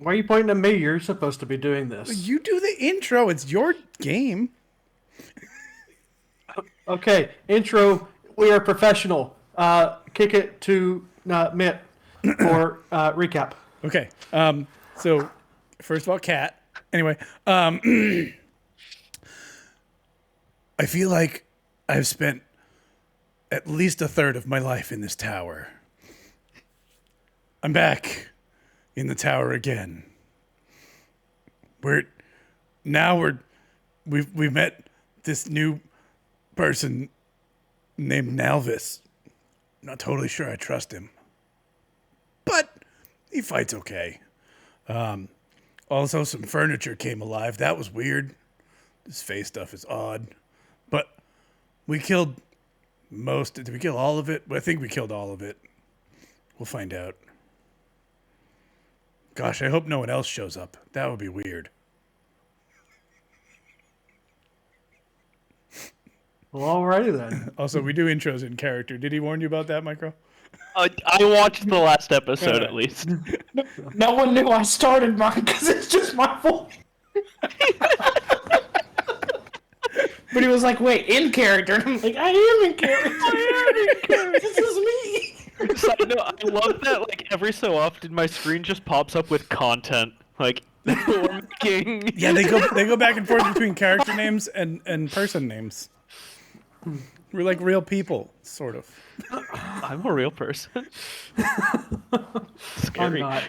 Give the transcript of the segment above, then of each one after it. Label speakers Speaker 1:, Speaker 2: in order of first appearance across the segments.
Speaker 1: Why are you pointing at me? You're supposed to be doing this.
Speaker 2: You do the intro. It's your game.
Speaker 1: Okay, intro. We are professional. Kick it to Mitt for recap.
Speaker 2: Okay. So, first of all, cat. Anyway, I feel like I've spent at least a third of my life in this tower. I'm back in the tower again. We've met this new person named Nalvis. I'm not totally sure I trust him, but he fights okay. Also, some furniture came alive. That was weird. This face stuff is odd, but we killed most. Did we kill all of it? I think we killed all of it. We'll find out. Gosh, I hope no one else shows up. That would be weird.
Speaker 1: Well, alrighty then.
Speaker 2: Also, we do intros in character. Did he warn you about that, Micro?
Speaker 3: I watched the last episode at least.
Speaker 4: No one knew I started mine because it's just my voice. But he was like, wait, in character. And I'm like, I am in character. This is me.
Speaker 3: So, I love that, like, every so often my screen just pops up with content. Like, we're making...
Speaker 2: Yeah, they go back and forth between character names and person names. We're like real people, sort of.
Speaker 3: I'm a real person. Scary.
Speaker 1: I'm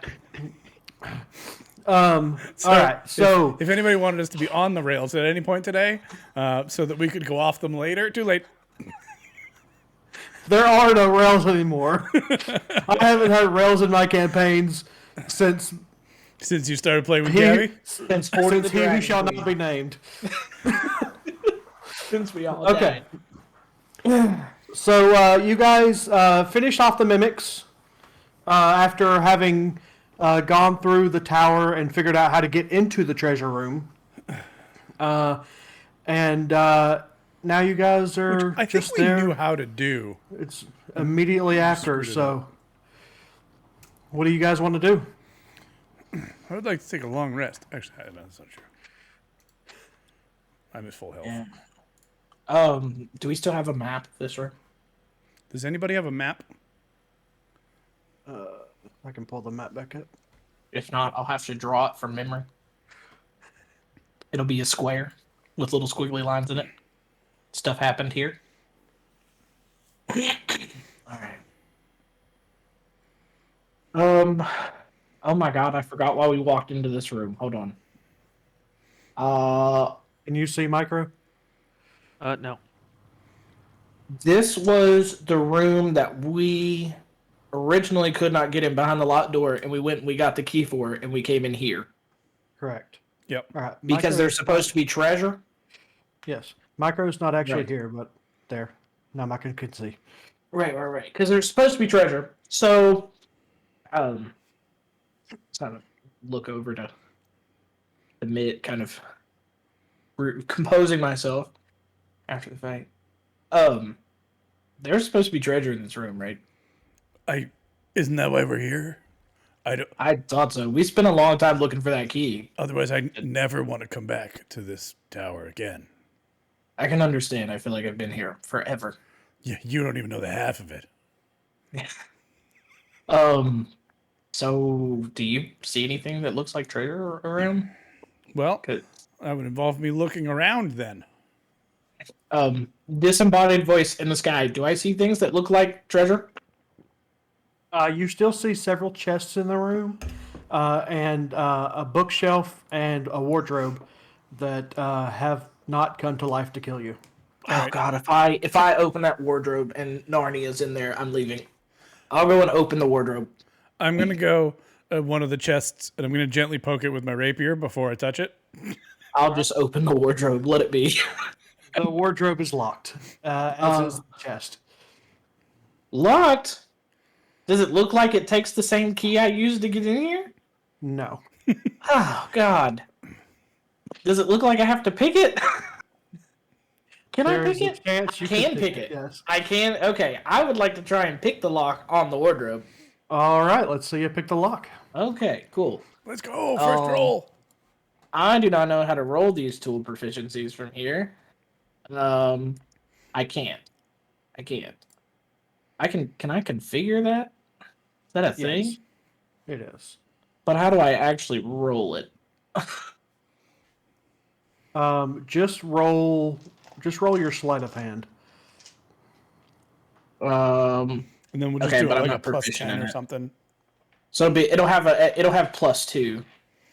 Speaker 1: not. All right. So
Speaker 2: if anybody wanted us to be on the rails at any point today, so that we could go off them later, too late.
Speaker 1: there are no rails anymore. I haven't had rails in my campaigns since
Speaker 2: you started playing with Gavi.
Speaker 4: Since 40
Speaker 1: Since he who shall not be named.
Speaker 4: Since we all
Speaker 1: Okay. So you guys finished off the mimics after having gone through the tower and figured out how to get into the treasure room. And now you guys are
Speaker 2: I think
Speaker 1: just
Speaker 2: we
Speaker 1: there.
Speaker 2: knew how to do.
Speaker 1: It's immediately after. So, what do you guys want to do?
Speaker 2: I would like to take a long rest. Actually, that's not true. I'm at full health.
Speaker 4: Yeah. Do we still have a map of this room?
Speaker 2: Does anybody have a map?
Speaker 1: I can pull the map back up.
Speaker 4: If not, I'll have to draw it from memory. It'll be a square with little squiggly lines in it. Stuff happened here. Alright. Oh my god, I forgot why we walked into this room. Hold on.
Speaker 1: Can you see Micro?
Speaker 3: No.
Speaker 4: This was the room that we originally could not get in behind the locked door, and we went and we got the key for it, and we came in here.
Speaker 1: Correct.
Speaker 2: Yep.
Speaker 1: All right.
Speaker 4: Because there's supposed to be treasure?
Speaker 1: Yes. Micro's not actually
Speaker 4: Right.
Speaker 1: here, but there. Now Micro can see.
Speaker 4: Right. Because there's supposed to be treasure. So, let's kind of look over to admit, kind of composing myself after the fight. There's supposed to be treasure in this room, right?
Speaker 2: Isn't that why we're here?
Speaker 4: I thought so. We spent a long time looking for that key.
Speaker 2: Otherwise, I never want to come back to this tower again.
Speaker 4: I can understand. I feel like I've been here forever.
Speaker 2: Yeah, you don't even know the half of it.
Speaker 4: So do you see anything that looks like treasure around?
Speaker 2: Well, that would involve me looking around then.
Speaker 4: Disembodied voice in the sky. Do I see things that look like treasure?
Speaker 1: You still see several chests in the room, and a bookshelf and a wardrobe that have not come to life to kill you.
Speaker 4: Oh god, if I open that wardrobe and Narnia's in there, I'm leaving. I'll go and open the wardrobe.
Speaker 2: I'm going to go one of the chests, and I'm going to gently poke it with my rapier before I touch it.
Speaker 4: I'll just open the wardrobe. Let it be.
Speaker 1: The wardrobe is locked, as is the chest.
Speaker 4: Locked? Does it look like it takes the same key I used to get in here?
Speaker 1: No.
Speaker 4: Oh, God. Does it look like I have to pick it? Can I
Speaker 1: There's
Speaker 4: pick
Speaker 1: a
Speaker 4: it?
Speaker 1: chance you
Speaker 4: Can pick it.
Speaker 1: Yes.
Speaker 4: I can? Okay. I would like to try and pick the lock on the wardrobe.
Speaker 1: All right. Let's see you pick the lock.
Speaker 4: Okay, cool.
Speaker 2: Let's go. First roll.
Speaker 4: I do not know how to roll these tool proficiencies from here. I can't. I can't. Can I configure that? Is that a thing?
Speaker 1: Yes, it is.
Speaker 4: But how do I actually roll it?
Speaker 1: Just roll your sleight of hand.
Speaker 2: And then we'll just
Speaker 4: Okay,
Speaker 2: do
Speaker 4: but
Speaker 2: it
Speaker 4: I'm
Speaker 2: like a
Speaker 4: not
Speaker 2: plus
Speaker 4: proficient
Speaker 2: 10
Speaker 4: in
Speaker 2: or
Speaker 4: it.
Speaker 2: something.
Speaker 4: So it'll have +2
Speaker 1: That's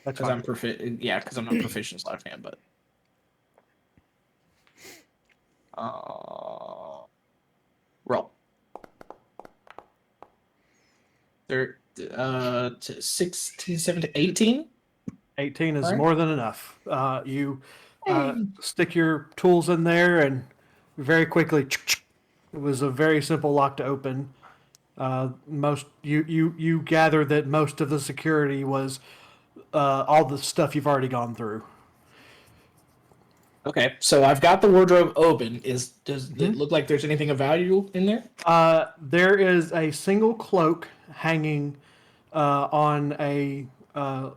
Speaker 4: because
Speaker 1: fine.
Speaker 4: I'm proficient. Yeah, because I'm not proficient in sleight of hand. But roll. There, 16, 17, 18.
Speaker 1: 18 is
Speaker 4: Alright.
Speaker 1: more than enough. You
Speaker 4: Hey.
Speaker 1: stick your tools in there, and very quickly, it was a very simple lock to open. You gather that most of the security was all the stuff you've already gone through.
Speaker 4: Okay, so I've got the wardrobe open. Does it look like there's anything of value in there?
Speaker 1: There is a single cloak hanging on on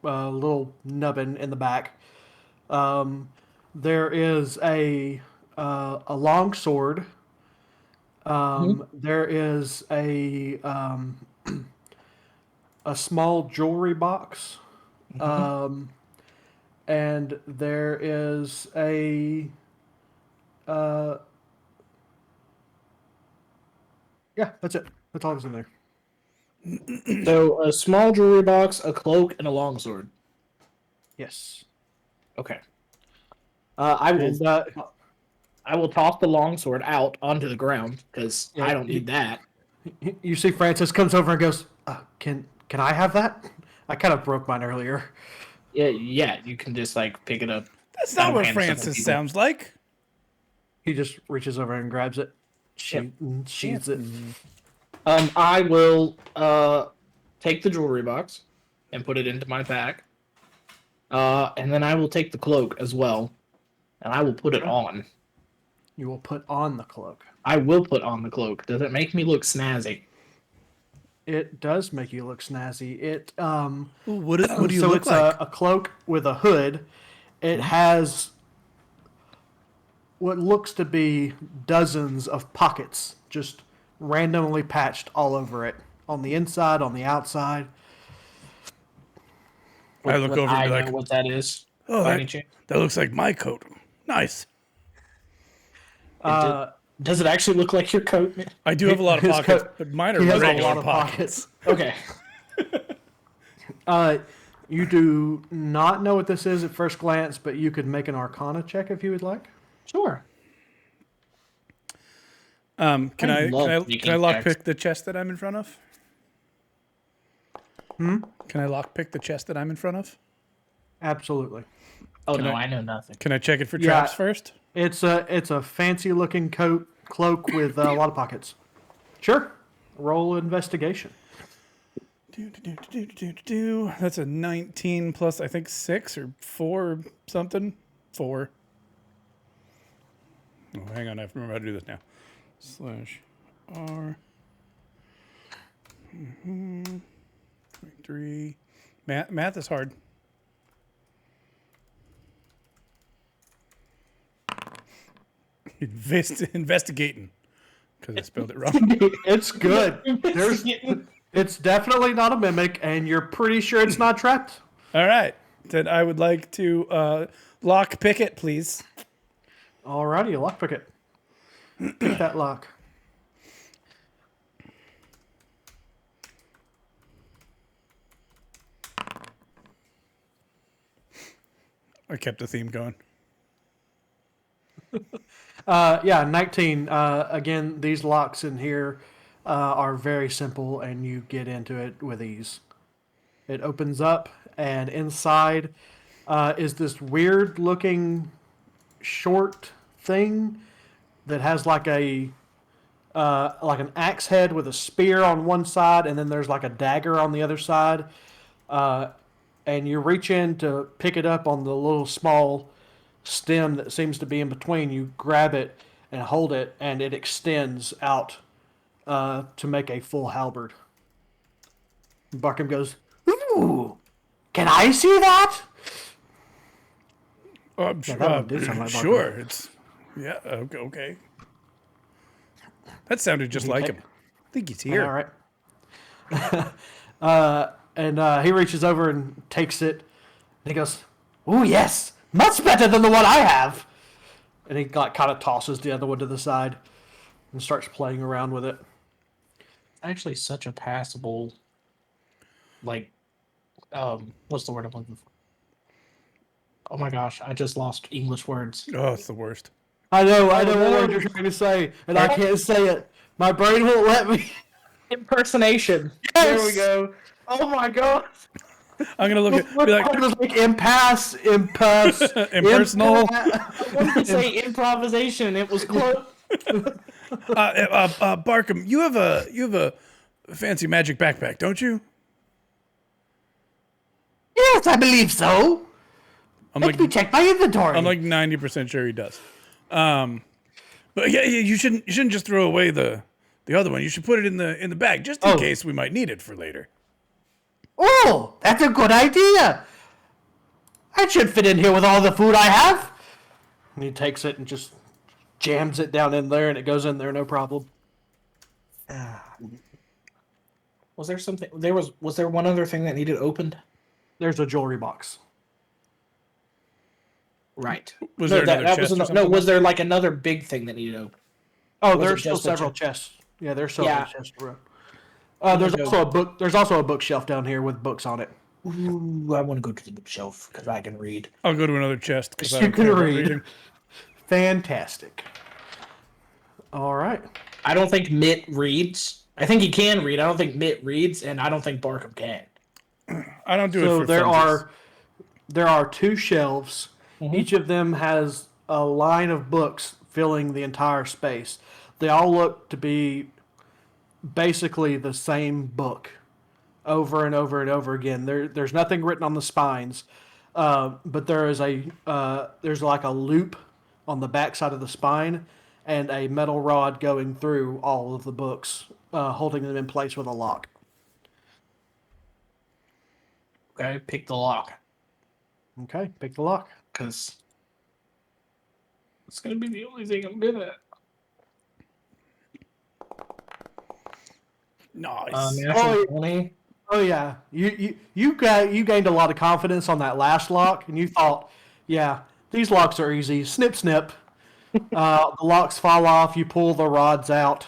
Speaker 1: a little nubbin in the back. There is a long sword. There is a small jewelry box. And there is yeah, that's it. That's all that's in there.
Speaker 4: So a small jewelry box, a cloak, and a longsword.
Speaker 1: Yes.
Speaker 4: Okay. I will.
Speaker 1: And
Speaker 4: I will toss the longsword out onto the ground because
Speaker 1: Yeah,
Speaker 4: I don't need that.
Speaker 1: you see Francis comes over and goes, can I have that? I kind of broke mine earlier.
Speaker 4: Yeah. You can just like pick it up.
Speaker 2: That's
Speaker 4: I
Speaker 2: not
Speaker 4: don't
Speaker 2: what
Speaker 4: hand stuff to
Speaker 2: Francis
Speaker 4: people.
Speaker 2: sounds like.
Speaker 1: He just reaches over and grabs it. Sheathes it.
Speaker 4: I will take the jewelry box and put it into my pack. And then I will take the cloak as well, and I will put it on.
Speaker 1: You will put on the cloak.
Speaker 4: I will put on the cloak. Does it make me look snazzy?
Speaker 1: It does make you look snazzy. It
Speaker 2: What do you
Speaker 1: so
Speaker 2: look
Speaker 1: it's
Speaker 2: like?
Speaker 1: a cloak with a hood. It has what looks to be dozens of pockets just randomly patched all over it, on the inside, on the outside.
Speaker 2: I look over and
Speaker 4: I
Speaker 2: be
Speaker 4: know
Speaker 2: like,
Speaker 4: what that is.
Speaker 2: oh,
Speaker 4: By any chance?
Speaker 2: that looks like my coat. Nice.
Speaker 4: Does it actually look like your coat?
Speaker 2: I do have a lot of
Speaker 1: His
Speaker 2: pockets,
Speaker 1: coat-
Speaker 2: but mine are
Speaker 1: he has a
Speaker 2: regular
Speaker 1: lot of
Speaker 2: pockets.
Speaker 4: Okay.
Speaker 1: You do not know what this is at first glance, but you could make an Arcana check if you would like.
Speaker 4: Sure.
Speaker 2: Can
Speaker 4: I
Speaker 2: I
Speaker 4: love
Speaker 2: can I
Speaker 4: making checks.
Speaker 2: lockpick the chest that I'm in front of? Can I lockpick the chest that I'm in front of?
Speaker 1: Absolutely.
Speaker 4: Oh
Speaker 2: Can
Speaker 4: no,
Speaker 2: I-
Speaker 4: I know nothing.
Speaker 2: Can I check it for
Speaker 1: Yeah.
Speaker 2: traps first?
Speaker 1: It's a fancy looking cloak with a lot of pockets. Sure. Roll investigation.
Speaker 2: That's a 19 plus, I think, 6 or 4 or something. 4. Oh, hang on. I have to remember how to do this now. /R. 3. Math is hard. Investigating. Because I spelled it wrong.
Speaker 1: It's good. It's definitely not a mimic, and you're pretty sure it's not trapped.
Speaker 2: All right. Then I would like to lock pick it, please.
Speaker 1: Alrighty, lockpick it. Pick that lock.
Speaker 2: I kept the theme going.
Speaker 1: Yeah, 19. Again, these locks in here are very simple, and you get into it with ease. It opens up, and inside is this weird-looking short thing that has like an axe head with a spear on one side, and then there's like a dagger on the other side. And you reach in to pick it up on the little small stem that seems to be in between. You grab it and hold it, and it extends out to make a full halberd. Barkham goes, "Ooh, Ooh, can I see that? That one did sound like
Speaker 2: Sure.
Speaker 1: Barker.
Speaker 2: It's okay. That sounded just
Speaker 1: He
Speaker 2: like
Speaker 1: ta-
Speaker 2: him. I think he's
Speaker 1: All
Speaker 2: here.
Speaker 1: right. And he reaches over and takes it. And he goes, "Ooh, yes, much better than the one I have." And he like kind of tosses the other one to the side and starts playing around with it.
Speaker 4: Actually, such a passable, like, what's the word I'm looking for? Oh my gosh, I just lost English words.
Speaker 2: Oh, it's the worst.
Speaker 1: I know what
Speaker 4: no.
Speaker 1: word you're trying to say, and I can't say it. My brain won't let me.
Speaker 4: Impersonation.
Speaker 1: Yes!
Speaker 4: There we go. Oh my god.
Speaker 2: I'm gonna look at be like
Speaker 1: It was like impasse,
Speaker 2: impersonal.
Speaker 4: I wanted to say improvisation. It was close.
Speaker 2: Barkham, you have a fancy magic backpack, don't you?
Speaker 1: Yes, I believe so. Let me check my inventory.
Speaker 2: I'm like 90% sure he does. But yeah, you shouldn't just throw away the other one. You should put it in the bag just in case we might need it for later.
Speaker 1: Oh, that's a good idea. That should fit in here with all the food I have. And he takes it and just jams it down in there, and it goes in there no problem.
Speaker 4: Was there something? Was there one other thing that needed opened?
Speaker 1: There's a jewelry box.
Speaker 4: Right.
Speaker 2: Was there another chest or something?
Speaker 4: Was there like another big thing that needed opened?
Speaker 1: Oh,
Speaker 4: Was it
Speaker 1: there's still
Speaker 4: just a
Speaker 1: several chests. Yeah, there's several
Speaker 4: Yeah.
Speaker 1: chests around. There's also a book. There's also a bookshelf down here with books on it.
Speaker 4: Ooh, I want to go to the bookshelf because I can read.
Speaker 2: I'll go to another chest because I
Speaker 1: You
Speaker 2: don't
Speaker 1: can
Speaker 2: care about
Speaker 1: read.
Speaker 2: reading.
Speaker 1: Fantastic. All right.
Speaker 4: I don't think Mitt reads. I think he can read. I don't think Mitt reads, and I don't think Barkham can.
Speaker 2: I don't do it
Speaker 1: So
Speaker 2: for
Speaker 1: there
Speaker 2: funsies.
Speaker 1: are two shelves. Each of them has a line of books filling the entire space. They all look to be basically the same book over and over and over again. There's nothing written on the spines, but there's like a loop on the back side of the spine and a metal rod going through all of the books, holding them in place with a lock.
Speaker 4: Okay, pick the lock
Speaker 1: Okay, pick the lock.
Speaker 4: because it's gonna be the only thing I'm good at.
Speaker 2: Nice.
Speaker 4: Natural 20.
Speaker 1: Oh yeah, you gained a lot of confidence on that last lock, and you thought, yeah, these locks are easy. Snip, snip. The locks fall off. You pull the rods out.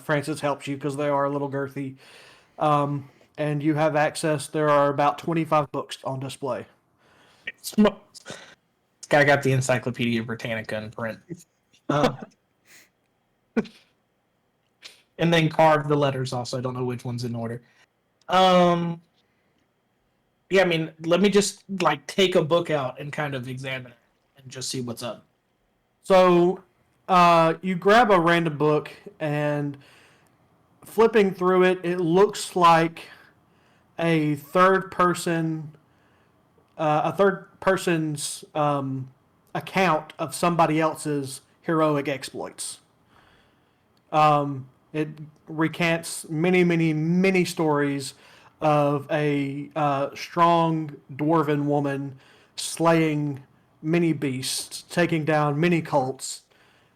Speaker 1: Francis helps you because they are a little girthy, and you have access. There are about 25 books on display.
Speaker 4: This guy got the Encyclopedia Britannica in print. And then carved the letters also. I don't know which one's in order. Yeah, I mean, let me just like take a book out and kind of examine it and just see what's up.
Speaker 1: So, you grab a random book and flipping through it, it looks like a third person's account of somebody else's heroic exploits. It recants many, many, many stories of a strong dwarven woman slaying many beasts, taking down many cults,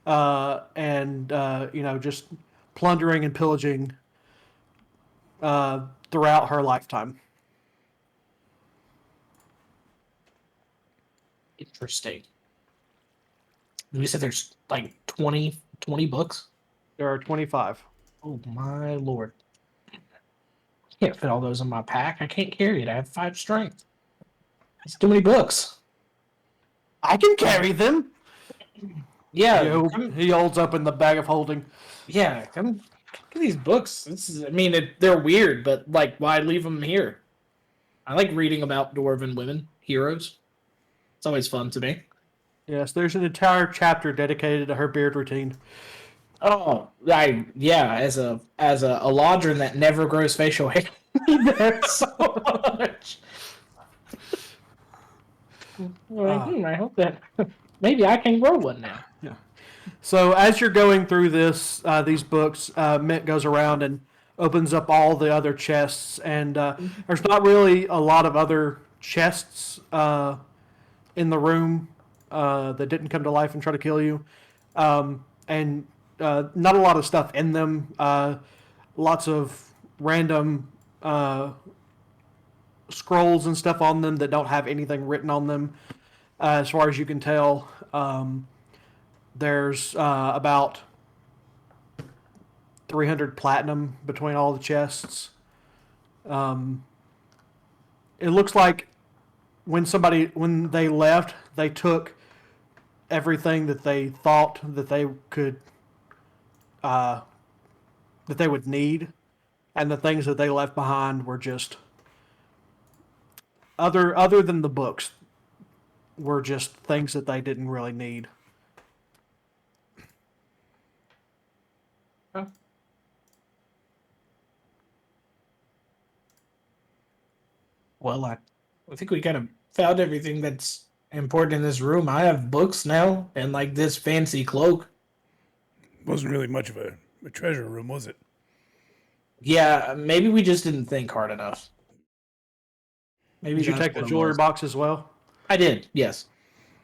Speaker 1: and just plundering and pillaging throughout her lifetime.
Speaker 4: Interesting. You said there's like 20 books?
Speaker 1: There are 25.
Speaker 4: Oh my lord. I can't fit all those in my pack. I can't carry it. I have 5 strength. It's too many books.
Speaker 1: I can carry them.
Speaker 4: Yeah,
Speaker 1: He holds up in the bag of holding.
Speaker 4: yeah. Come get these books. They're weird, but like, why leave them here? I like reading about dwarven women, heroes. It's always fun to me.
Speaker 1: Yes, there's an entire chapter dedicated to her beard routine.
Speaker 4: Oh, as a Eladrin that never grows facial hair. There's so much. I hope that maybe I can grow one now.
Speaker 1: So as you're going through these books, Mint goes around and opens up all the other chests, and there's not really a lot of other chests in the room that didn't come to life and try to kill you, and not a lot of stuff in them. Lots of random scrolls and stuff on them that don't have anything written on them, as far as you can tell. There's about 300 platinum between all the chests. It looks like when they left, they took everything that they thought that they could that they would need, and the things that they left behind were just other than the books, were just things that they didn't really need.
Speaker 4: Huh. Well, I think we kind of found everything that's important in this room. I have books now and like this fancy cloak.
Speaker 2: Wasn't really much of a treasure room, was it?
Speaker 4: Yeah, maybe we just didn't think hard enough. Maybe
Speaker 1: Did you
Speaker 4: that's
Speaker 1: take the
Speaker 4: what it
Speaker 1: jewelry
Speaker 4: was.
Speaker 1: box as well?
Speaker 4: I did. Yes.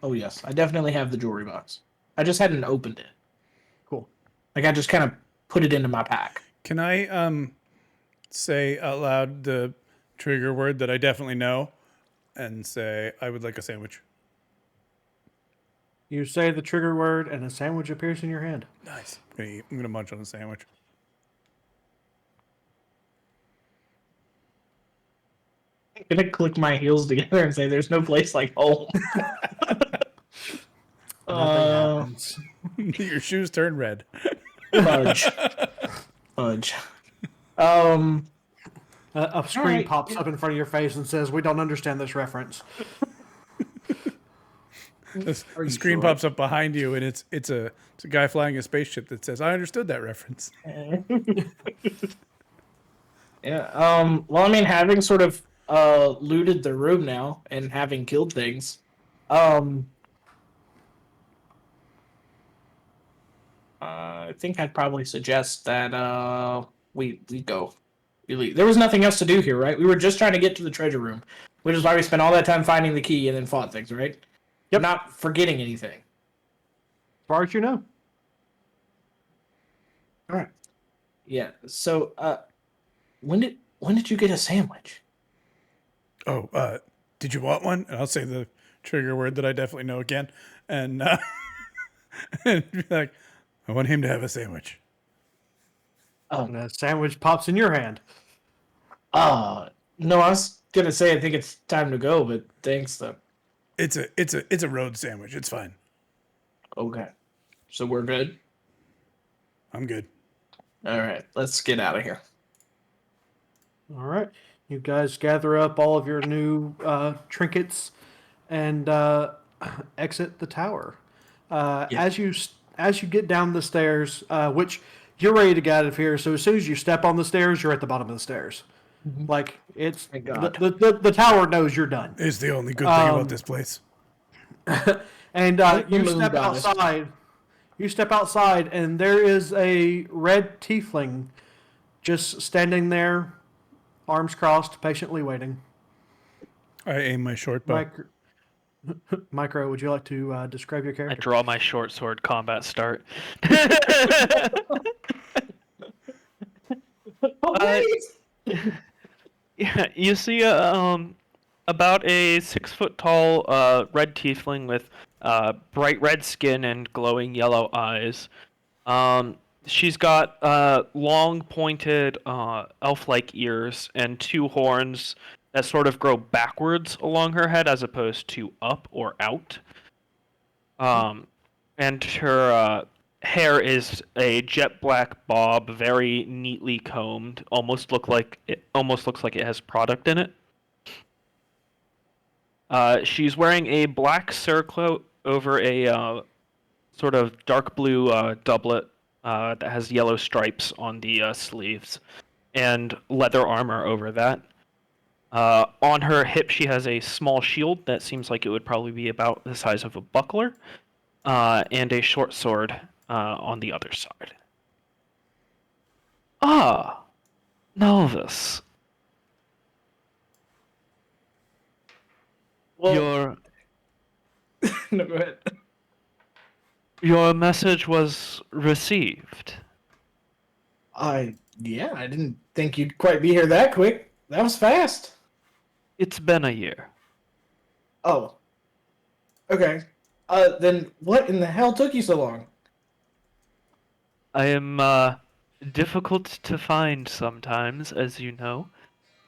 Speaker 4: Oh yes, I definitely have the jewelry box. I just hadn't opened it.
Speaker 1: Cool.
Speaker 4: Like I just kind of put it into my pack.
Speaker 2: Can I say out loud the trigger word that I definitely know, and say I would like a sandwich?
Speaker 1: You say the trigger word, and a sandwich appears in your hand.
Speaker 2: Nice. I'm gonna munch on the sandwich.
Speaker 4: I'm gonna click my heels together and say, "There's no place like home."
Speaker 1: Nothing happens.
Speaker 2: Your shoes turn red.
Speaker 4: Fudge. Fudge.
Speaker 1: A screen
Speaker 4: Alright.
Speaker 1: pops up in front of your face and says, "We don't understand this reference."
Speaker 2: The
Speaker 4: you
Speaker 2: screen
Speaker 4: sure?
Speaker 2: pops up behind you, and it's a guy flying a spaceship that says, "I understood that reference."
Speaker 4: Yeah. Well, I mean, having sort of looted the room now and having killed things, I think I'd probably suggest that we go. We leave. There was nothing else to do here, right? We were just trying to get to the treasure room, which is why we spent all that time finding the key and then fought things, right?
Speaker 1: Yep.
Speaker 4: Not forgetting anything.
Speaker 1: As far as you know.
Speaker 4: All right. Yeah. So, when did you get a sandwich?
Speaker 2: Oh, did you want one? And I'll say the trigger word that I definitely know again, and and be like, I want him to have a sandwich.
Speaker 1: And a sandwich pops in your hand.
Speaker 4: No, I was gonna say I think it's time to go, but thanks though.
Speaker 2: It's a road sandwich. It's fine.
Speaker 4: Okay. So we're good?
Speaker 2: I'm good.
Speaker 4: Alright, let's get out of here.
Speaker 1: All right. You guys gather up all of your new trinkets and exit the tower. As you get down the stairs, which you're ready to get out of here. So as soon as you step on the stairs, you're at the bottom of the stairs. Like it's
Speaker 4: Thank God.
Speaker 1: the tower knows you're done.
Speaker 2: It's the only good thing about this place.
Speaker 1: And
Speaker 4: the
Speaker 1: you
Speaker 4: moon
Speaker 1: step
Speaker 4: goddess.
Speaker 1: outside. You step outside, and there is a red tiefling just standing there, arms crossed, patiently waiting.
Speaker 2: I aim my short bow.
Speaker 1: Micro, would you like to describe your
Speaker 3: I
Speaker 1: character?
Speaker 3: draw my short sword. Combat start. Yeah, you see about a 6 foot tall red tiefling with bright red skin and glowing yellow eyes. She's got long pointed elf-like ears and two horns that sort of grow backwards along her head as opposed to up or out. And her hair is a jet black bob, very neatly combed. Almost looks like it has product in it. She's wearing a black surcoat over a sort of dark blue doublet that has yellow stripes on the sleeves, and leather armor over that. On her hip, she has a small shield that seems like it would probably be about the size of a buckler, and a short sword on the other side. Ah, Novice,
Speaker 4: Well,
Speaker 3: your
Speaker 4: no, go ahead.
Speaker 3: your message was received.
Speaker 4: Yeah, I didn't think you'd quite be here that quick. That was fast.
Speaker 3: It's been a year.
Speaker 4: Oh, okay. Then what in the hell took you so long?
Speaker 3: I am difficult to find sometimes, as you know.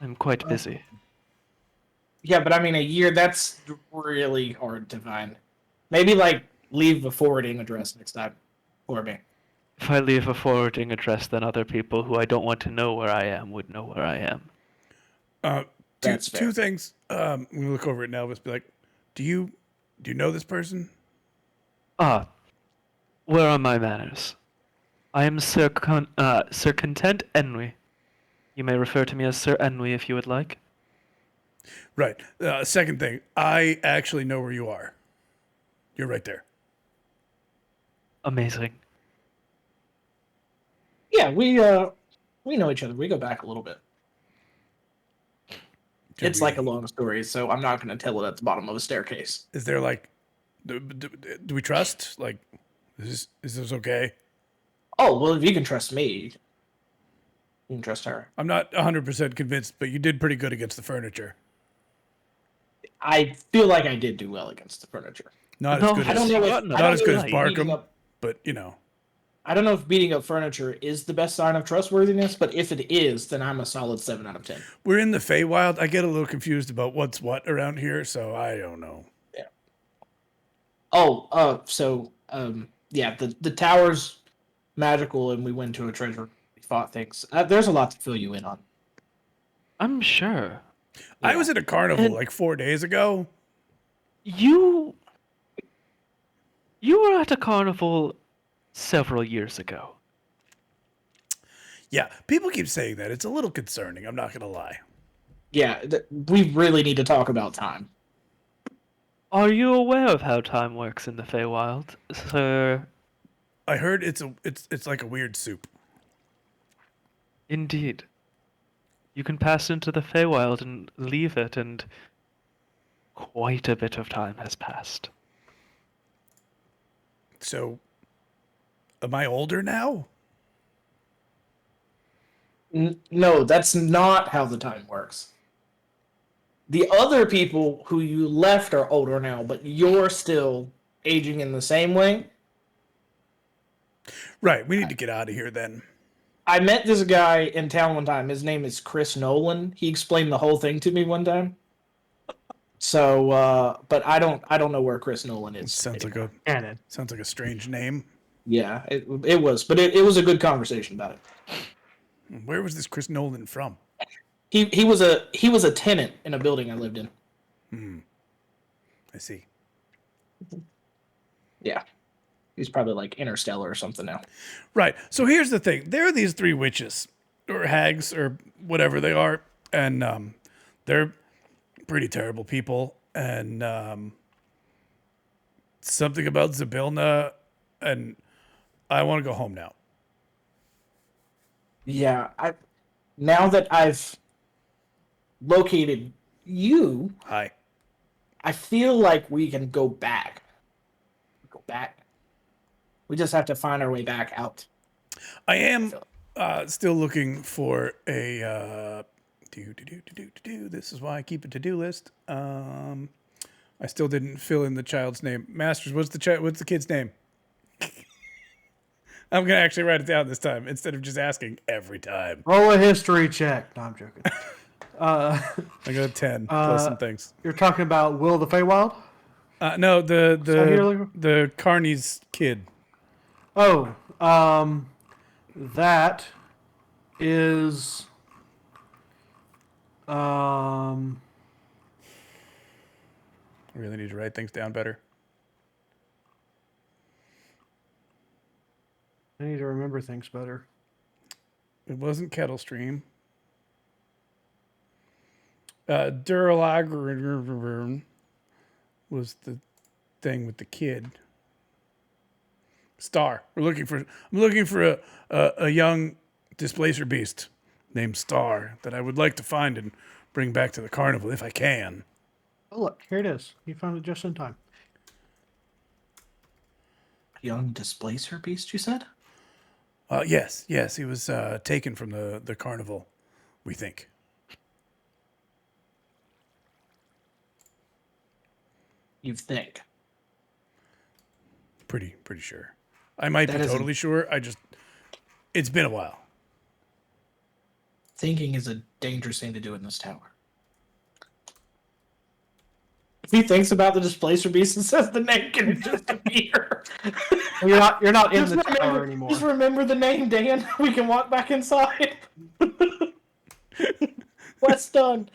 Speaker 3: I'm quite
Speaker 4: Uh,
Speaker 3: busy.
Speaker 4: yeah, but I mean, a year, that's really hard to find. Maybe, like, leave a forwarding address next time for me.
Speaker 3: If I leave a forwarding address, then other people who I don't want to know where I am would know where I am.
Speaker 4: That's
Speaker 2: Two
Speaker 4: fair.
Speaker 2: things. When we look over at Elvis, be like, do you know this person?
Speaker 3: Ah, where are my manners? I am Sir Content Ennui. You may refer to me as Sir Ennui if you would like.
Speaker 2: Right. Second thing, I actually know where you are. You're right there.
Speaker 3: Amazing.
Speaker 4: Yeah, we know each other. We go back a little bit.
Speaker 2: Can
Speaker 4: It's
Speaker 2: we-
Speaker 4: like a long story, so I'm not going to tell it at the bottom of a staircase.
Speaker 2: Is there like, do we trust? Like, is this okay?
Speaker 4: Oh, well, if you can trust me, you can trust her.
Speaker 2: I'm not 100% convinced, but you did pretty good against the furniture.
Speaker 4: I feel like I did do well against the furniture.
Speaker 2: Not
Speaker 3: No,
Speaker 2: as good
Speaker 4: I
Speaker 2: as
Speaker 4: don't know if
Speaker 3: Not
Speaker 4: I
Speaker 2: not
Speaker 4: don't
Speaker 2: as
Speaker 4: know
Speaker 2: good
Speaker 4: if
Speaker 2: as
Speaker 4: beating
Speaker 2: Barkham,
Speaker 4: up.
Speaker 2: but you know.
Speaker 4: I don't know if beating up furniture is the best sign of trustworthiness, but if it is, then I'm a solid 7 out of 10.
Speaker 2: We're in the Feywild. I get a little confused about what's what around here, so I don't know.
Speaker 4: Yeah. Oh, yeah, the tower's magical, and we went to a treasure. We fought things. There's a lot to fill you in on.
Speaker 3: I'm sure.
Speaker 2: I
Speaker 4: Yeah.
Speaker 2: was at a carnival
Speaker 3: And-
Speaker 2: like 4 days ago.
Speaker 3: You were at a carnival several years ago.
Speaker 2: Yeah, people keep saying that. It's a little concerning. I'm not gonna lie.
Speaker 4: Yeah, we really need to talk about time.
Speaker 3: Are you aware of how time works in the Feywild, Sir?
Speaker 2: I heard it's like a weird soup.
Speaker 3: Indeed. You can pass into the Feywild and leave it, and quite a bit of time has passed.
Speaker 2: So, am I older now?
Speaker 4: No, that's not how the time works. The other people who you left are older now, but you're still aging in the same way.
Speaker 2: Right. We need to get out of here then.
Speaker 4: I met this guy in town one time. His name is Chris Nolan. He explained the whole thing to me one time. So, but I don't know where Chris Nolan is.
Speaker 2: Sounds like
Speaker 4: anymore.
Speaker 1: Cannon.
Speaker 2: a strange name.
Speaker 4: Yeah, it was, but it was a good conversation about it.
Speaker 2: Where was this Chris Nolan from?
Speaker 4: He was a tenant in a building I lived in.
Speaker 2: I see.
Speaker 4: Yeah, he's probably like Interstellar or something now.
Speaker 2: Right. So here's the thing. There are these 3 witches or hags or whatever they are, and they're pretty terrible people. And something about Zabilna, and I want to go home now.
Speaker 4: Yeah, now that I've located you,
Speaker 2: Hi.
Speaker 4: I feel like we can go back. Go back. We just have to find our way back out.
Speaker 2: I am still looking for a This is why I keep a to-do list. I still didn't fill in the child's name. Masters, what's the kid's name? I'm gonna actually write it down this time instead of just asking every time.
Speaker 1: Roll a history check. No, I'm joking.
Speaker 2: I got 10 plus some things.
Speaker 1: You're talking about Will the Feywild?
Speaker 2: No,
Speaker 1: here,
Speaker 2: the Carney's kid.
Speaker 1: Oh, that is
Speaker 2: I really need to write things down better.
Speaker 1: I need to remember things better.
Speaker 2: It wasn't Kettle Stream. Duralagr was the thing with the kid. Star. I'm looking for a young displacer beast named Star that I would like to find and bring back to the carnival if I can.
Speaker 1: Oh, look, here it is. You found it just in time.
Speaker 4: Young displacer beast, you said?
Speaker 2: Yes, he was taken from the carnival, we think.
Speaker 4: You think?
Speaker 2: Pretty sure. I might
Speaker 4: That
Speaker 2: be
Speaker 4: isn't-
Speaker 2: totally sure. It's been a while.
Speaker 4: Thinking is a dangerous thing to do in this tower. If he thinks about the displacer beast and says the name, can it just appear?
Speaker 1: Well, you're not in
Speaker 4: Just
Speaker 1: the tower
Speaker 4: remember,
Speaker 1: anymore.
Speaker 4: just remember the name, Dan. We can walk back inside. What's done?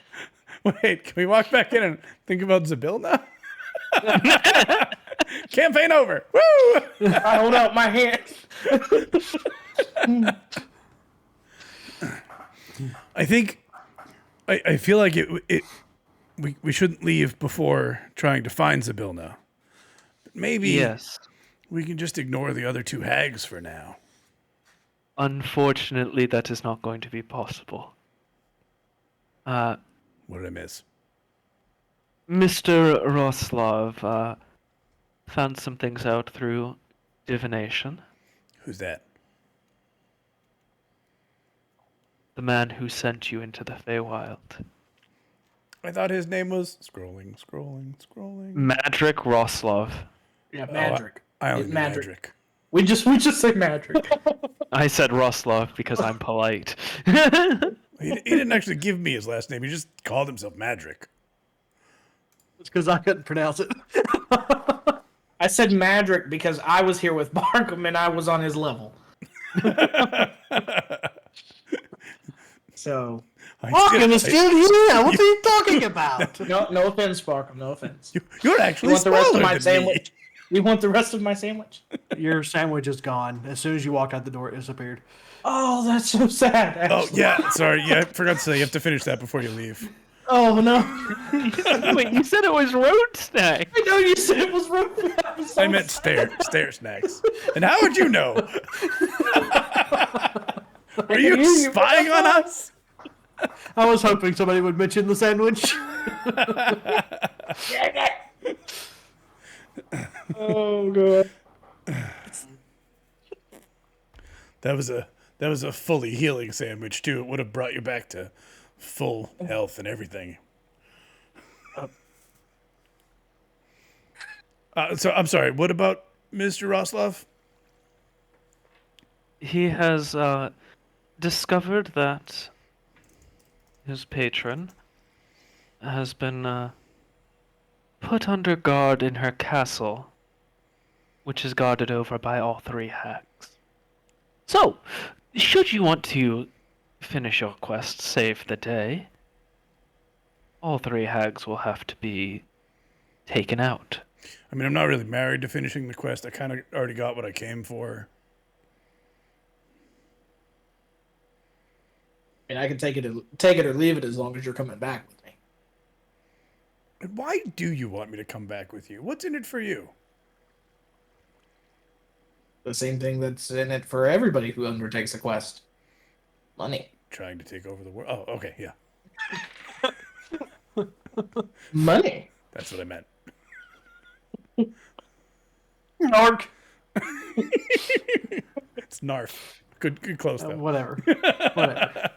Speaker 2: Wait, can we walk back in and think about Zabil now? Campaign over. Woo!
Speaker 4: I hold out my hand.
Speaker 2: I feel like we shouldn't leave before trying to find Zabilna. Maybe
Speaker 3: Yes.
Speaker 2: we can just ignore the other two hags for now.
Speaker 3: Unfortunately, that is not going to be possible.
Speaker 2: What did I miss?
Speaker 3: Mr. Roslov found some things out through divination.
Speaker 2: Who's that?
Speaker 3: The man who sent you into the Feywild.
Speaker 2: I thought his name was scrolling.
Speaker 3: Madrick Roslov.
Speaker 4: Yeah, Madrick.
Speaker 2: I only
Speaker 4: It's
Speaker 2: knew
Speaker 4: Madrick.
Speaker 2: Madrick.
Speaker 4: We just say Madrick.
Speaker 3: I said Roslov because I'm polite.
Speaker 2: He didn't actually give me his last name. He just called himself Madrick.
Speaker 1: It's because I couldn't pronounce it.
Speaker 4: I said Madrick because I was here with Barkham and I was on his level. So,
Speaker 1: Barkham is still here. What are you talking about?
Speaker 4: no offense, Barkham. No offense.
Speaker 2: You're
Speaker 4: You
Speaker 2: actually
Speaker 4: want the rest of
Speaker 2: smaller
Speaker 4: my
Speaker 2: than
Speaker 4: sandwich? You want the rest of my sandwich?
Speaker 1: Your sandwich is gone. As soon as you walked out the door, it disappeared.
Speaker 4: Oh, that's so sad.
Speaker 2: Oh,
Speaker 4: Actually.
Speaker 2: yeah. Sorry. Yeah, I forgot to say you have to finish that before you leave.
Speaker 4: Oh no.
Speaker 3: Wait, you said it was road snack.
Speaker 4: I know you said it was wrong.
Speaker 2: I meant stair snacks. And how would you know? Are you spying on us?
Speaker 1: I was hoping somebody would mention the sandwich.
Speaker 4: Oh god.
Speaker 2: That was a fully healing sandwich too. It would have brought you back to full health and everything. So I'm sorry. What about Mr. Roslov?
Speaker 3: He has discovered that his patron has been put under guard in her castle, which is guarded over by all three hags. So, should you want to finish your quest, save the day, all three hags will have to be taken out.
Speaker 2: I mean, I'm not really married to finishing the quest. I kind of already got what I came for.
Speaker 4: And I can take it or leave it as long as you're coming back with me.
Speaker 2: And why do you want me to come back with you? What's in it for you?
Speaker 4: The same thing that's in it for everybody who undertakes a quest. Money.
Speaker 2: Trying to take over the world. Oh, okay, yeah.
Speaker 4: Money.
Speaker 2: That's what I meant.
Speaker 1: Narc.
Speaker 2: It's Narf. Good close though.
Speaker 1: Whatever. Whatever.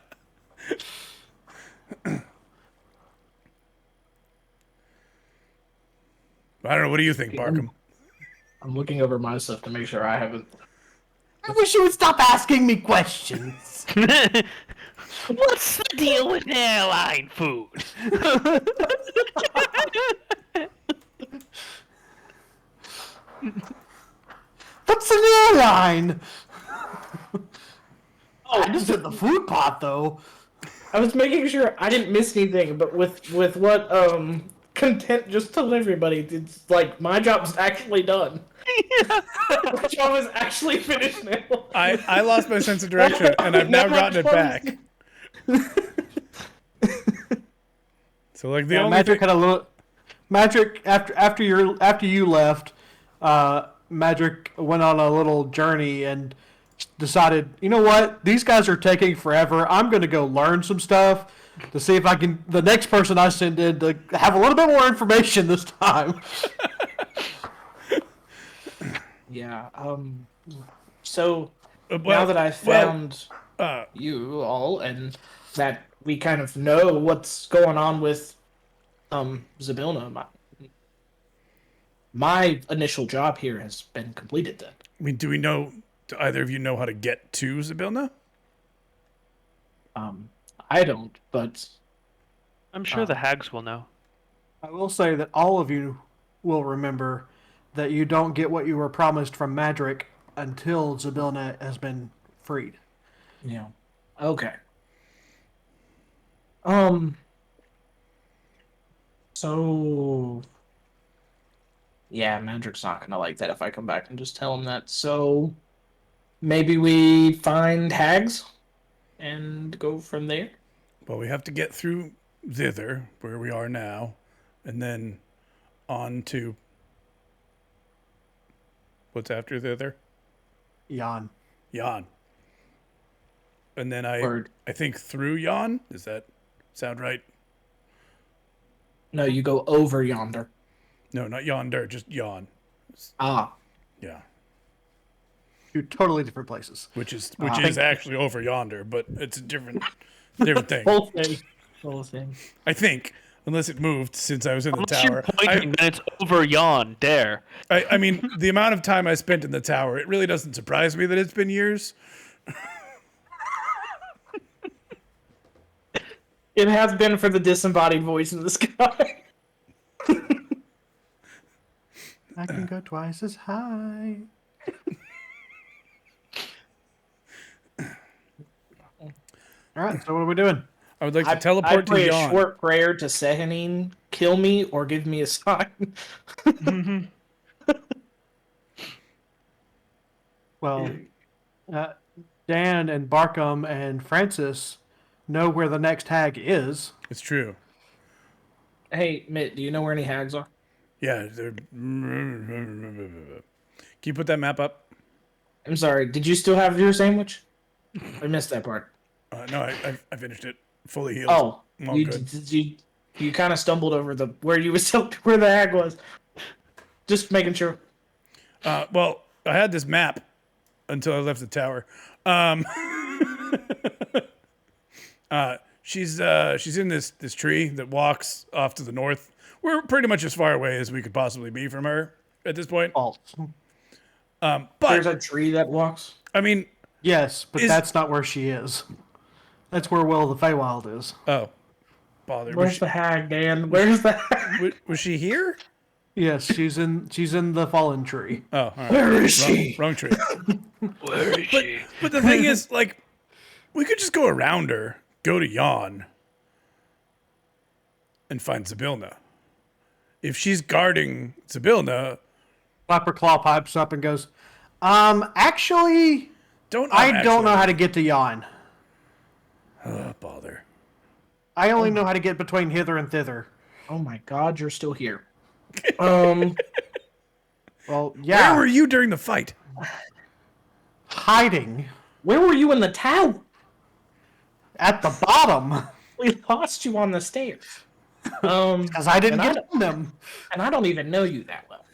Speaker 2: I don't know. What do you think, Barkham?
Speaker 4: I'm looking over my stuff to make sure I haven't.
Speaker 1: I wish you would stop asking me questions.
Speaker 3: What's the deal with airline food?
Speaker 1: What's an airline? Oh, I just did the food pot though.
Speaker 4: I was making sure I didn't miss anything, but with what content just told everybody, it's like my job's actually done. My job is actually finished now.
Speaker 2: I lost my sense of direction, and I've now gotten it back. So like the
Speaker 1: Yeah,
Speaker 2: only
Speaker 1: Magic
Speaker 2: thing,
Speaker 1: had a little. Magic after you left, Magic went on a little journey and decided, you know what? These guys are taking forever. I'm going to go learn some stuff to see if I can. The next person I send in to have a little bit more information this time.
Speaker 4: Yeah. So now that I've found you all and that we kind of know what's going on with Zabilna, my initial job here has been completed then.
Speaker 2: I mean, do either of you know how to get to Zabilna?
Speaker 4: I don't, but
Speaker 3: I'm sure the hags will know.
Speaker 1: I will say that all of you will remember that you don't get what you were promised from Madrick until Zabilna has been freed.
Speaker 4: yeah. Okay. So yeah, Madrick's not gonna like that if I come back and just tell him that. So maybe we find hags and go from there.
Speaker 2: Well, we have to get through thither, where we are now, and then on to what's after thither?
Speaker 1: Jan.
Speaker 2: Jan. And then
Speaker 4: Word.
Speaker 2: I think through Jan. Does that sound right?
Speaker 4: No, you go over yonder.
Speaker 2: No, not yonder, just Jan.
Speaker 4: Ah.
Speaker 2: Yeah.
Speaker 1: Two totally different places.
Speaker 2: Which is actually over yonder, but it's a different thing.
Speaker 4: Whole thing.
Speaker 2: I think, unless it moved since I was in the
Speaker 3: Unless
Speaker 2: tower.
Speaker 3: you're pointing, then it's over yon. Dare.
Speaker 2: I mean, the amount of time I spent in the tower, it really doesn't surprise me that it's been years.
Speaker 4: It has been for the disembodied voice in the sky.
Speaker 1: I can go twice as high. All right, so what are we doing?
Speaker 2: I would like to teleport to
Speaker 4: pray
Speaker 2: Jan.
Speaker 4: a short prayer to Sehanine, kill me or give me a sign.
Speaker 1: Well, Dan and Barkham and Francis know where the next hag is.
Speaker 2: It's true.
Speaker 4: Hey, Mitt, do you know where any hags are?
Speaker 2: Yeah. Can you put that map up?
Speaker 4: I'm sorry, did you still have your sandwich? I missed that part.
Speaker 2: No, I finished it. Fully healed.
Speaker 4: Oh,
Speaker 2: I'm all good.
Speaker 4: you kind of stumbled over where you was where the hag was. Just making sure.
Speaker 2: Well, I had this map until I left the tower. She's in this tree that walks off to the north. We're pretty much as far away as we could possibly be from her at this point.
Speaker 1: False.
Speaker 2: But
Speaker 4: There's a tree that walks.
Speaker 2: I mean,
Speaker 1: Yes, but that's not where she is. That's where Will of the Feywild is.
Speaker 2: oh, bother.
Speaker 4: Where's the hag, Dan? Where's the hag?
Speaker 2: Was she here?
Speaker 1: Yes, she's in the fallen tree.
Speaker 2: Oh, all right.
Speaker 4: Where is she?
Speaker 2: Wrong tree.
Speaker 3: Where is she?
Speaker 2: But the thing is, like, we could just go around her, go to Jan, and find Zabilna. If she's guarding Zabilna,
Speaker 1: Flapper Claw pipes up and goes, actually, I don't know how to get to Jan.
Speaker 2: Bother.
Speaker 1: I only know how to get between hither and thither.
Speaker 4: Oh my God, you're still here.
Speaker 1: Well, yeah.
Speaker 2: Where were you during the fight?
Speaker 1: Hiding
Speaker 4: Where were you in the tower?
Speaker 1: at the bottom
Speaker 4: We lost you on the stairs.
Speaker 1: because I didn't
Speaker 4: And
Speaker 1: get them.
Speaker 4: And I don't even know you that well.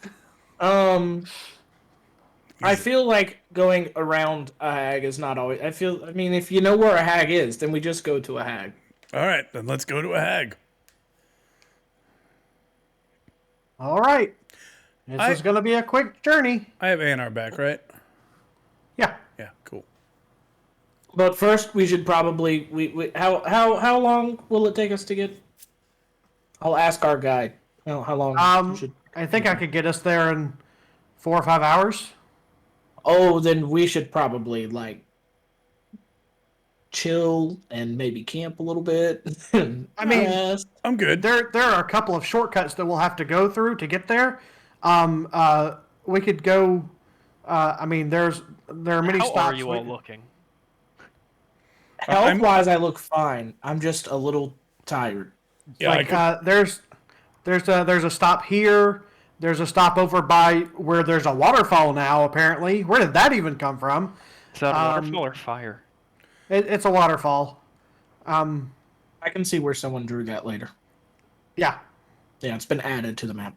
Speaker 4: I feel like going around a hag is not always. I mean, if you know where a hag is, then we just go to a hag.
Speaker 2: All right, then let's go to a hag.
Speaker 1: All right. This is going to be a quick journey.
Speaker 2: I have A&R back, right?
Speaker 1: Yeah.
Speaker 2: Yeah, cool.
Speaker 4: But first, we should probably how long will it take us to get? I'll ask our guide. How long? we should...
Speaker 1: I think I could get us there in 4 or 5 hours.
Speaker 4: Oh, then we should probably chill and maybe camp a little bit.
Speaker 1: I mean,
Speaker 4: rest.
Speaker 2: I'm good.
Speaker 1: There are a couple of shortcuts that we'll have to go through to get there. We could go. I mean, there are many
Speaker 3: How
Speaker 1: stops.
Speaker 3: are you all looking?
Speaker 4: Health-wise, I look fine. I'm just a little tired.
Speaker 2: Yeah,
Speaker 1: There's a stop here. There's a stop over by where there's a waterfall now. Apparently, where did that even come from?
Speaker 3: Is that a
Speaker 1: Um,
Speaker 3: waterfall or fire?
Speaker 1: It's a waterfall.
Speaker 4: I can see where someone drew that later.
Speaker 1: Yeah,
Speaker 4: Yeah, it's been added to the map.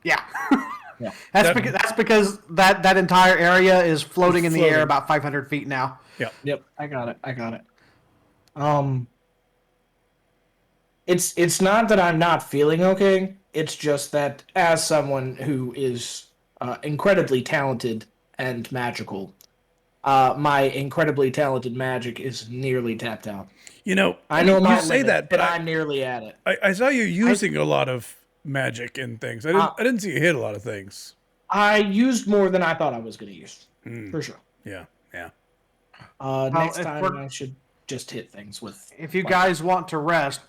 Speaker 1: yeah.
Speaker 4: Yeah.
Speaker 1: That's because that entire area is floating in the air
Speaker 4: Floating.
Speaker 1: about 500 feet now.
Speaker 2: Yeah.
Speaker 4: Yep, I got it. It's not that I'm not feeling okay. It's just that as someone who is incredibly talented and magical, my incredibly talented magic is nearly tapped out.
Speaker 2: You know,
Speaker 4: I know my
Speaker 2: you say
Speaker 4: limit,
Speaker 2: that, but
Speaker 4: and I'm nearly at it.
Speaker 2: I saw you using a lot of magic and things. I didn't see you hit a lot of things.
Speaker 4: I used more than I thought I was going to use, for sure.
Speaker 2: Yeah, yeah.
Speaker 4: Next
Speaker 1: if
Speaker 4: time
Speaker 1: we're-
Speaker 4: I should just hit things with.
Speaker 1: If you guys want to rest,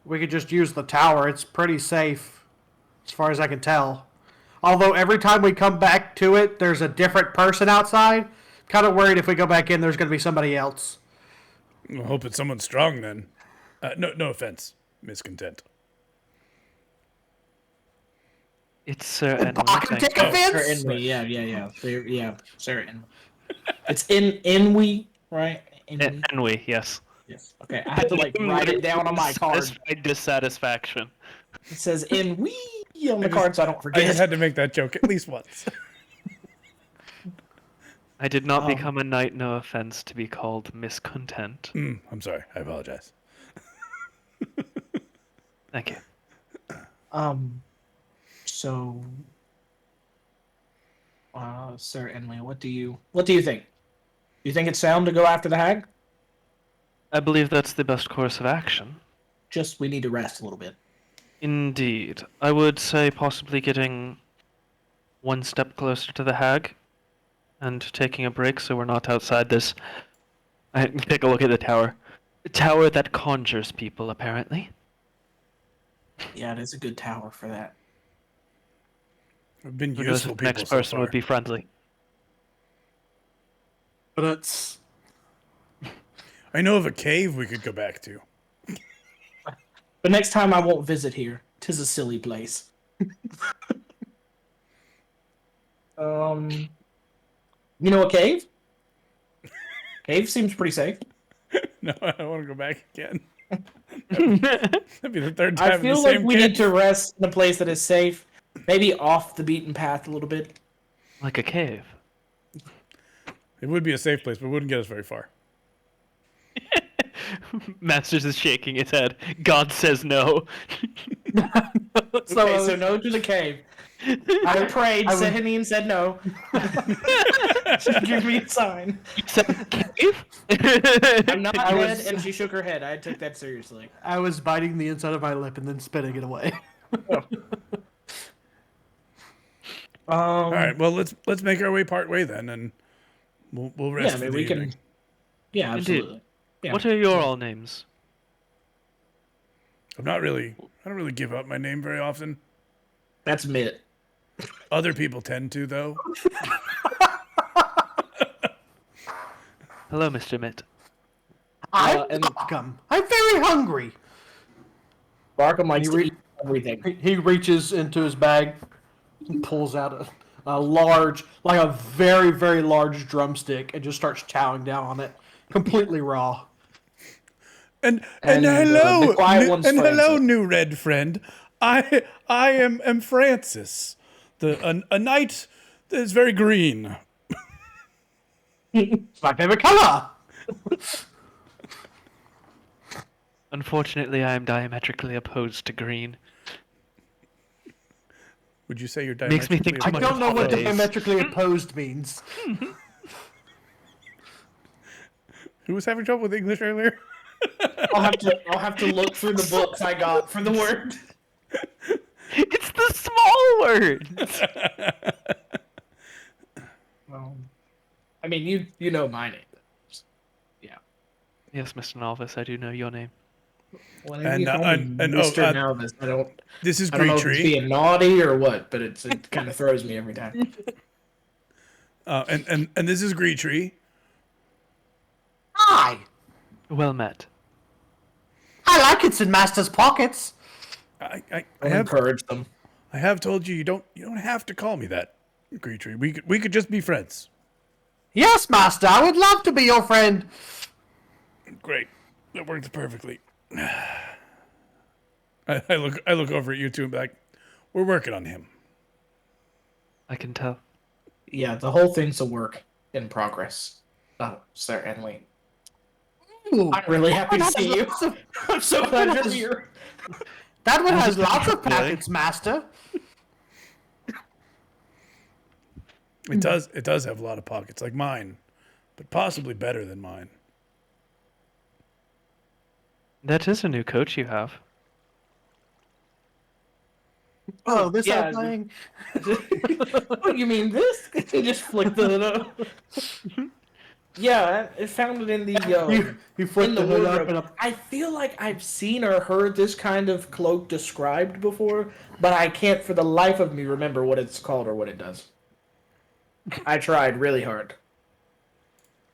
Speaker 1: we could just use the tower. It's pretty safe, as far as I can tell. Although every time we come back to it, there's a different person outside. Kind of worried if we go back in, there's going to be somebody else.
Speaker 2: I hope it's someone strong then. No offense, miscontent.
Speaker 3: It's Sir Ennui.
Speaker 1: I can
Speaker 3: thank
Speaker 1: take
Speaker 3: you.
Speaker 1: offense.
Speaker 4: Ennui, yeah. Sarah Ennui. It's Ennui, right? Ennui.
Speaker 3: Ennui, yes.
Speaker 4: Yes. Okay, I had to write it down on my card.
Speaker 3: Satisfied dissatisfaction.
Speaker 4: It says Ennui on the card, so I don't
Speaker 2: I
Speaker 4: forget.
Speaker 2: just had to make that joke at least once.
Speaker 3: I did not become a knight, no offense, to be called miscontent.
Speaker 2: I'm sorry. I apologize.
Speaker 3: Thank you.
Speaker 4: So, Sir Ennui, what do you think? Do you think it's sound to go after the hag?
Speaker 3: I believe that's the best course of action.
Speaker 4: Just we need to rest a little bit.
Speaker 3: Indeed. I would say possibly getting one step closer to the hag and taking a break so we're not outside this. Take a look at the tower. The tower that conjures people, apparently.
Speaker 4: Yeah, it is a good tower for that.
Speaker 2: I've been
Speaker 3: Who knows
Speaker 2: useful
Speaker 3: if the
Speaker 2: people
Speaker 3: next
Speaker 2: so
Speaker 3: person
Speaker 2: far.
Speaker 3: would be friendly.
Speaker 1: But it's
Speaker 2: I know of a cave we could go back to.
Speaker 4: But next time I won't visit here. 'Tis a silly place. You know a cave? Cave seems pretty safe.
Speaker 2: No, I don't want to go back again. That'd be the third time
Speaker 4: I
Speaker 2: in
Speaker 4: feel
Speaker 2: the
Speaker 4: like
Speaker 2: same
Speaker 4: we
Speaker 2: cave.
Speaker 4: need to rest in a place that is safe, maybe off the beaten path a little bit.
Speaker 3: Like a cave.
Speaker 2: It would be a safe place, but it wouldn't get us very far.
Speaker 3: Masters is shaking his head. God says no.
Speaker 4: So no to the cave. I prayed, Sehanine said no. Give me a sign.
Speaker 3: Cave?
Speaker 4: I'm not
Speaker 1: I
Speaker 4: dead,
Speaker 1: was-
Speaker 4: and she shook her head. I took that seriously.
Speaker 1: I was biting the inside of my lip and then spitting it away.
Speaker 2: All right, well let's make our way part way then, and we'll rest
Speaker 4: Yeah, I
Speaker 2: for
Speaker 4: mean,
Speaker 2: the
Speaker 4: we
Speaker 2: evening.
Speaker 4: can. Yeah,
Speaker 3: Indeed.
Speaker 4: absolutely. Yeah.
Speaker 3: What are your all names?
Speaker 2: I don't really give up my name very often.
Speaker 4: That's Mitt.
Speaker 2: Other people tend to, though.
Speaker 3: Hello, Mr. Mitt.
Speaker 1: I'm
Speaker 4: and-
Speaker 1: Barkham. I'm very hungry.
Speaker 4: Barkham likes to eat everything.
Speaker 1: He reaches into his bag and pulls out a large, like a very, very large drumstick and just starts chowing down on it, completely raw.
Speaker 2: And
Speaker 4: And,
Speaker 2: hello,
Speaker 4: the quiet
Speaker 2: new,
Speaker 4: one's
Speaker 2: and hello,
Speaker 4: Francis.
Speaker 2: new red friend. I am Francis, a knight that is very green.
Speaker 1: It's my favorite color.
Speaker 3: Unfortunately, I am diametrically opposed to green.
Speaker 2: Would you say you're
Speaker 3: Makes me think
Speaker 2: diametrically
Speaker 1: I
Speaker 3: too much
Speaker 1: don't know what
Speaker 3: holidays.
Speaker 1: diametrically opposed means.
Speaker 2: Who was having trouble with English earlier?
Speaker 4: I'll have to look through the books I got for the word.
Speaker 3: It's the small words.
Speaker 4: I mean, you know my name. Yeah.
Speaker 3: Yes, Mr. Novice, I do know your name.
Speaker 4: Whenever
Speaker 2: And,
Speaker 4: you call
Speaker 2: and-
Speaker 4: me
Speaker 2: and-
Speaker 4: Mr.
Speaker 2: oh,
Speaker 4: Nervous, I don't
Speaker 2: This is
Speaker 4: know if it's
Speaker 2: Green Tree.
Speaker 4: being naughty or what, but it kind of throws me every time.
Speaker 2: And this is Green Tree.
Speaker 1: Hi.
Speaker 3: Well met.
Speaker 1: I like it's in Master's pockets.
Speaker 2: I
Speaker 4: I'll
Speaker 2: have
Speaker 4: encourage them.
Speaker 2: I have told you you don't have to call me that, Green Tree. We could just be friends.
Speaker 1: Yes, master, I would love to be your friend.
Speaker 2: Great. That works perfectly. I look over at you two and be like, we're working on him.
Speaker 3: I can tell.
Speaker 4: Yeah, the whole thing's a work in progress. Oh, Sir Ennui.
Speaker 1: Ooh,
Speaker 4: I'm really happy to
Speaker 1: that one
Speaker 4: see
Speaker 1: has
Speaker 4: you.
Speaker 1: lots of-
Speaker 4: I'm so
Speaker 1: that
Speaker 4: glad
Speaker 1: one
Speaker 4: you're
Speaker 1: has-
Speaker 4: here.
Speaker 1: That one
Speaker 3: How's
Speaker 1: has
Speaker 3: it
Speaker 1: lots of
Speaker 3: been, Jerek?
Speaker 1: packets, master.
Speaker 2: It does have a lot of pockets, like mine, but possibly better than mine.
Speaker 3: That is a new coach you have.
Speaker 1: Oh, this
Speaker 4: yeah.
Speaker 1: old thing.
Speaker 4: Oh, you mean this? You just flick the. Yeah, I found it in the.
Speaker 1: You flip
Speaker 4: in
Speaker 1: the
Speaker 4: the
Speaker 1: hood up
Speaker 4: wardrobe.
Speaker 1: and up.
Speaker 4: I feel like I've seen or heard this kind of cloak described before, but I can't for the life of me remember what it's called or what it does. I tried really hard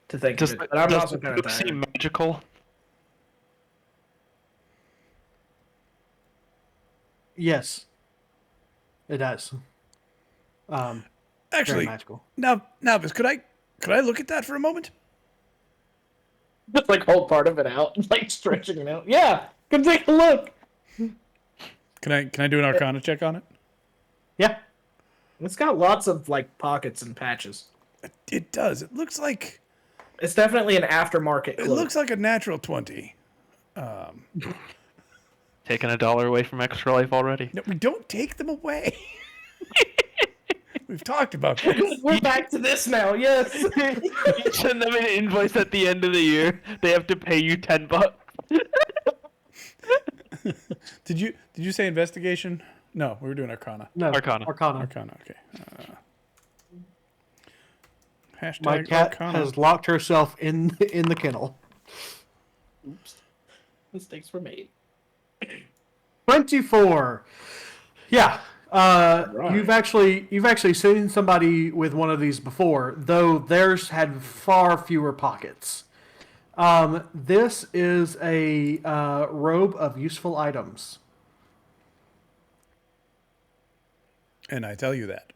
Speaker 4: to think
Speaker 3: Does
Speaker 4: of
Speaker 3: the,
Speaker 4: it, but I'm
Speaker 3: does
Speaker 4: also
Speaker 3: the
Speaker 4: kind of
Speaker 3: poop
Speaker 4: tired.
Speaker 3: seem magical?
Speaker 1: Yes, it does. Very
Speaker 2: Actually,
Speaker 1: magical.
Speaker 2: Nalvis, could I look at that for a moment?
Speaker 4: Just like hold part of it out, like stretching it out. Yeah, come take a look.
Speaker 2: Can I do an Arcana check on it?
Speaker 1: Yeah.
Speaker 4: It's got lots of like pockets and patches.
Speaker 2: It does. It looks like
Speaker 4: It's definitely an aftermarket cloak.
Speaker 2: it looks like a natural 20.
Speaker 3: Taking $1 away from extra life already.
Speaker 2: No, we don't take them away. We've talked about this.
Speaker 4: We're back to this now. Yes.
Speaker 3: You send them an invoice at the end of the year. They have to pay you $10.
Speaker 2: Did you say investigation? No, we were doing Arcana.
Speaker 1: No.
Speaker 3: Arcana.
Speaker 2: Arcana. Okay. Hashtag
Speaker 1: My cat
Speaker 2: Arcana.
Speaker 1: has locked herself in the kennel.
Speaker 4: Oops. Mistakes were made.
Speaker 1: 24. Yeah.
Speaker 4: Right.
Speaker 1: You've actually seen somebody with one of these before, though theirs had far fewer pockets. This is a robe of useful items.
Speaker 2: And I tell you that.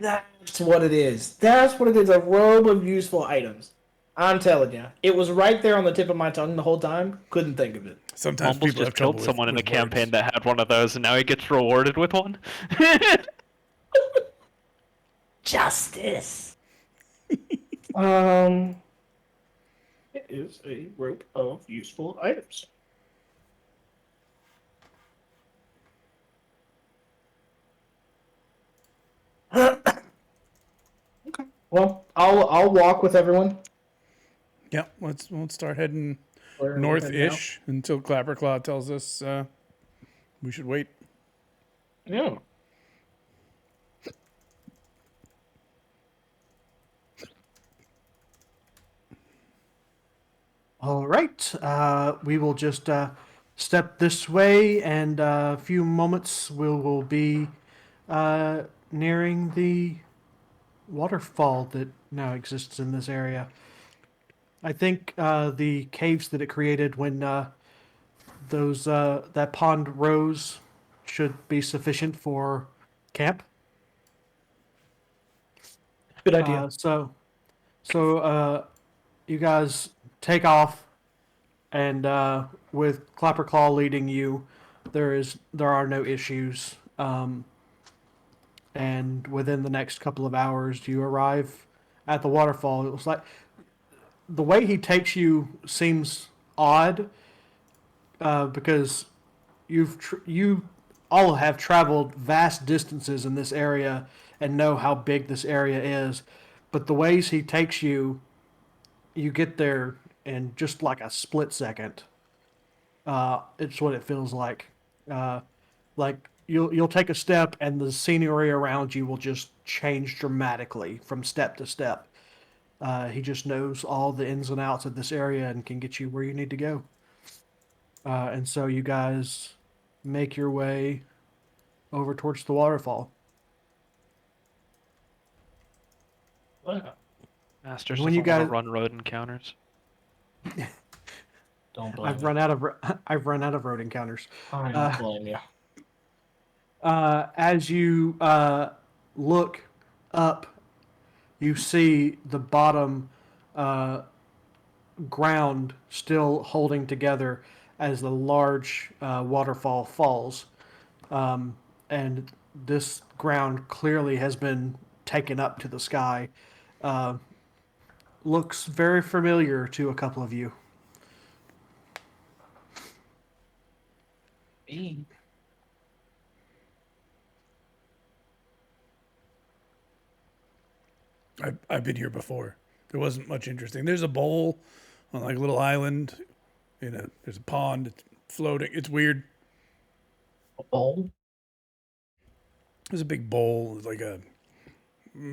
Speaker 4: That's what it is. That's what it is. A robe of useful items. I'm telling you, it was right there on the tip of my tongue the whole time. Couldn't think of it.
Speaker 2: Sometimes
Speaker 3: Almost
Speaker 2: people have
Speaker 3: just
Speaker 2: trouble
Speaker 3: killed someone in a
Speaker 2: with
Speaker 3: campaign
Speaker 2: words.
Speaker 3: that had one of those, and now he gets rewarded with one.
Speaker 4: Justice. It is a rope of useful items. Okay. Well, I'll walk with everyone.
Speaker 2: Yeah, let's start heading
Speaker 4: Where we're heading
Speaker 2: north-ish until Clapperclaw tells us we should wait.
Speaker 4: out. Yeah.
Speaker 1: All right. We will just step this way, and a few moments will be nearing the waterfall that now exists in this area. I think the caves that it created when those that pond rose should be sufficient for camp.
Speaker 4: Good idea.
Speaker 1: So you guys take off, and with Clapperclaw leading you, there are no issues. And within the next couple of hours, you arrive at the waterfall. It was like the way he takes you seems odd because you all have traveled vast distances in this area and know how big this area is, but the ways he takes you, you get there in just like a split second. It's what it feels like. Like you'll take a step and the scenery around you will just change dramatically from step to step. He just knows all the ins and outs of this area and can get you where you need to go. And so you guys make your way over towards the waterfall.
Speaker 3: Masters
Speaker 1: When
Speaker 3: when
Speaker 1: you
Speaker 3: you guys
Speaker 1: guys-
Speaker 3: run road encounters.
Speaker 4: Don't blame
Speaker 1: I've
Speaker 4: me.
Speaker 1: run out of I've run out of road encounters.
Speaker 4: I don't blame you.
Speaker 1: As you look up you see the bottom ground still holding together as the large waterfall falls. And this ground clearly has been taken up to the sky. Uh, Looks very familiar to a couple of you.
Speaker 2: I've been here before. There wasn't much interesting. There's a bowl on like a little island. There's a pond. It's floating. It's weird.
Speaker 4: A bowl?
Speaker 2: There's a big bowl. It's like a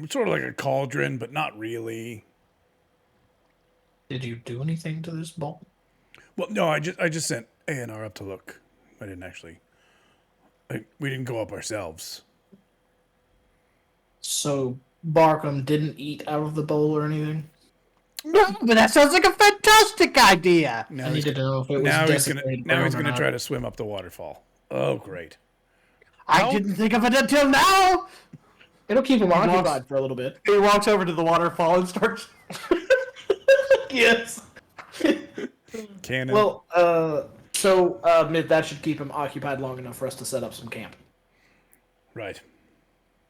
Speaker 2: sort of like a cauldron, but not really.
Speaker 4: Did you do anything to this bowl?
Speaker 2: Well, no, I just sent A&R up to look. I didn't actually. We didn't go up ourselves.
Speaker 4: So Barkham didn't eat out of the bowl or anything?
Speaker 1: No, but that sounds like a fantastic idea.
Speaker 2: Now
Speaker 4: I
Speaker 2: he's
Speaker 4: needed to know if it was
Speaker 2: now he's
Speaker 4: desecrated
Speaker 2: gonna
Speaker 4: ground or not.
Speaker 2: try to swim up the waterfall. Oh, great!
Speaker 1: I didn't think of it until now.
Speaker 4: It'll keep him
Speaker 1: walks-
Speaker 4: occupied for a little bit.
Speaker 1: He walks over to the waterfall and starts.
Speaker 4: Yes.
Speaker 2: Cannon.
Speaker 4: Well, that should keep him occupied long enough for us to set up some camp.
Speaker 2: Right.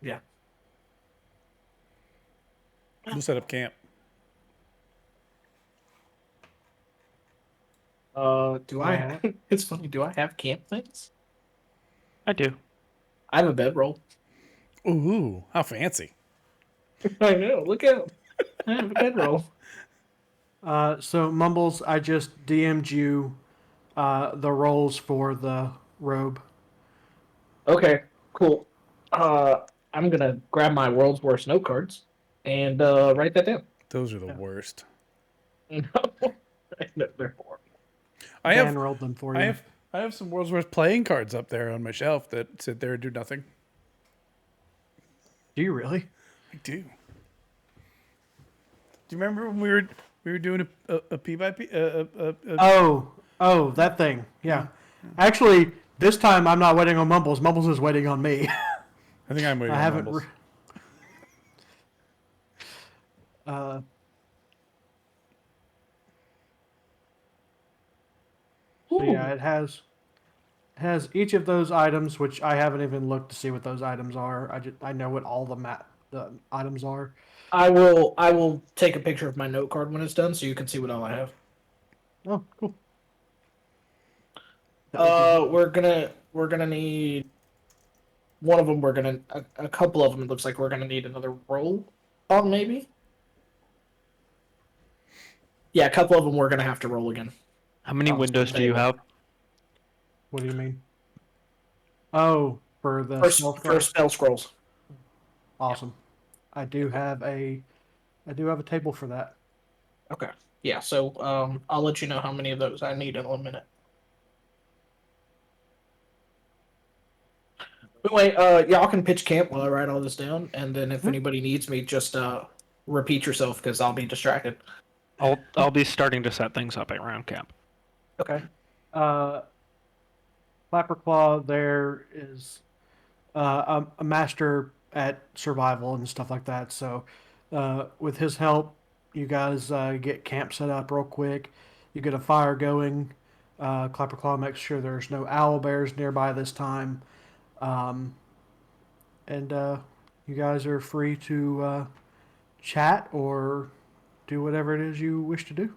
Speaker 4: Yeah.
Speaker 2: We'll set up camp.
Speaker 4: Do I? It's funny. Do I have camp things?
Speaker 3: I do.
Speaker 4: I have a bedroll.
Speaker 2: Ooh, how fancy!
Speaker 4: I know. Look out! I have a bedroll.
Speaker 1: So Mumbles, I just DM'd you the roles for the robe.
Speaker 4: Okay. Cool. I'm gonna grab my world's worst note cards and write that down.
Speaker 2: Those are the worst.
Speaker 4: No, they're horrible.
Speaker 2: I
Speaker 1: Dan
Speaker 2: have
Speaker 1: rolled them for you.
Speaker 2: I have some World's Worst playing cards up there on my shelf that sit there and do nothing.
Speaker 1: Do you really?
Speaker 2: I do. Do you remember when we were doing a P by P?
Speaker 1: Oh, that thing. Yeah. Actually, this time I'm not waiting on Mumbles. Mumbles is waiting on me.
Speaker 2: I think I'm waiting.
Speaker 1: I
Speaker 2: on
Speaker 1: haven't.
Speaker 2: Mumbles.
Speaker 1: So yeah, it has each of those items, which I haven't even looked to see what those items are. I know what all the items are.
Speaker 4: I will take a picture of my note card when it's done, so you can see what all I have.
Speaker 1: Oh, cool.
Speaker 4: We're gonna need one of them. A couple of them. It looks like we're gonna need another roll on maybe. Yeah, a couple of them we're gonna have to roll again.
Speaker 3: How many
Speaker 4: Oh,
Speaker 3: windows do you have?
Speaker 1: What do you mean? Oh, for the
Speaker 4: For
Speaker 1: spell
Speaker 4: for
Speaker 1: scrolls?
Speaker 4: spell scrolls.
Speaker 1: Awesome. I do have a table for that.
Speaker 4: Okay. Yeah. So I'll let you know how many of those I need in a minute. Anyway, y'all can pitch camp while I write all this down, and then if anybody needs me, just repeat yourself because I'll be distracted.
Speaker 3: I'll be starting to set things up around camp.
Speaker 4: Okay.
Speaker 1: Clapperclaw there is a master at survival and stuff like that. So with his help, you guys get camp set up real quick. You get a fire going. Clapperclaw makes sure there's no owl bears nearby this time. And you guys are free to chat or do whatever it is you wish to do.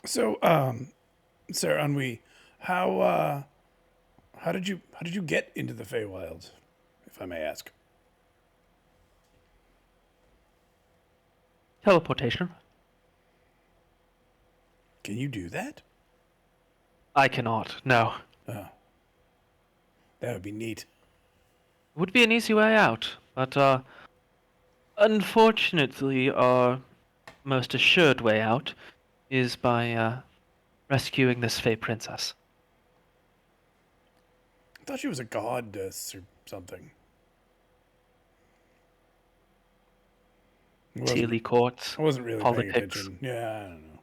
Speaker 2: So, Sir Ennui, how did you get into the Feywild, if I may ask?
Speaker 3: Teleportation.
Speaker 2: Can you do that?
Speaker 3: I cannot. No.
Speaker 2: Oh, that would be neat.
Speaker 3: It would be an easy way out, but unfortunately, our most assured way out is by rescuing this Fey princess.
Speaker 2: I thought she was a goddess or something.
Speaker 3: Teely courts.
Speaker 2: I wasn't really paying
Speaker 3: politics.
Speaker 2: attention. Yeah, I don't know.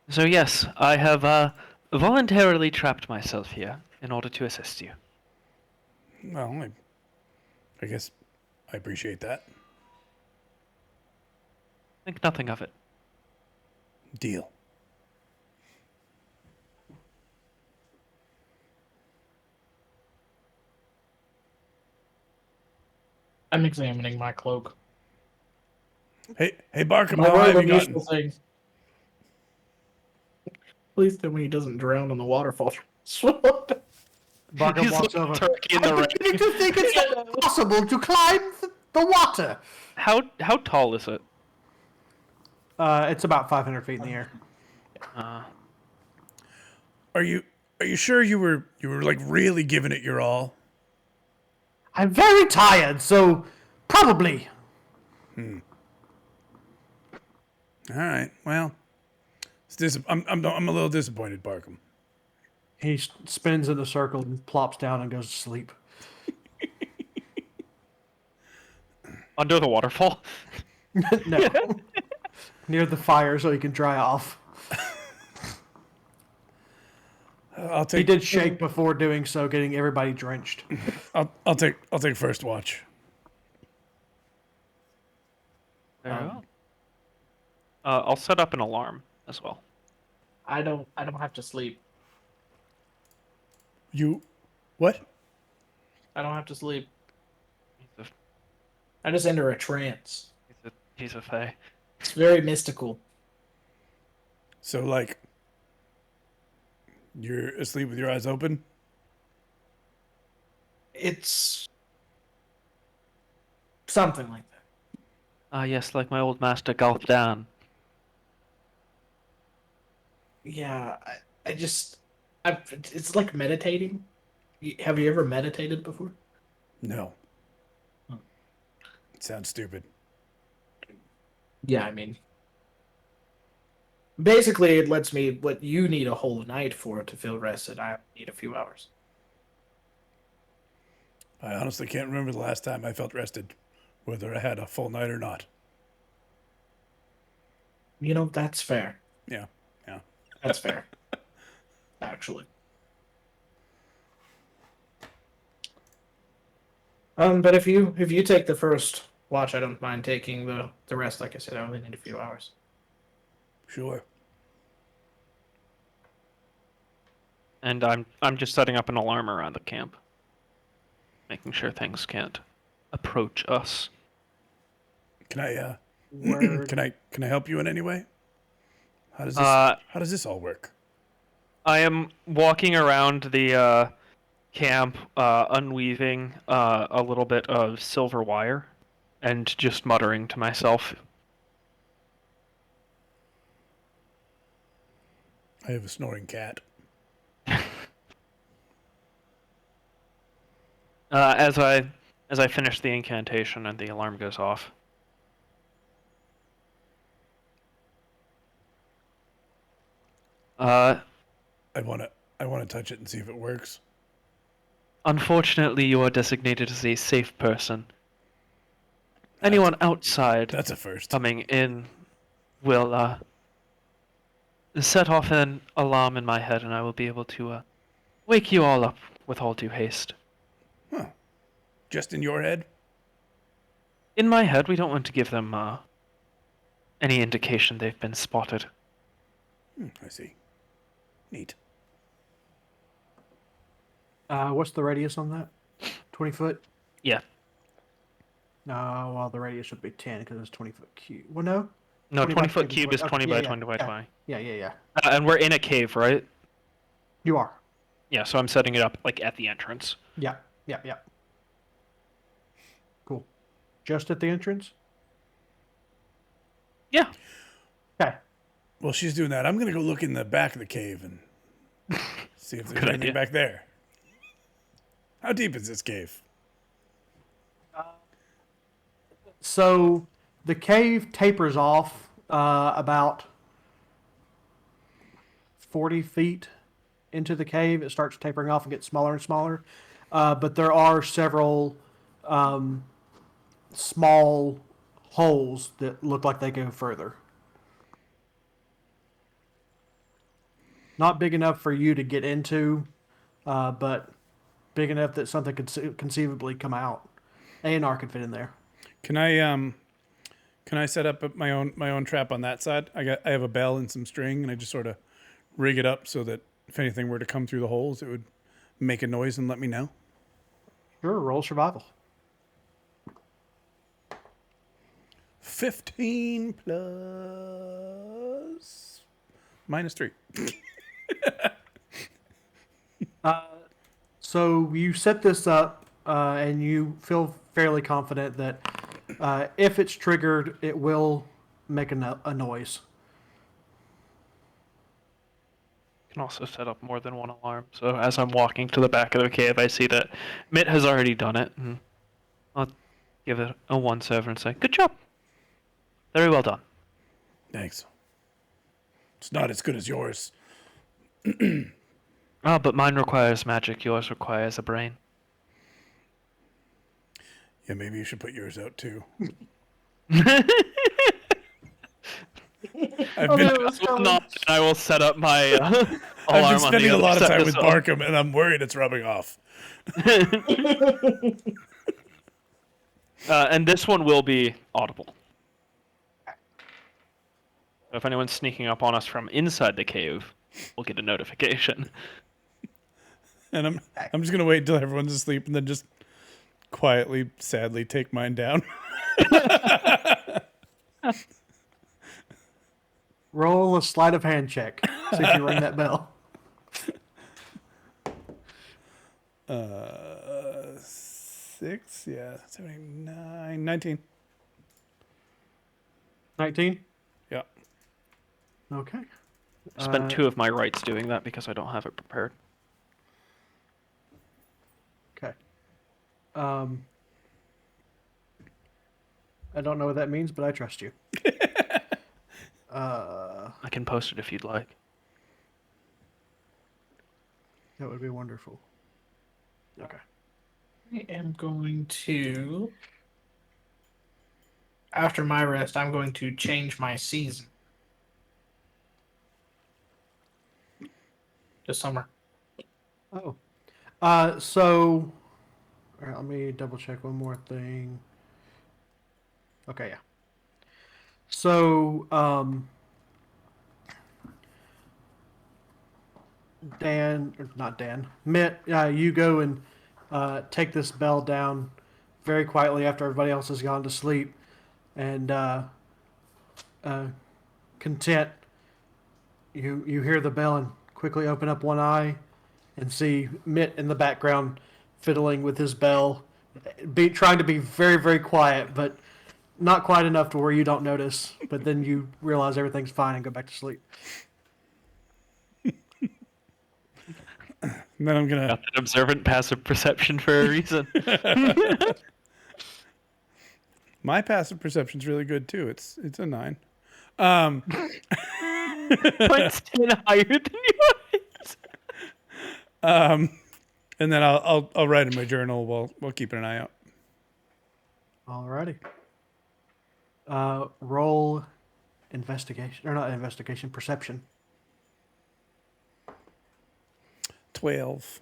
Speaker 3: So yes, I have voluntarily trapped myself here in order to assist you.
Speaker 2: Well, I guess I appreciate that.
Speaker 3: Think nothing of it.
Speaker 2: Deal.
Speaker 4: I'm examining my cloak.
Speaker 2: Hey, Barkham,
Speaker 4: My
Speaker 2: how high
Speaker 4: robe
Speaker 2: have
Speaker 4: of
Speaker 2: you gotten?
Speaker 4: useful things. Please tell me he doesn't drown in the waterfall.
Speaker 1: Barker
Speaker 3: He's
Speaker 1: walks
Speaker 3: like a
Speaker 1: over.
Speaker 3: turkey in the
Speaker 1: I'm
Speaker 3: rain.
Speaker 1: beginning to think it's possible to climb the water.
Speaker 3: How tall is it?
Speaker 1: It's about 500 feet in the air.
Speaker 2: Are you sure you were like really giving it your all?
Speaker 1: I'm very tired, so probably.
Speaker 2: All right. Well, I'm a little disappointed, Barkham.
Speaker 1: He spins in a circle and plops down and goes to sleep.
Speaker 3: Under the waterfall?
Speaker 1: No. Near the fire so he can dry off.
Speaker 2: I'll
Speaker 1: He
Speaker 2: take
Speaker 1: did shake before doing so, getting everybody drenched.
Speaker 2: I'll take first watch.
Speaker 3: Very well. I'll set up an alarm as well.
Speaker 4: I don't have to sleep.
Speaker 2: You what?
Speaker 4: I don't have to sleep.
Speaker 3: He's
Speaker 4: I just enter a trance.
Speaker 3: a fae.
Speaker 4: It's very mystical.
Speaker 2: So like you're asleep with your eyes open?
Speaker 4: It's something like that.
Speaker 3: Ah, yes, like my old master Gulfdan.
Speaker 4: Yeah, it's like meditating. Have you ever meditated before?
Speaker 2: No. It sounds stupid.
Speaker 4: Yeah, I mean, basically, it lets me what you need a whole night for to feel rested. I need a few hours.
Speaker 2: I honestly can't remember the last time I felt rested, whether I had a full night or not.
Speaker 4: You know, that's fair.
Speaker 2: Yeah.
Speaker 4: That's fair. Actually. But if you take the first watch, I don't mind taking the rest. Like I said, I only need a few hours.
Speaker 2: Sure.
Speaker 3: And I'm just setting up an alarm around the camp. Making sure things can't approach us.
Speaker 2: Can I
Speaker 1: Word.
Speaker 2: can I help you in any way? How does this all work?
Speaker 3: I am walking around the camp, unweaving a little bit of silver wire, and just muttering to myself.
Speaker 2: I have a snoring cat.
Speaker 3: As I finish the incantation and the alarm goes off.
Speaker 2: I wanna touch it and see if it works.
Speaker 3: Unfortunately, you are designated as a safe person. Anyone outside
Speaker 2: That's a first.
Speaker 3: coming in will set off an alarm in my head, and I will be able to wake you all up with all due haste.
Speaker 2: Huh. Just in your head?
Speaker 3: In my head, we don't want to give them any indication they've been spotted.
Speaker 2: I see. Neat.
Speaker 1: What's the radius on that? 20 foot?
Speaker 3: Yeah.
Speaker 1: No, well, the radius should be 10 because it's 20 foot cube. Well, no.
Speaker 3: No,
Speaker 1: 20 by
Speaker 3: 20-foot
Speaker 1: 20
Speaker 3: cube is
Speaker 1: okay,
Speaker 3: 20
Speaker 1: yeah,
Speaker 3: by
Speaker 1: yeah,
Speaker 3: 20 by
Speaker 1: yeah.
Speaker 3: 20.
Speaker 1: Yeah.
Speaker 3: And we're in a cave, right?
Speaker 1: You are.
Speaker 3: Yeah, so I'm setting it up like at the entrance.
Speaker 1: Yeah. Cool. Just at the entrance?
Speaker 3: Yeah.
Speaker 1: Okay.
Speaker 2: Well, she's doing that. I'm gonna go look in the back of the cave and see if there's
Speaker 3: Good
Speaker 2: anything
Speaker 3: idea.
Speaker 2: back there. How deep is this cave?
Speaker 1: So the cave tapers off about 40 feet into the cave. It starts tapering off and gets smaller and smaller. But there are several small holes that look like they go further. Not big enough for you to get into, but big enough that something could conceivably come out. A&R could fit in there.
Speaker 2: Can I set up my own trap on that side? I have a bell and some string, and I just sort of rig it up so that if anything were to come through the holes, it would make a noise and let me know.
Speaker 1: Sure, roll survival.
Speaker 2: 15 plus -3.
Speaker 1: So you set this up, and you feel fairly confident that if it's triggered, it will make a noise.
Speaker 3: Can also set up more than one alarm. So as I'm walking to the back of the cave, I see that Mitt has already done it. And I'll give it a 1-7 and say, "Good job. Very well done."
Speaker 2: Thanks. It's not as good as yours.
Speaker 3: Oh, but mine requires magic. Yours requires a brain.
Speaker 2: Yeah, maybe you should put yours out too. I've been
Speaker 3: I will set up my alarm
Speaker 2: I've been spending a lot of time with
Speaker 3: well.
Speaker 2: Barkham, and I'm worried it's rubbing off.
Speaker 3: And this one will be audible. If anyone's sneaking up on us from inside the cave, we'll get a notification.
Speaker 2: And I'm just gonna wait until everyone's asleep, and then just quietly, sadly take mine down.
Speaker 1: Roll a sleight of hand check. See if you ring that bell.
Speaker 2: 6, yeah, 79, 19.
Speaker 1: 19?
Speaker 2: Yeah.
Speaker 1: Okay.
Speaker 3: Spent 2 of my rights doing that because I don't have it prepared.
Speaker 1: Okay. I don't know what that means, but I trust you.
Speaker 3: I can post it if you'd like.
Speaker 1: That would be wonderful. Okay.
Speaker 4: I am going to, after my rest, I'm going to change my season to summer.
Speaker 1: Oh. So, all right, let me double check one more thing. Okay, yeah. So, not Dan, Mitt, you go and take this bell down very quietly after everybody else has gone to sleep, and content, you hear the bell and quickly open up one eye and see Mitt in the background fiddling with his bell, trying to be very, very quiet, but not quite enough to where you don't notice. But then you realize everything's fine and go back to sleep.
Speaker 2: And then I'm gonna.
Speaker 3: Got that observant passive perception for a reason.
Speaker 2: My passive perception's really good too. It's a 9.
Speaker 3: Mine's 10 higher than yours.
Speaker 2: And then I'll write in my journal while keeping an eye out.
Speaker 1: Alrighty. Roll investigation, or not investigation, perception.
Speaker 2: 12.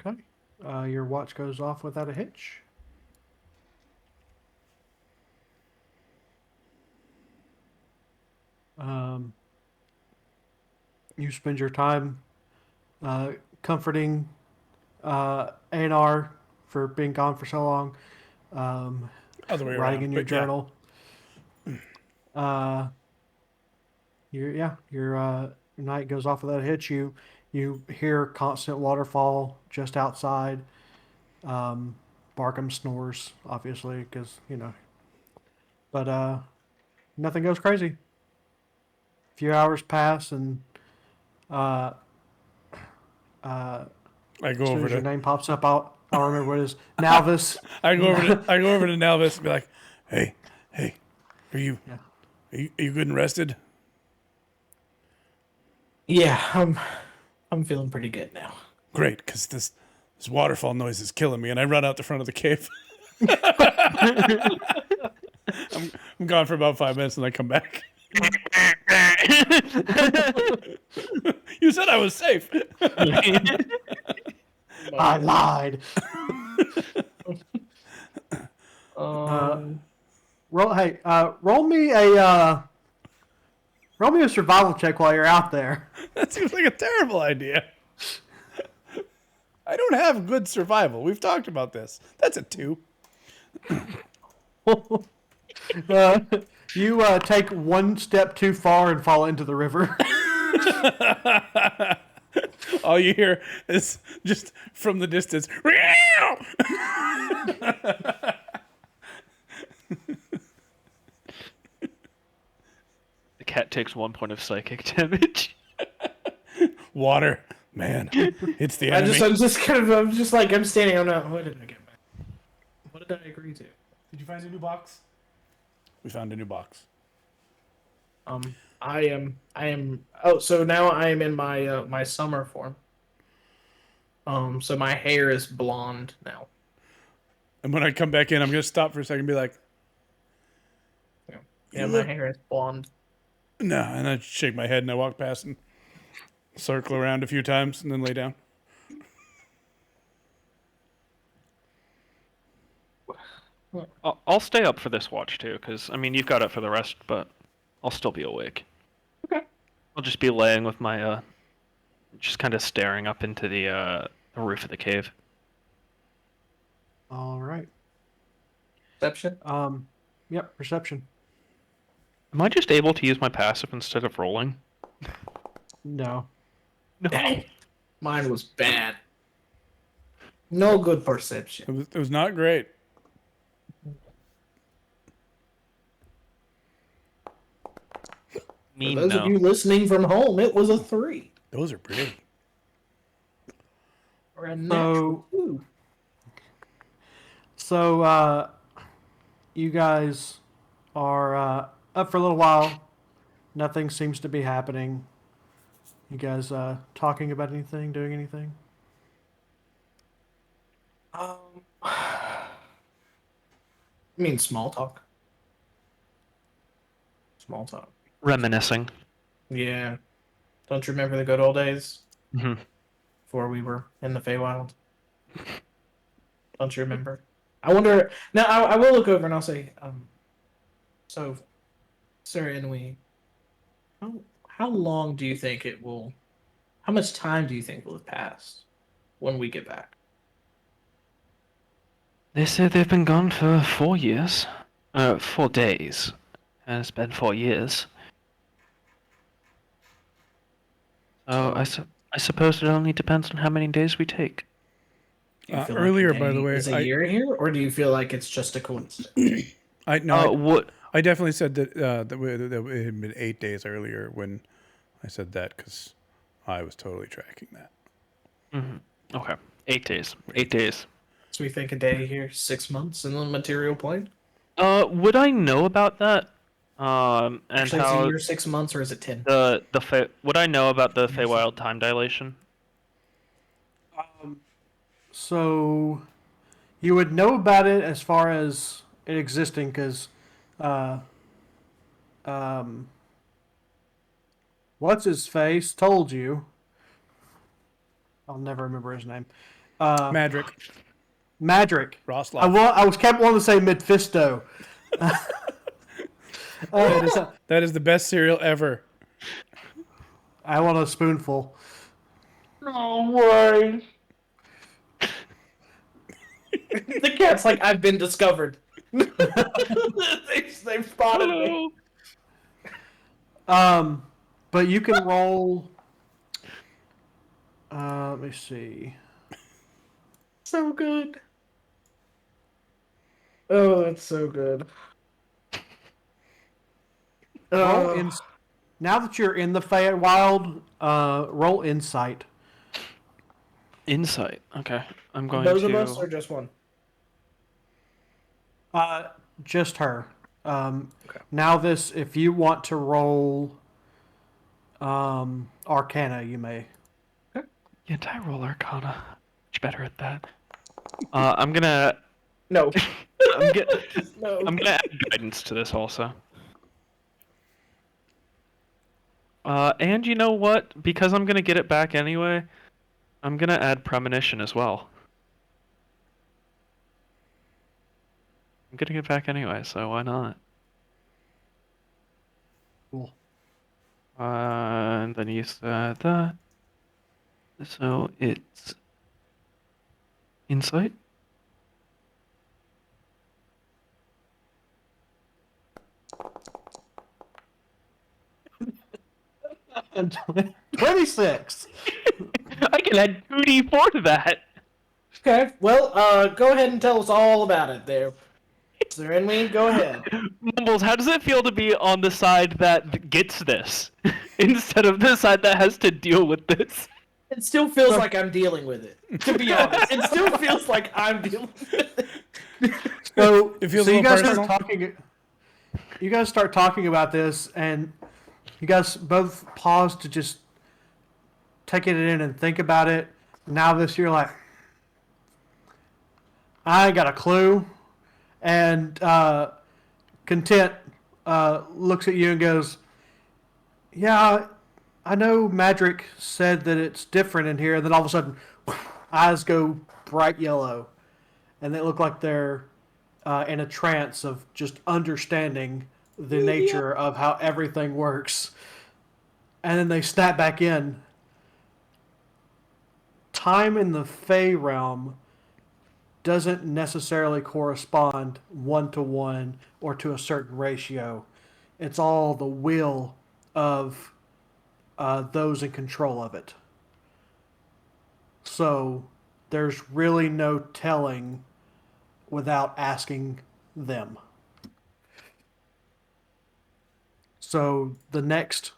Speaker 1: Okay. Your watch goes off without a hitch. You spend your time comforting A&R for being gone for so long.
Speaker 2: Other way
Speaker 1: Writing
Speaker 2: around,
Speaker 1: in your
Speaker 2: but yeah.
Speaker 1: journal. Your night goes off without a hitch. You hear constant waterfall just outside. Barkham snores, obviously, because but nothing goes crazy. A few hours pass, and
Speaker 2: I go
Speaker 1: as soon
Speaker 2: over
Speaker 1: as your
Speaker 2: to
Speaker 1: name pops up, I'll remember what it is. Nalvis.
Speaker 2: I go over to Nalvis and be like, "Hey, are you
Speaker 1: Yeah.
Speaker 2: are you good and rested?"
Speaker 4: Yeah, I'm feeling pretty good now.
Speaker 2: Great, because this waterfall noise is killing me, and I run out the front of the cave. I'm gone for about 5 minutes, and I come back. You said I was safe.
Speaker 1: I lied.
Speaker 4: Um,
Speaker 1: Roll me a survival check while you're out there.
Speaker 2: That seems like a terrible idea. I don't have good survival. We've talked about this. That's a 2.
Speaker 1: You take one step too far and fall into the river.
Speaker 2: All you hear is just from the distance.
Speaker 3: The cat takes 1 point of psychic damage.
Speaker 2: Water, man, it's the enemy.
Speaker 4: I'm standing. I'm not. What did I get back? What did I agree to?
Speaker 2: Did you find a new box? We found a new box.
Speaker 4: I am. Oh, so now I am in my my summer form. So my hair is blonde now.
Speaker 2: And when I come back in, I'm gonna stop for a second and be like,
Speaker 4: Yeah, my hair is blonde.
Speaker 2: no, and I shake my head and I walk past and circle around a few times and then lay down.
Speaker 3: I'll stay up for this watch too, because I mean you've got it for the rest, but I'll still be awake.
Speaker 4: Okay.
Speaker 3: I'll just be laying with my just kind of staring up into the roof of the cave.
Speaker 1: All right.
Speaker 4: Perception.
Speaker 1: Yep. Perception.
Speaker 3: Am I just able to use my passive instead of rolling?
Speaker 1: No.
Speaker 3: No.
Speaker 4: Mine was bad. No good perception.
Speaker 2: It was not great.
Speaker 3: Me
Speaker 4: For those
Speaker 3: no.
Speaker 4: of you listening from home, it was a 3
Speaker 2: Those are pretty.
Speaker 4: or a natural 2.
Speaker 1: So, you guys are up for a little while. Nothing seems to be happening. You guys talking about anything, doing anything?
Speaker 4: I mean, small talk. Small talk.
Speaker 3: Reminiscing.
Speaker 4: Yeah. Don't you remember the good old days
Speaker 3: hmm
Speaker 4: before we were in the Feywild? Don't you remember? I wonder. Now, I will look over and I'll say, so, Sir Ennui, how long do you think it will? How much time do you think will have passed when we get back?
Speaker 3: They say they've been gone for 4 years. 4 days. And it's been 4 years. So I suppose it only depends on how many days we take.
Speaker 4: Do you feel
Speaker 2: Earlier,
Speaker 4: like a
Speaker 2: by the
Speaker 4: day
Speaker 2: way,
Speaker 4: is a year here, or do you feel like it's just a coincidence?
Speaker 3: What?
Speaker 2: I definitely said that that it had been 8 days earlier when I said that because I was totally tracking that.
Speaker 3: Okay. 8 days. 8 days.
Speaker 4: So we think a day here, 6 months in the material plane.
Speaker 3: Would I know about that? And
Speaker 4: Actually, it's
Speaker 3: how
Speaker 4: a year, 6 months, or is it 10?
Speaker 3: would I know about the Feywild time dilation?
Speaker 1: So, you would know about it as far as it existing, because, what's his face told you. I'll never remember his name.
Speaker 2: Madrick,
Speaker 1: Madrick.
Speaker 2: Ross
Speaker 1: I was kept wanting to say Mephisto.
Speaker 2: That is the best cereal ever.
Speaker 1: I want a spoonful.
Speaker 4: No way. The cat's like, I've been discovered. they've spotted me.
Speaker 1: But you can roll. Let me see.
Speaker 4: So good. Oh, that's so good.
Speaker 1: Now that you're in the Feywild, roll insight.
Speaker 3: Insight. Okay. I'm going
Speaker 4: Both
Speaker 3: to.
Speaker 4: of us or just one?
Speaker 1: Just her. Now if you want to roll Arcana, you may.
Speaker 4: Okay.
Speaker 3: Yeah, did I roll Arcana? Much better at that. I'm gonna
Speaker 4: No.
Speaker 3: I'm gonna
Speaker 4: No.
Speaker 3: I'm gonna add guidance to this also. And you know what? Because I'm gonna get it back anyway, I'm gonna add premonition as well. I'm gonna get it back anyway, so why not?
Speaker 1: Cool.
Speaker 3: And then you said that. So it's insight.
Speaker 1: And 26.
Speaker 3: I can add 2d4 to that.
Speaker 4: Okay. Well, go ahead and tell us all about it there. Sir Ennui, go ahead.
Speaker 3: Mumbles, how does it feel to be on the side that gets this instead of the side that has to deal with this?
Speaker 4: It still feels like I'm dealing with it. To be honest, it still feels like I'm dealing with it.
Speaker 1: So,
Speaker 2: It feels
Speaker 1: so
Speaker 2: a
Speaker 1: you
Speaker 2: little
Speaker 1: guys
Speaker 2: personal.
Speaker 1: start talking. You guys start talking about this, and you guys both pause to just take it in and think about it. Now this, you're like, I ain't got a clue. And Content looks at you and goes, "Yeah, I know Madrick said that it's different in here." And then all of a sudden, eyes go bright yellow, and they look like they're in a trance of just understanding the nature of how everything works. And then they snap back in. Time in the Fey realm doesn't necessarily correspond one to one or to a certain ratio. It's all the will of those in control of it. So there's really no telling without asking them. So the next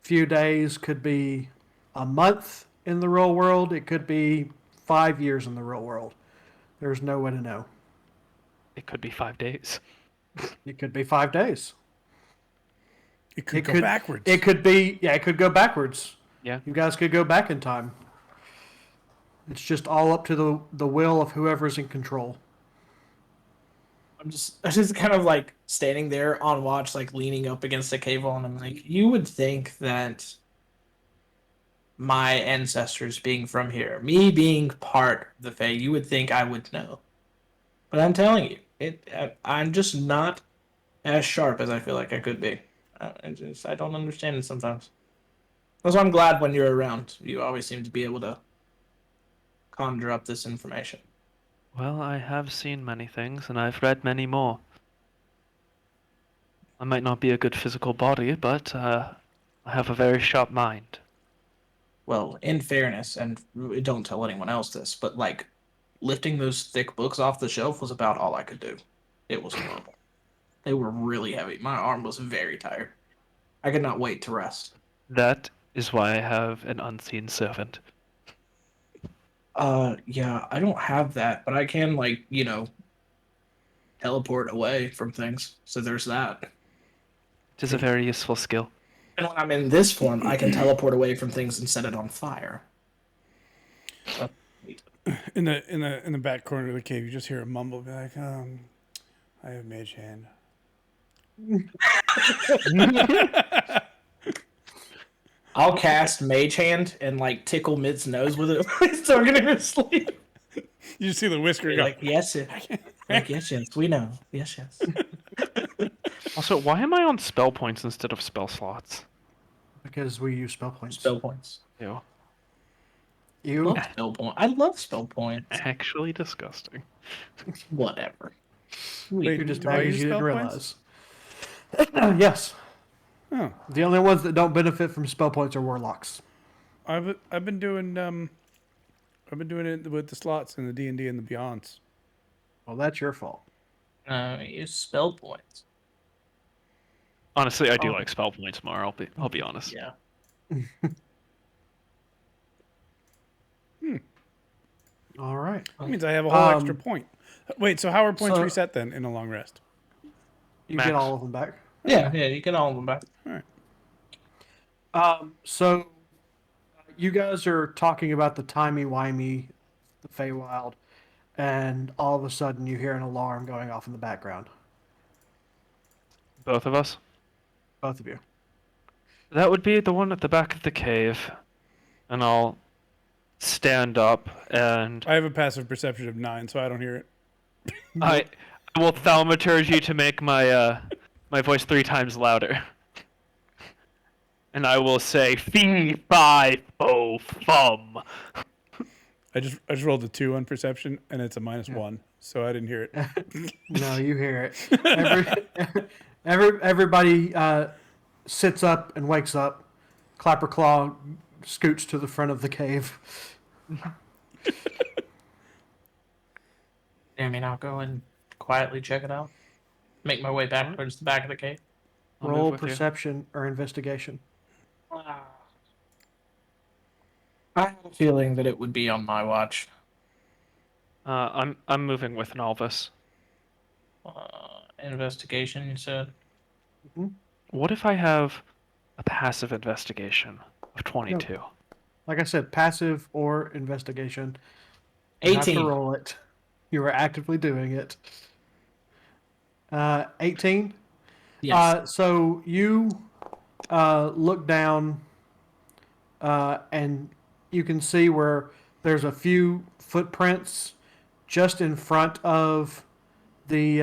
Speaker 1: few days could be a month in the real world. It could be 5 years in the real world. There's no way to know.
Speaker 3: It could be 5 days.
Speaker 1: It could be 5 days.
Speaker 2: It could go backwards.
Speaker 1: It could be, yeah, it could go backwards.
Speaker 3: Yeah.
Speaker 1: You guys could go back in time. It's just all up to the will of whoever's in control.
Speaker 4: I'm just kind of like standing there on watch, like leaning up against a cave wall, and I'm like, you would think that my ancestors being from here, me being part of the Fae, you would think I would know. But I'm telling you, I'm just not as sharp as I feel like I could be. I don't understand it sometimes. That's why I'm glad when you're around. You always seem to be able to conjure up this information.
Speaker 3: Well, I have seen many things, and I've read many more. I might not be a good physical body, but I have a very sharp mind.
Speaker 4: Well, in fairness, and don't tell anyone else this, but like lifting those thick books off the shelf was about all I could do. It was horrible. They were really heavy. My arm was very tired. I could not wait to rest.
Speaker 3: That is why I have an unseen servant.
Speaker 4: Yeah, I don't have that, but I can, like, teleport away from things. So there's that.
Speaker 3: It is a very useful skill.
Speaker 4: And when I'm in this form, I can teleport away from things and set it on fire.
Speaker 2: In the back corner of the cave, you just hear a mumble, be like, I have mage hand.
Speaker 4: I'll cast Mage Hand and, like, tickle Mid's nose with it while he's talking in his sleep.
Speaker 2: You just see the whisker go.
Speaker 4: Like, yes, yes, we know. Yes.
Speaker 3: Also, why am I on spell points instead of spell slots?
Speaker 1: Because we use spell points.
Speaker 4: Spell points.
Speaker 3: Ew.
Speaker 1: You?
Speaker 4: Spell point. I love spell points.
Speaker 3: Actually disgusting.
Speaker 4: Whatever.
Speaker 1: You're just
Speaker 2: do I
Speaker 1: baggage
Speaker 2: use
Speaker 1: you didn't
Speaker 2: spell
Speaker 1: realize. Yes.
Speaker 2: Oh,
Speaker 1: The only ones that don't benefit from spell points are warlocks.
Speaker 2: I've been doing it with the slots and the D&D and the Beyonds.
Speaker 1: Well, that's your fault.
Speaker 4: Use spell points.
Speaker 3: Honestly, I do like spell points more. I'll be honest.
Speaker 4: Yeah.
Speaker 1: All right.
Speaker 2: That means I have a whole extra point. Wait, so how are points
Speaker 1: so-
Speaker 2: reset then in a long rest?
Speaker 1: You
Speaker 3: Max.
Speaker 1: get all of them back.
Speaker 4: Yeah, you get all of them back.
Speaker 2: All right.
Speaker 1: So You guys are talking about the timey-wimey, the Feywild, and all of a sudden you hear an alarm going off in the background.
Speaker 3: Both of us.
Speaker 1: Both of you.
Speaker 3: That would be the one at the back of the cave, and I'll stand up and
Speaker 2: I have a passive perception of 9, so I don't hear it.
Speaker 3: I will thaumaturge you to make my my voice 3 times louder. And I will say, fee, fi, fo, fum.
Speaker 2: I just rolled a 2 on perception, and it's a -1, so I didn't hear it.
Speaker 1: No, you hear it. Everybody sits up and wakes up. Clapper Claw scoots to the front of the cave.
Speaker 4: I mean, I'll go and quietly check it out. Make my way back
Speaker 3: Alright.
Speaker 4: towards the back of the cave.
Speaker 3: I'll
Speaker 1: Roll
Speaker 3: move with you.
Speaker 1: perception or investigation.
Speaker 4: I had a feeling that it would be on my watch.
Speaker 3: I'm moving with Nalvis.
Speaker 4: Investigation, you said?
Speaker 3: What if I have a passive investigation of 22?
Speaker 1: Like I said, passive or investigation. You have to
Speaker 4: 18.
Speaker 1: roll it. You were actively doing it. 18.
Speaker 4: Yes.
Speaker 1: So you look down, and you can see where there's a few footprints just in front of the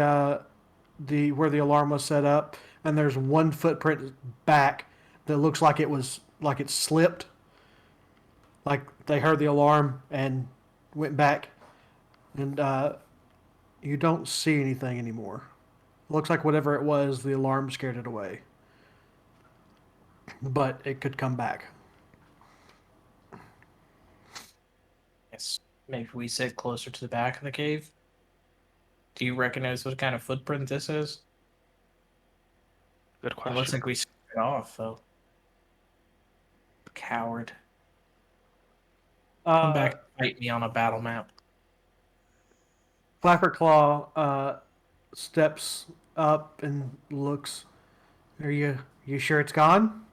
Speaker 1: where the alarm was set up, and there's one footprint back that looks like it slipped, like they heard the alarm and went back, and you don't see anything anymore. Looks like whatever it was, the alarm scared it away. But it could come back.
Speaker 4: Yes. Maybe we sit closer to the back of the cave. Do you recognize what kind of footprint this is?
Speaker 3: Good
Speaker 4: It
Speaker 3: question.
Speaker 4: looks like we skipped it off, though. Coward. Come back and fight me on a battle map.
Speaker 1: Flapper Claw steps up and looks. Are you sure it's gone?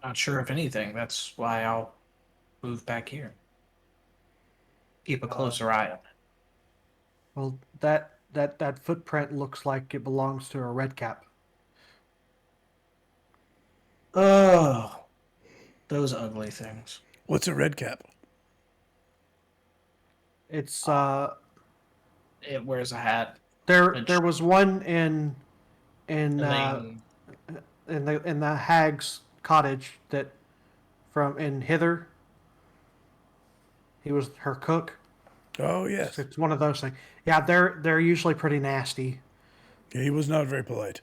Speaker 4: Not sure if anything. That's why I'll move back here. Keep a closer eye on it.
Speaker 1: Well, that footprint looks like it belongs to a redcap.
Speaker 4: Oh, those ugly things.
Speaker 2: What's a red cap?
Speaker 1: It's
Speaker 4: It wears a hat.
Speaker 1: there was one in
Speaker 4: And
Speaker 1: in the hag's cottage that from in Hither. He was her cook.
Speaker 2: Oh, yes.
Speaker 1: It's one of those things. Yeah, they're usually pretty nasty.
Speaker 2: Yeah, he was not very polite.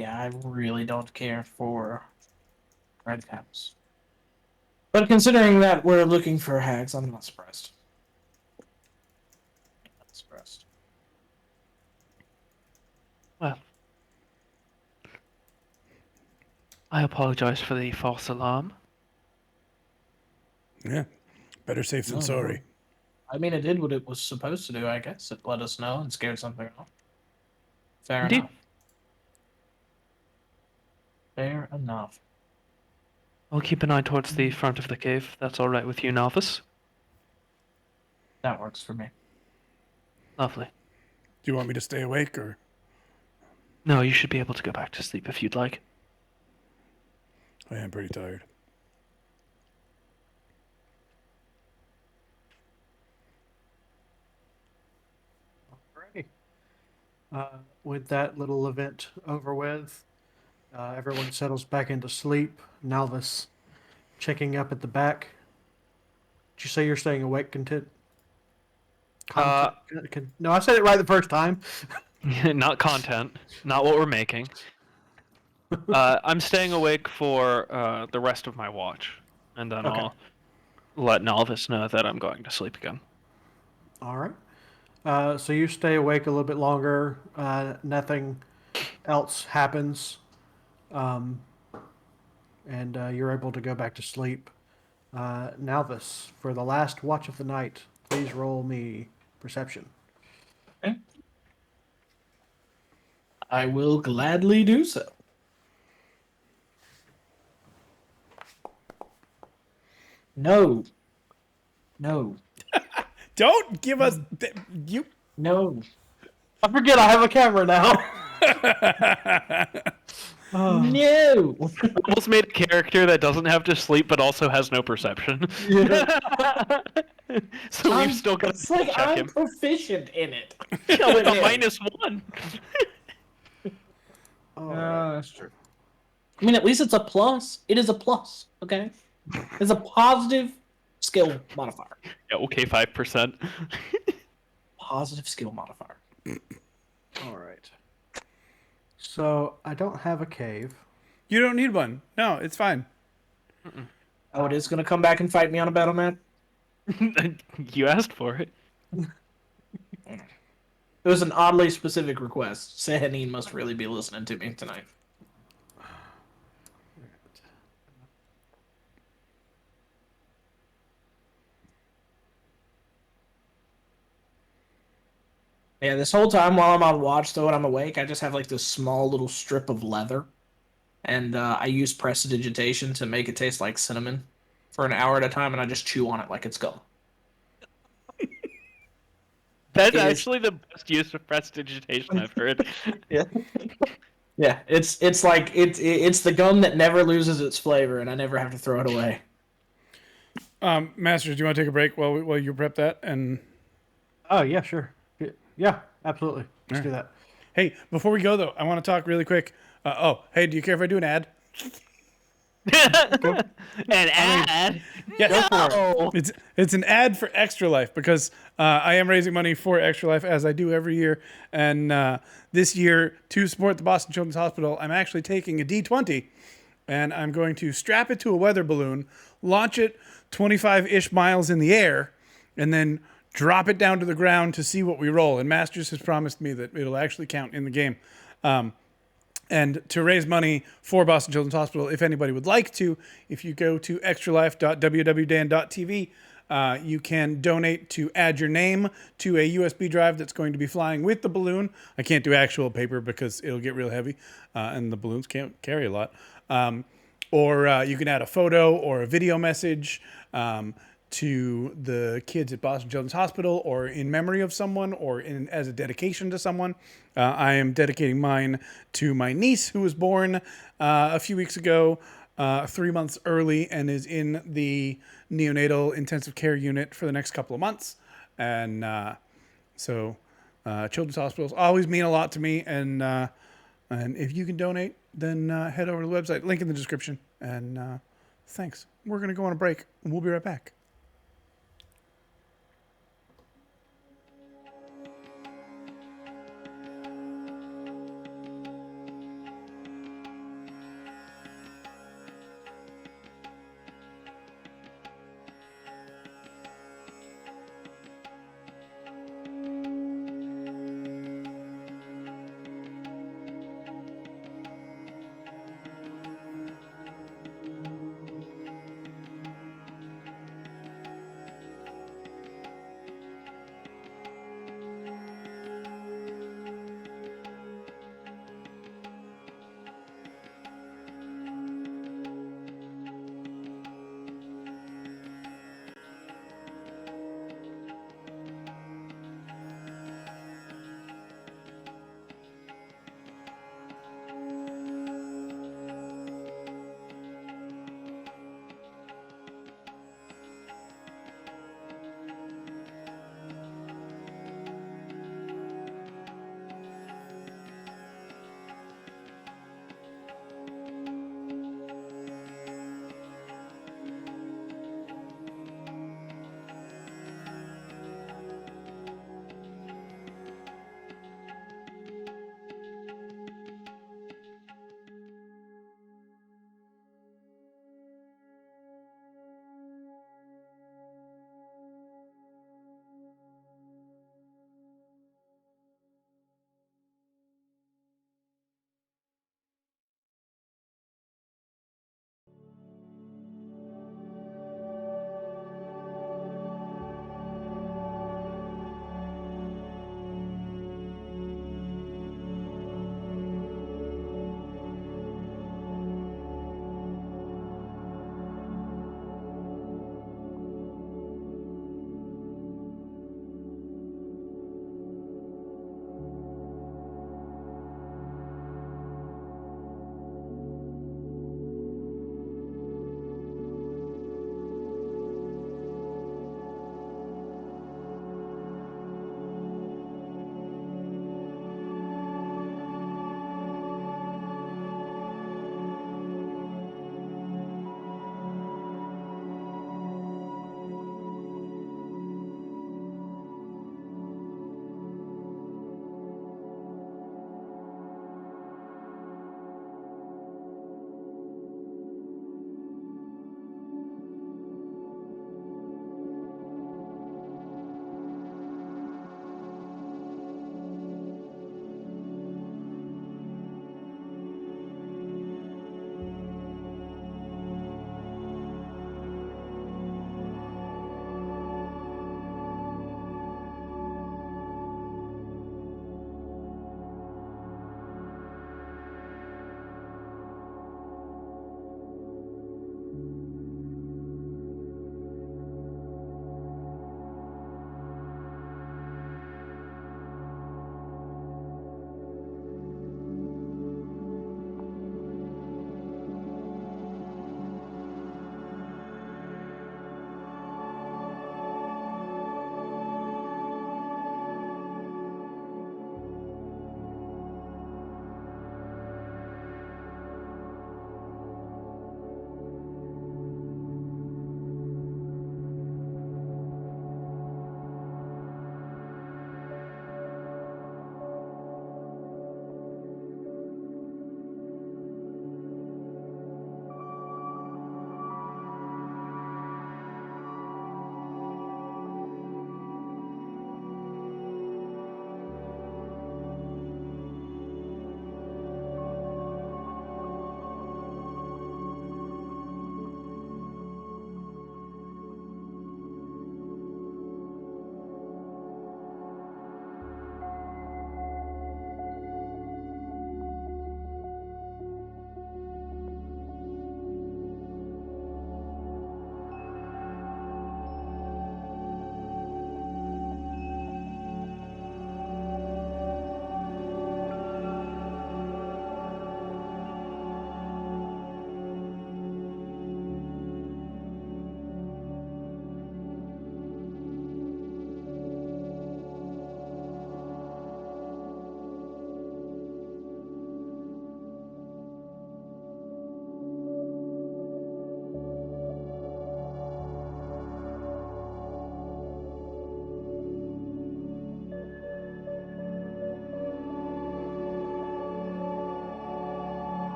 Speaker 4: yeah, I really don't care for red caps. But considering that we're looking for hags, I'm not surprised. Not surprised.
Speaker 3: Well, I apologize for the false alarm.
Speaker 2: Yeah. Better safe than
Speaker 4: No,
Speaker 2: sorry.
Speaker 4: I mean, it did what it was supposed to do, I guess. It let us know and scared something off. Fair
Speaker 3: Indeed.
Speaker 4: enough. Fair enough.
Speaker 3: I'll keep an eye towards the front of the cave. If that's all right with you, Nalvis.
Speaker 4: That works for me.
Speaker 3: Lovely.
Speaker 2: Do you want me to stay awake, or?
Speaker 3: No, you should be able to go back to sleep if you'd like.
Speaker 2: I am pretty tired.
Speaker 1: Alrighty. With that little event over with, everyone settles back into sleep. Nalvis checking up at the back. Did you say you're staying awake, no, I said it right the first time.
Speaker 3: Not content. Not what we're making. I'm staying awake for the rest of my watch, and then
Speaker 1: Okay.
Speaker 3: I'll let Nalvis know that I'm going to sleep again.
Speaker 1: All right. So you stay awake a little bit longer. Nothing else happens. And you're able to go back to sleep. Nalvis, for the last watch of the night, please roll me perception.
Speaker 4: I will gladly do so. No. No.
Speaker 2: Don't give us you.
Speaker 4: No.
Speaker 1: I forget I have a camera now. Oh,
Speaker 4: No.
Speaker 3: Almost made a character that doesn't have to sleep but also has no perception. So we've still got
Speaker 4: It's
Speaker 3: to
Speaker 4: like
Speaker 3: check
Speaker 4: I'm
Speaker 3: him.
Speaker 4: proficient in it.
Speaker 3: Yeah, with a
Speaker 4: Yeah.
Speaker 3: -1.
Speaker 4: That's true. I mean, at least it's a plus. It is a plus, okay? It's a positive skill modifier.
Speaker 3: Yeah, okay, 5%.
Speaker 4: Positive skill modifier.
Speaker 1: all right. So I don't have a cave.
Speaker 2: You don't need one. No, it's fine.
Speaker 4: Oh, it is going to come back and fight me on a battle mat?
Speaker 3: You asked for it.
Speaker 4: It was an oddly specific request. Sehanine must really be listening to me tonight. Yeah, this whole time while I'm on watch, though, and I'm awake, I just have like this small little strip of leather. And I use prestidigitation to make it taste like cinnamon for an hour at a time, and I just chew on it like it's gum.
Speaker 3: That's
Speaker 4: It is-
Speaker 3: actually the best use of prestidigitation I've heard.
Speaker 4: Yeah. Yeah, it's the gum that never loses its flavor, and I never have to throw it away.
Speaker 2: Masters, do you want to take a break while you prep that? And
Speaker 1: Oh yeah, sure. Yeah, absolutely. Let's do that.
Speaker 2: hey, before we go though, I want to talk really quick. Hey, do you care if I do an ad?
Speaker 3: An ad?
Speaker 2: Yes.
Speaker 3: No!
Speaker 2: It's an ad for Extra Life because I am raising money for Extra Life as I do every year, and this year to support the Boston Children's Hospital, I'm actually taking a D20, and I'm going to strap it to a weather balloon, launch it 25-ish miles in the air, and then drop it down to the ground to see what we roll. And Masters has promised me that it'll actually count in the game. And to raise money for Boston Children's Hospital, if anybody would like to, if you go to extralife.wwdan.tv, you can donate to add your name to a USB drive that's going to be flying with the balloon. I can't do actual paper because it'll get real heavy, and the balloons can't carry a lot. Or you can add a photo or a video message to the kids at Boston Children's Hospital, or in memory of someone, or as a dedication to someone. I am dedicating mine to my niece, who was born a few weeks ago, 3 months early, and is in the neonatal intensive care unit for the next couple of months. And so children's hospitals always mean a lot to me. And if you can donate, then head over to the website, link in the description. And thanks. We're going to go on a break, and we'll be right back.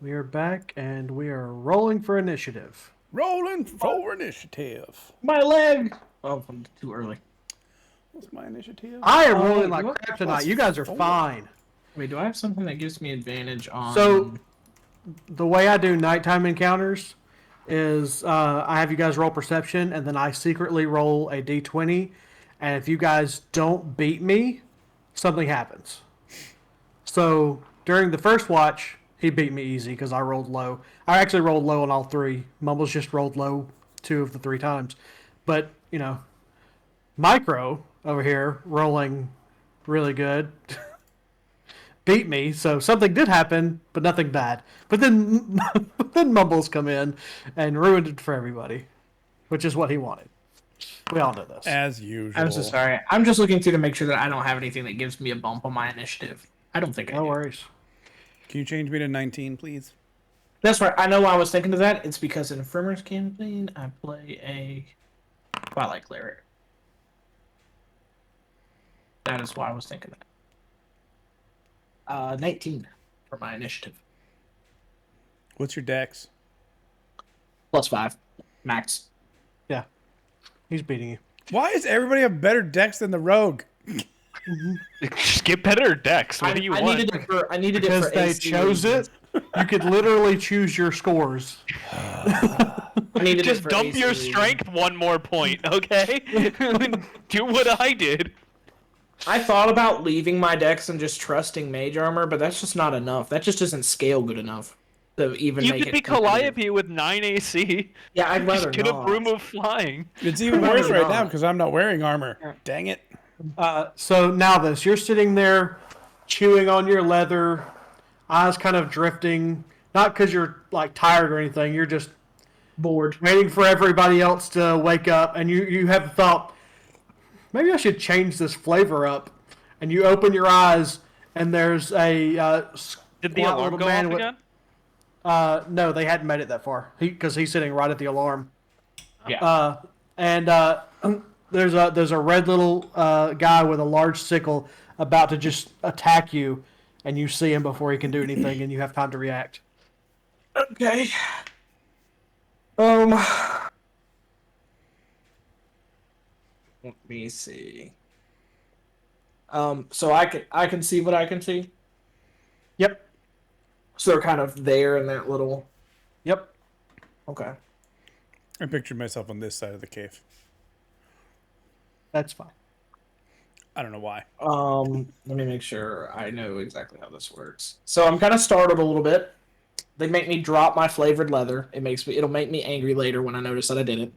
Speaker 1: We are back and we are rolling for initiative.
Speaker 2: Rolling for initiative.
Speaker 4: My leg. Oh, I'm too early.
Speaker 2: What's my initiative?
Speaker 1: I am rolling like
Speaker 4: what-
Speaker 1: crap tonight. You guys are
Speaker 2: Four.
Speaker 1: fine.
Speaker 4: Wait, do I have something that gives me advantage on?
Speaker 1: So, the way I do nighttime encounters is I have you guys roll perception, and then I secretly roll a d20. And if you guys don't beat me, something happens. So, during the first watch, he beat me easy because I rolled low. I actually rolled low on all three. Mumbles just rolled low 2 of the 3 times. But, Micro over here rolling really good beat me, so something did happen, but nothing bad. But then, then Mumbles come in and ruined it for everybody, which is what he wanted. We all know this.
Speaker 2: As usual.
Speaker 4: I'm so sorry. I'm just looking through to make sure that I don't have anything that gives me a bump on my initiative. I don't think I
Speaker 1: No
Speaker 4: do.
Speaker 1: worries.
Speaker 2: Can you change me to 19, please?
Speaker 4: That's right. I know why I was thinking of that. It's because in Infirmer's campaign, I play a Twilight Cleric. That is why I was thinking that. 19 for my initiative.
Speaker 2: What's your dex?
Speaker 4: +5. Max.
Speaker 1: Yeah, he's beating you.
Speaker 2: Why does everybody have better dex than the rogue?
Speaker 3: Just get better decks. What do you want?
Speaker 4: I needed
Speaker 1: Because
Speaker 4: it for
Speaker 1: they
Speaker 4: AC
Speaker 1: chose
Speaker 4: reasons.
Speaker 1: it. You could literally choose your scores.
Speaker 4: I needed
Speaker 3: Just
Speaker 4: it for
Speaker 3: dump
Speaker 4: AC
Speaker 3: your
Speaker 4: reasons.
Speaker 3: strength 1 more point, okay? Do what I did.
Speaker 4: I thought about leaving my dex and just trusting mage armor, but that's just not enough. That just doesn't scale good enough to even
Speaker 3: You
Speaker 4: make
Speaker 3: could
Speaker 4: it
Speaker 3: be
Speaker 4: competitive.
Speaker 3: Calliope with 9 AC.
Speaker 4: Yeah, I'd rather
Speaker 3: Just get
Speaker 4: not.
Speaker 3: a broom of flying.
Speaker 2: It's even
Speaker 4: Why
Speaker 2: worse right
Speaker 4: not?
Speaker 2: now because I'm not wearing armor. Dang it.
Speaker 1: So now this, you're sitting there chewing on your leather, eyes kind of drifting, not because you're like tired or anything, you're just
Speaker 4: Bored.
Speaker 1: waiting for everybody else to wake up, and you have the thought, maybe I should change this flavor up. And you open your eyes, and there's a
Speaker 3: Did the
Speaker 1: squat
Speaker 3: alarm
Speaker 1: little
Speaker 3: go
Speaker 1: man
Speaker 3: off
Speaker 1: with-
Speaker 3: again?
Speaker 1: No, they hadn't made it that far because he's sitting right at the alarm.
Speaker 4: Yeah.
Speaker 1: And there's a red little guy with a large sickle about to just attack you, and you see him before he can do anything, and you have time to react.
Speaker 4: Okay. Let me see. So I can see what I can see.
Speaker 1: Yep.
Speaker 4: So they're kind of there in that little.
Speaker 1: Yep.
Speaker 4: Okay.
Speaker 2: I pictured myself on this side of the cave.
Speaker 1: That's fine.
Speaker 2: I don't know why.
Speaker 4: Let me make sure I know exactly how this works. So I'm kind of startled a little bit. They make me drop my flavored leather. It'll make me angry later when I notice that I did it.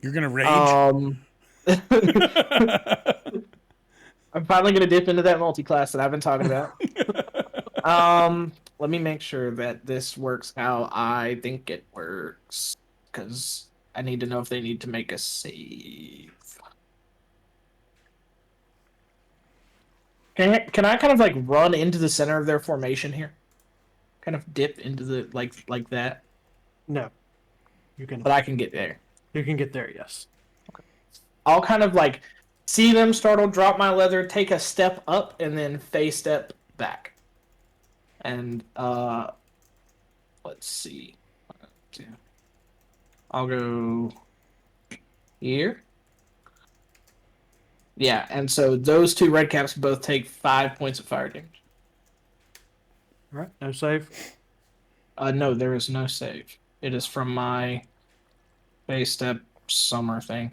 Speaker 2: You're going to rage?
Speaker 4: I'm finally gonna dip into that multi-class that I've been talking about. Let me make sure that this works how I think it works, because I need to know if they need to make a save. Can I kind of like run into the center of their formation here? Kind of dip into the like that,
Speaker 1: No. You can
Speaker 4: but I can get there.
Speaker 1: get there, yes.
Speaker 4: I'll kind of like see them startled, drop my leather, take a step up, and then face step back. And let's see. I'll go here. Yeah, and so those 2 red caps both take 5 points of fire damage.
Speaker 1: All right, no save.
Speaker 4: No, there is no save. It is from my face step summer thing.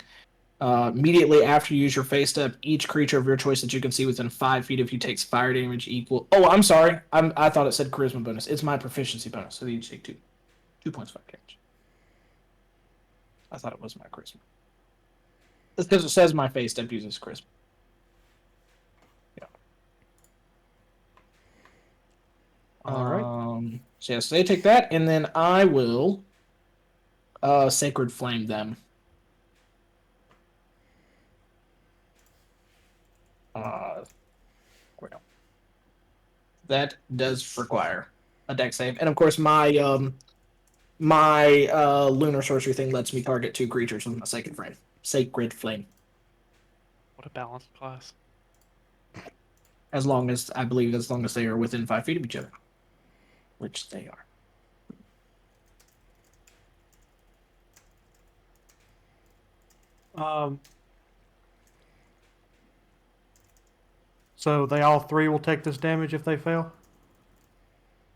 Speaker 4: Immediately after you use your face step, each creature of your choice that you can see within 5 feet of you takes fire damage equal. Oh, I'm sorry. I thought it said charisma bonus. It's my proficiency bonus, so you each take 2 points of fire damage. I thought it was my charisma. It's because it says my face step uses charisma. Yeah.
Speaker 1: All right.
Speaker 4: So yes, they take that, and then I will sacred flame them. That does require a dex save, and of course my lunar sorcery thing lets me target 2 creatures with my sacred flame. Sacred flame,
Speaker 3: What a balanced class.
Speaker 4: as long as they are within 5 feet of each other, which they are.
Speaker 1: Um, so they all three will take this damage if they fail?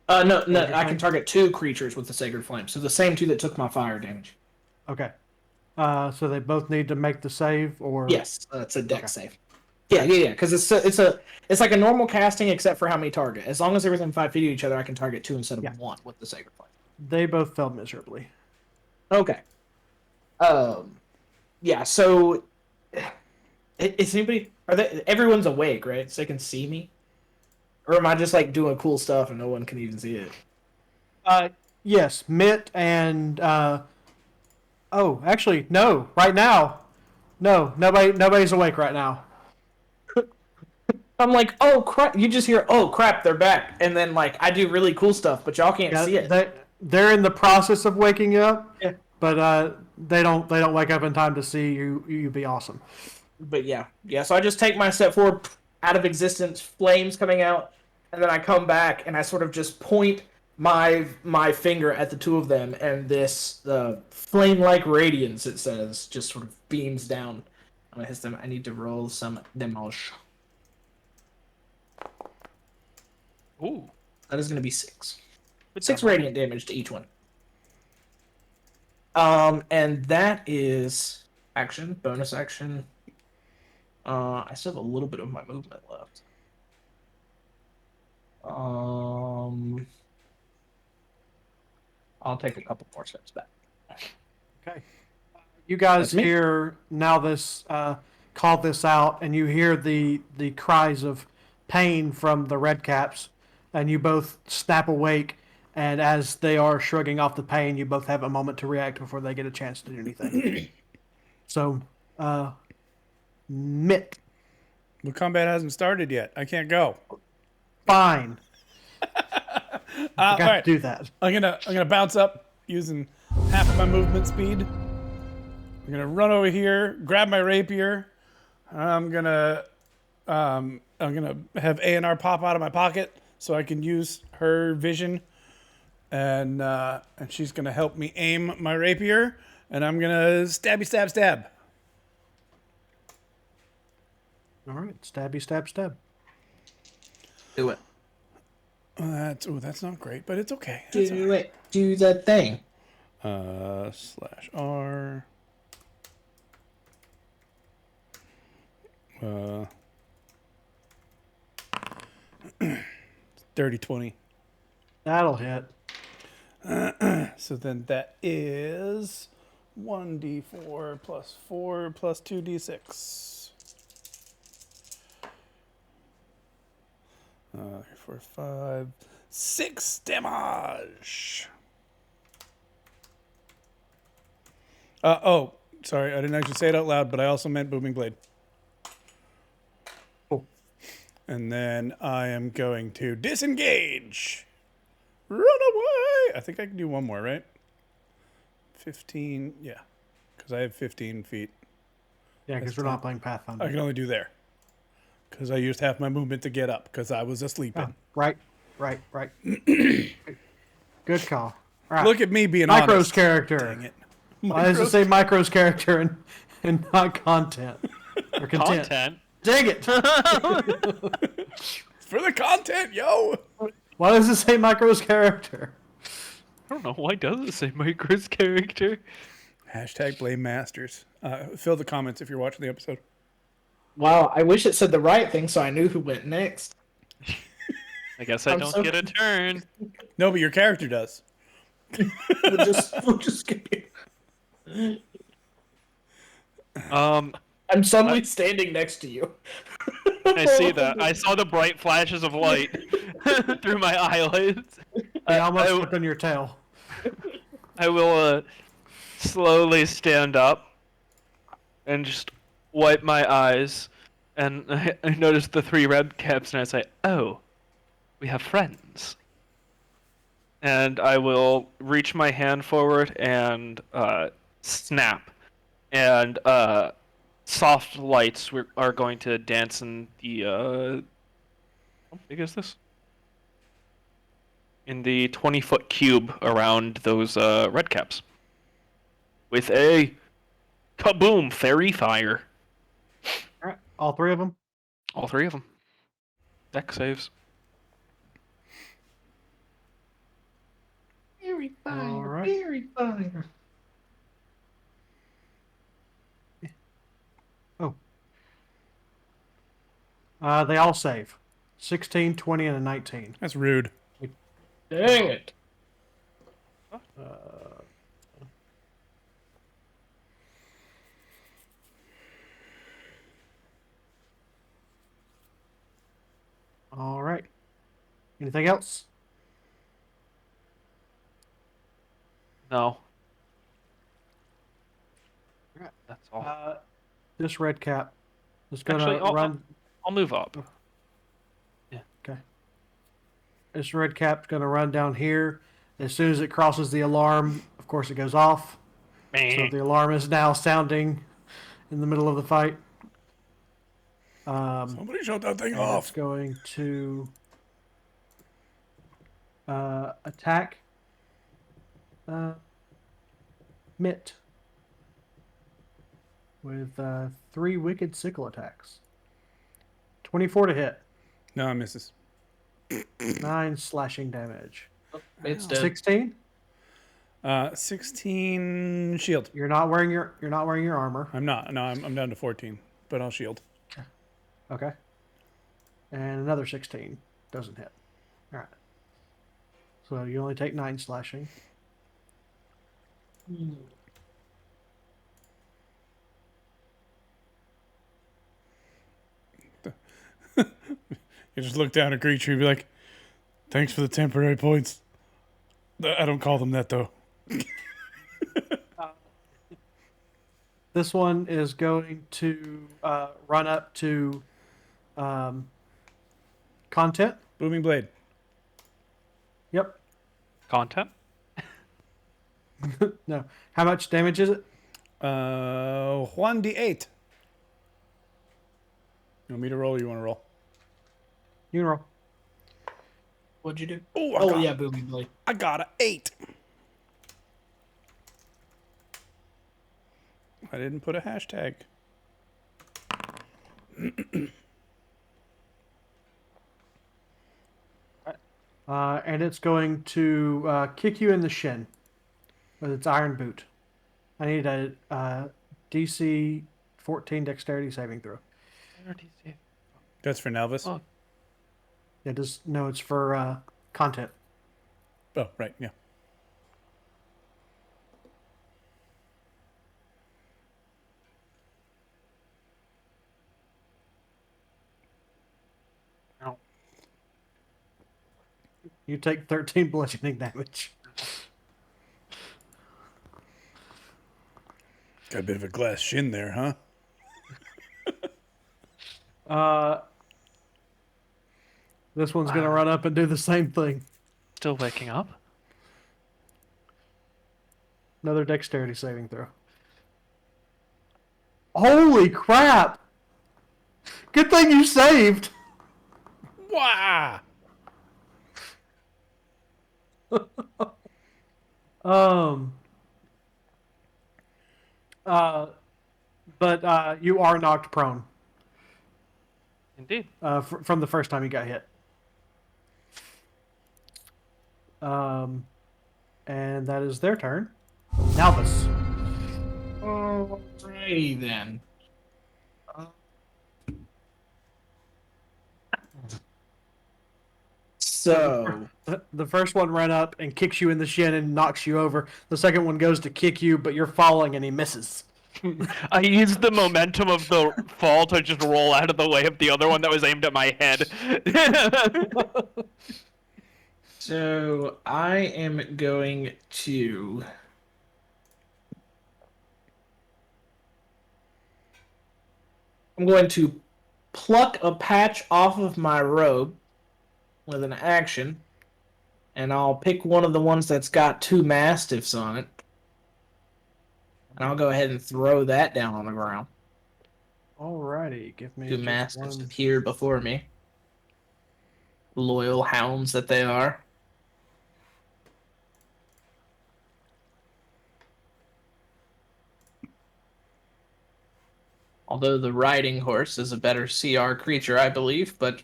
Speaker 4: No,
Speaker 1: what you're
Speaker 4: I can
Speaker 1: saying?
Speaker 4: target 2 creatures with the Sacred Flame. So the same 2 that took my fire damage.
Speaker 1: Okay. So they both need to make the save, or
Speaker 4: Yes, it's a deck
Speaker 1: Okay.
Speaker 4: save. Yeah. Because it's like a normal casting except for how many target. As long as they're within 5 feet of each other, I can target 2 instead of
Speaker 1: Yeah.
Speaker 4: 1 with the Sacred Flame.
Speaker 1: they both failed miserably.
Speaker 4: Okay. Yeah. So, is anybody? Are they? Everyone's awake, right? So they can see me. Or am I just like doing cool stuff and no one can even see it?
Speaker 1: Yes, Mitt and oh, actually, no. Right now, no, nobody's awake right now.
Speaker 4: I'm like, oh crap! You just hear, oh crap, they're back, and then like I do really cool stuff, but y'all can't
Speaker 1: Yeah,
Speaker 4: see it.
Speaker 1: they're in the process of waking up,
Speaker 4: Yeah.
Speaker 1: but they don't wake up in time to see you. You be awesome.
Speaker 4: But yeah. So I just take my step forward, out of existence, flames coming out, and then I come back and I sort of just point my finger at the 2 of them, and this flame-like radiance, it says, just sort of beams down. I'm gonna hit them. I need to roll some damage.
Speaker 3: Ooh.
Speaker 4: That is gonna be 6.
Speaker 3: Good
Speaker 4: 6
Speaker 3: job.
Speaker 4: radiant damage to each one. And that is action, bonus action. I still have a little bit of my movement left. I'll take a couple more steps back.
Speaker 1: Okay. You guys
Speaker 4: That's me.
Speaker 1: hear now this call this out, and you hear the cries of pain from the red caps, and you both snap awake. And as they are shrugging off the pain, you both have a moment to react before they get a chance to do anything. So, Mitt,
Speaker 2: The combat hasn't started yet. I can't go.
Speaker 1: fine.
Speaker 2: All
Speaker 1: Got
Speaker 2: right.
Speaker 1: to do that.
Speaker 2: I'm gonna bounce up using half of my movement speed. I'm gonna run over here, grab my rapier. I'm gonna have A&R pop out of my pocket so I can use her vision, and she's gonna help me aim my rapier, and I'm gonna stab.
Speaker 1: All right, stabby, stab.
Speaker 4: Do it.
Speaker 2: That's not great, but it's okay. That's
Speaker 4: Do it. Do the thing.
Speaker 2: /R. Dirty 20.
Speaker 1: That'll hit.
Speaker 2: So then that is 1d4 plus 4 plus 2d6. 4, 5, 6 damage. Oh, sorry, I didn't actually say it out loud, but I also meant booming blade.
Speaker 1: Cool.
Speaker 2: And then I am going to disengage. Run away! I think I can do one more, right? 15, yeah. Because I have 15 feet.
Speaker 1: Yeah, because we're not playing Pathfinder.
Speaker 2: I can only do there. Because I used half my movement to get up, because I was asleep.
Speaker 1: Oh, right. Good call. All right.
Speaker 2: Look at me being
Speaker 1: Micro's
Speaker 2: honest.
Speaker 1: character.
Speaker 2: Dang it.
Speaker 1: Why does it say Micro's character and not content? Or content.
Speaker 3: Content.
Speaker 1: Dang it!
Speaker 2: For the content, yo!
Speaker 1: Why does it say Micro's character?
Speaker 3: I don't know. Why does it say Micro's character?
Speaker 2: Hashtag blame masters. Fill the comments if you're watching the episode.
Speaker 4: Wow, I wish it said the right thing so I knew who went next.
Speaker 3: I guess I
Speaker 4: I'm
Speaker 3: don't
Speaker 4: so
Speaker 3: get a turn.
Speaker 2: No, but your character does.
Speaker 4: We'll just skip you. I'm suddenly standing next to you.
Speaker 3: I see that. I saw the bright flashes of light through my eyelids.
Speaker 1: I almost looked on your tail.
Speaker 3: I will slowly stand up and just wipe my eyes, and I notice the 3 red caps, and I say, "Oh, we have friends." And I will reach my hand forward and snap, and soft lights are going to dance in the. How big is this? In the 20-foot cube around those red caps. With a Kaboom! Fairy fire.
Speaker 1: All right, all three of them.
Speaker 3: All three of them. Deck saves.
Speaker 4: Fairy fire,
Speaker 1: All right.
Speaker 4: fairy fire.
Speaker 1: Oh. They all save. 16, 20, and a 19.
Speaker 2: That's rude.
Speaker 4: Dang it.
Speaker 1: All right. Anything else?
Speaker 3: No.
Speaker 1: Right.
Speaker 3: That's all.
Speaker 1: This red cap is going
Speaker 3: Actually,
Speaker 1: to run.
Speaker 3: I'll move up.
Speaker 1: Okay. This red cap's going to run down here. As soon as it crosses the alarm, of course, it goes off. So the alarm is now sounding in the middle of the fight.
Speaker 2: Somebody shut that thing
Speaker 1: And
Speaker 2: off.
Speaker 1: it's going to attack Mitt with 3 wicked sickle attacks. 24 to hit.
Speaker 2: No, it misses.
Speaker 1: 9 slashing damage.
Speaker 4: It's dead.
Speaker 1: 16.
Speaker 2: 16 shield.
Speaker 1: You're not wearing your armor.
Speaker 2: I'm not. No, I'm down to 14, but I'll shield.
Speaker 1: Okay. And another 16 doesn't hit. All right. So you only take 9 slashing.
Speaker 2: You just look down at a creature and be like, "Thanks for the temporary points." I don't call them that though.
Speaker 1: This one is going to run up to content.
Speaker 2: Booming blade.
Speaker 1: Yep.
Speaker 3: Content.
Speaker 1: No. How much damage is it?
Speaker 2: 1d8. You want me to roll or you want to roll?
Speaker 1: You can roll.
Speaker 4: What'd you do?
Speaker 2: Oh,
Speaker 4: Yeah, Booming Blade.
Speaker 2: I got a 8. I didn't put a hashtag.
Speaker 1: And it's going to kick you in the shin with its iron boot. I need a DC 14 dexterity saving throw.
Speaker 2: That's for Nalvis.
Speaker 3: Oh.
Speaker 1: Yeah, no, it's for content.
Speaker 2: Oh, right, yeah.
Speaker 1: You take 13 bludgeoning damage.
Speaker 2: Got a bit of a glass shin there, huh?
Speaker 1: This one's going to run up and do the same thing.
Speaker 3: Still waking up.
Speaker 1: Another dexterity saving throw. Holy crap! Good thing you saved!
Speaker 2: Wow!
Speaker 1: But you are knocked prone
Speaker 3: Indeed.
Speaker 1: from the first time you got hit. And that is their turn. Nalvis.
Speaker 4: Alrighty then. So
Speaker 1: The first one ran up and kicks you in the shin and knocks you over. The second one goes to kick you, but you're falling and he misses.
Speaker 3: I used the momentum of the fall to just roll out of the way of the other one that was aimed at my head.
Speaker 4: So I am going to pluck a patch off of my robe with an action, and I'll pick one of the ones that's got 2 mastiffs on it. And I'll go ahead and throw that down on the ground.
Speaker 1: Alrighty, give me
Speaker 4: 2
Speaker 1: just
Speaker 4: mastiffs
Speaker 1: one.
Speaker 4: appeared before me. Loyal hounds that they are. Although the riding horse is a better CR creature, I believe, but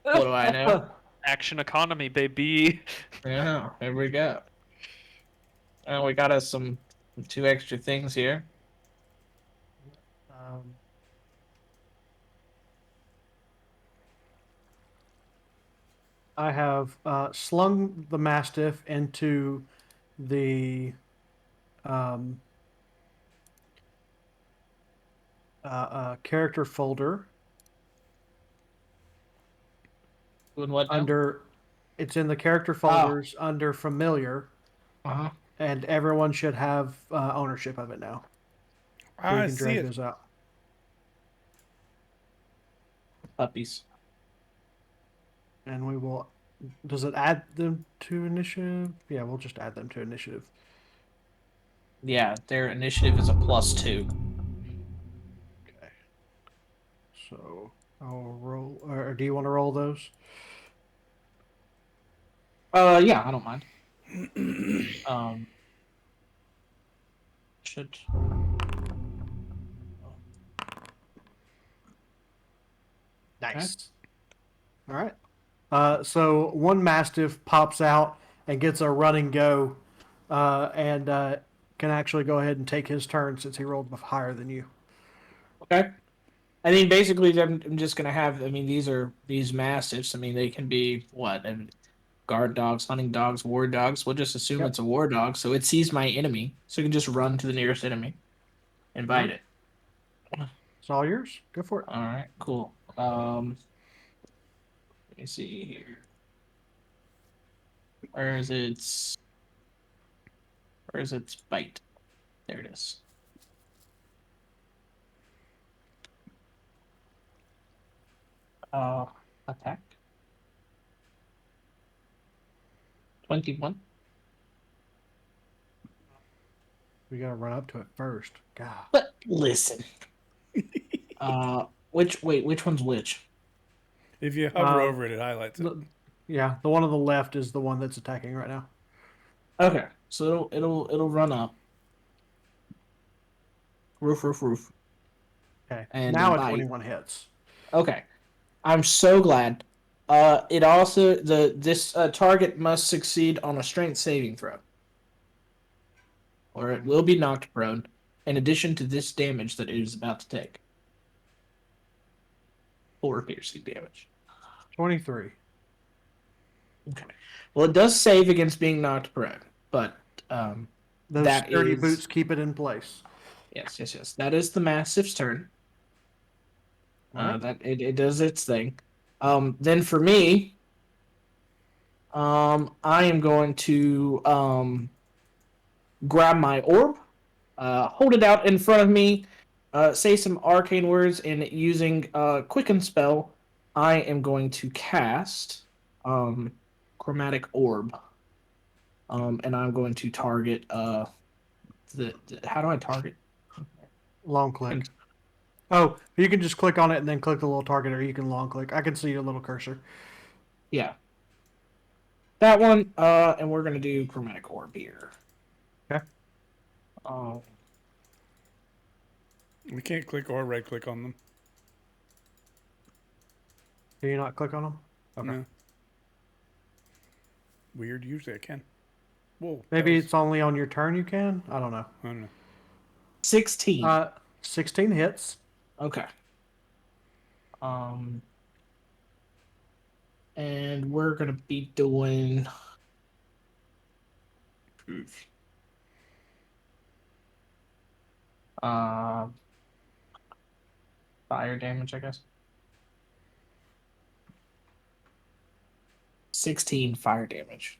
Speaker 4: what do I know?
Speaker 3: Action economy, baby.
Speaker 4: Yeah, there we go. We got us some 2 extra things here.
Speaker 1: Um, I have slung the Mastiff into the um, character folder
Speaker 4: Doing what now?
Speaker 1: under. It's in the character folders under familiar,
Speaker 4: Uh-huh.
Speaker 1: and everyone should have ownership of it now. So you
Speaker 2: I
Speaker 1: can
Speaker 2: see
Speaker 1: drag
Speaker 2: it.
Speaker 1: those out.
Speaker 4: Puppies.
Speaker 1: And we will. Does it add them to initiative? Yeah, we'll just add them to initiative.
Speaker 4: Yeah, their initiative is a +2.
Speaker 1: Okay. So I'll roll. Or do you want to roll those?
Speaker 4: Yeah, I don't mind. Should.
Speaker 1: Nice. All right. So one Mastiff pops out and gets a running go, and can actually go ahead and take his turn since he rolled higher than you.
Speaker 4: Okay. I mean, basically, I'm just gonna have. I mean, these mastiffs. I mean, they can be what? And guard dogs, hunting dogs, war dogs. We'll just assume
Speaker 1: Yep.
Speaker 4: it's a war dog, so it sees my enemy, so it can just run to the nearest enemy and bite it.
Speaker 1: It's all yours. Go for it.
Speaker 4: All right, cool. Let me see here. Where is its? Where is its bite? There it is. Attack. 21.
Speaker 1: We gotta run up to it first. God.
Speaker 4: But listen. Which one's which?
Speaker 2: If you hover over it, it highlights it.
Speaker 1: Yeah, the one on the left is the one that's attacking right now.
Speaker 4: Okay, so it'll run up. Roof.
Speaker 1: Okay.
Speaker 4: And
Speaker 1: now a
Speaker 4: bite.
Speaker 1: 21 hits.
Speaker 4: Okay, I'm so glad. It also this target must succeed on a strength saving throw, or it will be knocked prone. In addition to this damage that it is about to take, 4 piercing damage.
Speaker 1: 23.
Speaker 4: Okay. Well, it does save against being knocked prone, but
Speaker 1: Those
Speaker 4: that
Speaker 1: sturdy
Speaker 4: is-
Speaker 1: boots keep it in place.
Speaker 4: yes. That is the Mastiff's turn.
Speaker 1: Alright.
Speaker 4: That it does its thing. Then for me, I am going to grab my orb, hold it out in front of me, say some arcane words, and using Quicken spell, I am going to cast Chromatic Orb. And I'm going to target the how do I target?
Speaker 1: Long click. Oh, you can just click on it and then click the little target, or you can long click. I can see your little cursor.
Speaker 4: Yeah. That one, and we're gonna do Chromatic Orb here.
Speaker 1: Okay.
Speaker 2: We can't click or right click on them.
Speaker 1: Can you not click on them? Okay.
Speaker 2: No. Weird. Usually I can. Whoa.
Speaker 1: Maybe
Speaker 2: that was-
Speaker 1: it's only on your turn you can? I don't know.
Speaker 2: I don't know.
Speaker 4: 16.
Speaker 1: 16 hits.
Speaker 4: Okay. And we're gonna be doing. Fire damage, I guess. 16 fire damage.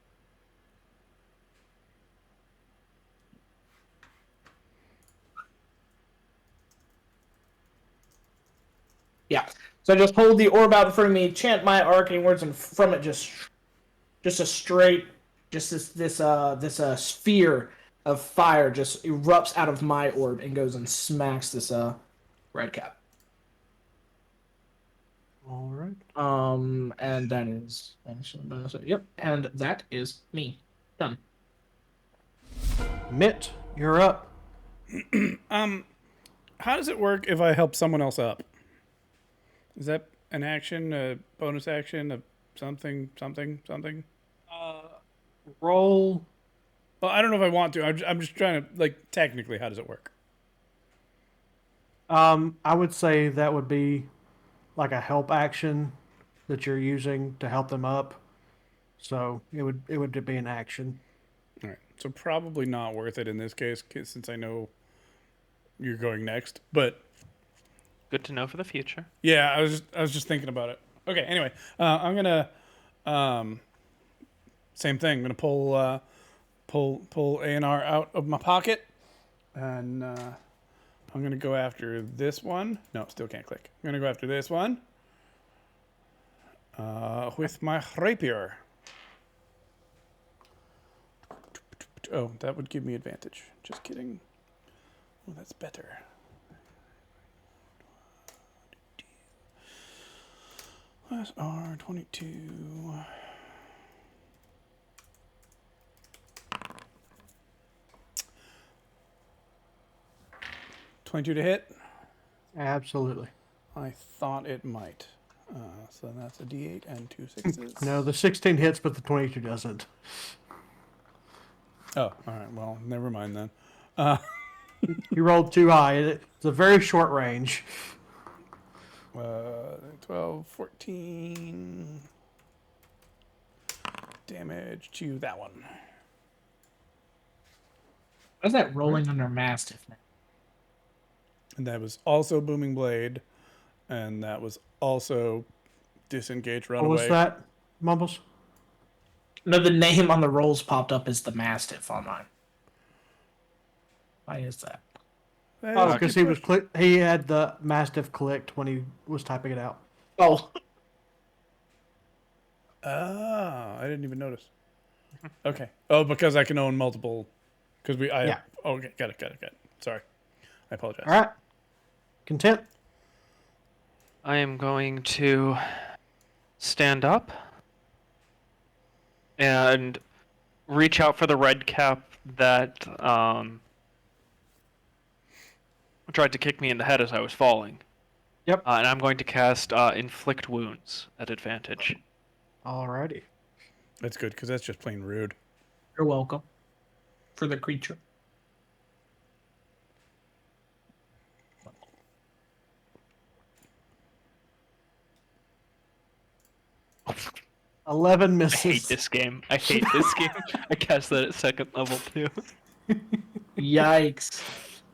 Speaker 4: Yeah. So I just hold the orb out in front of me, chant my arcane words, and from it just a straight, just this sphere of fire just erupts out of my orb and goes and smacks this red cap.
Speaker 1: All right.
Speaker 4: And that is yep, and that is me. Done.
Speaker 1: Mitt, you're up.
Speaker 2: How does it work if I help someone else up? Is that an action, a bonus action, a something?
Speaker 1: Roll.
Speaker 2: Well, I don't know if I want to. I'm just trying to, like, technically, how does it work?
Speaker 1: I would say that would be like a help action that you're using to help them up. So it would be an action.
Speaker 2: All right. So probably not worth it in this case, since I know you're going next. But
Speaker 3: Good to know for the future.
Speaker 2: yeah, I was just thinking about it. Okay. Anyway, I'm gonna same thing. I'm gonna pull A&R out of my pocket, and I'm gonna go after this one. No, still can't click. I'm gonna go after this one with my rapier. Oh, that would give me advantage. Just kidding. Oh, that's better. Plus R22. $22 to hit.
Speaker 1: Absolutely.
Speaker 2: I thought it might. So that's a D8 and 2 6s.
Speaker 1: No, the 16 hits, but the 22 doesn't.
Speaker 2: Oh, all right. Well, never mind then.
Speaker 1: You rolled too high. It's a very short range.
Speaker 2: 12, 14 damage to that one.
Speaker 4: How's that rolling under Mastiff now?
Speaker 2: And that was also Booming Blade. And that was also Disengage Runaway.
Speaker 1: What was that, Mumbles?
Speaker 4: No, the name on the rolls popped up as the Mastiff on mine. Why is that?
Speaker 1: Oh, because he had the Mastiff clicked when he was typing it out.
Speaker 4: Oh,
Speaker 2: I didn't even notice. Okay. Oh, because I can own multiple. Because
Speaker 1: Yeah.
Speaker 2: Okay, got it. Sorry. I apologize.
Speaker 1: All right. Content?
Speaker 3: I am going to stand up and reach out for the red cap that tried to kick me in the head as I was falling.
Speaker 1: Yep.
Speaker 3: And I'm going to cast Inflict Wounds at advantage.
Speaker 1: Alrighty.
Speaker 2: That's good, because that's just plain rude.
Speaker 4: you're welcome. For the creature.
Speaker 1: $11
Speaker 3: I
Speaker 1: misses.
Speaker 3: hate this game. I cast that at second level too.
Speaker 4: Yikes.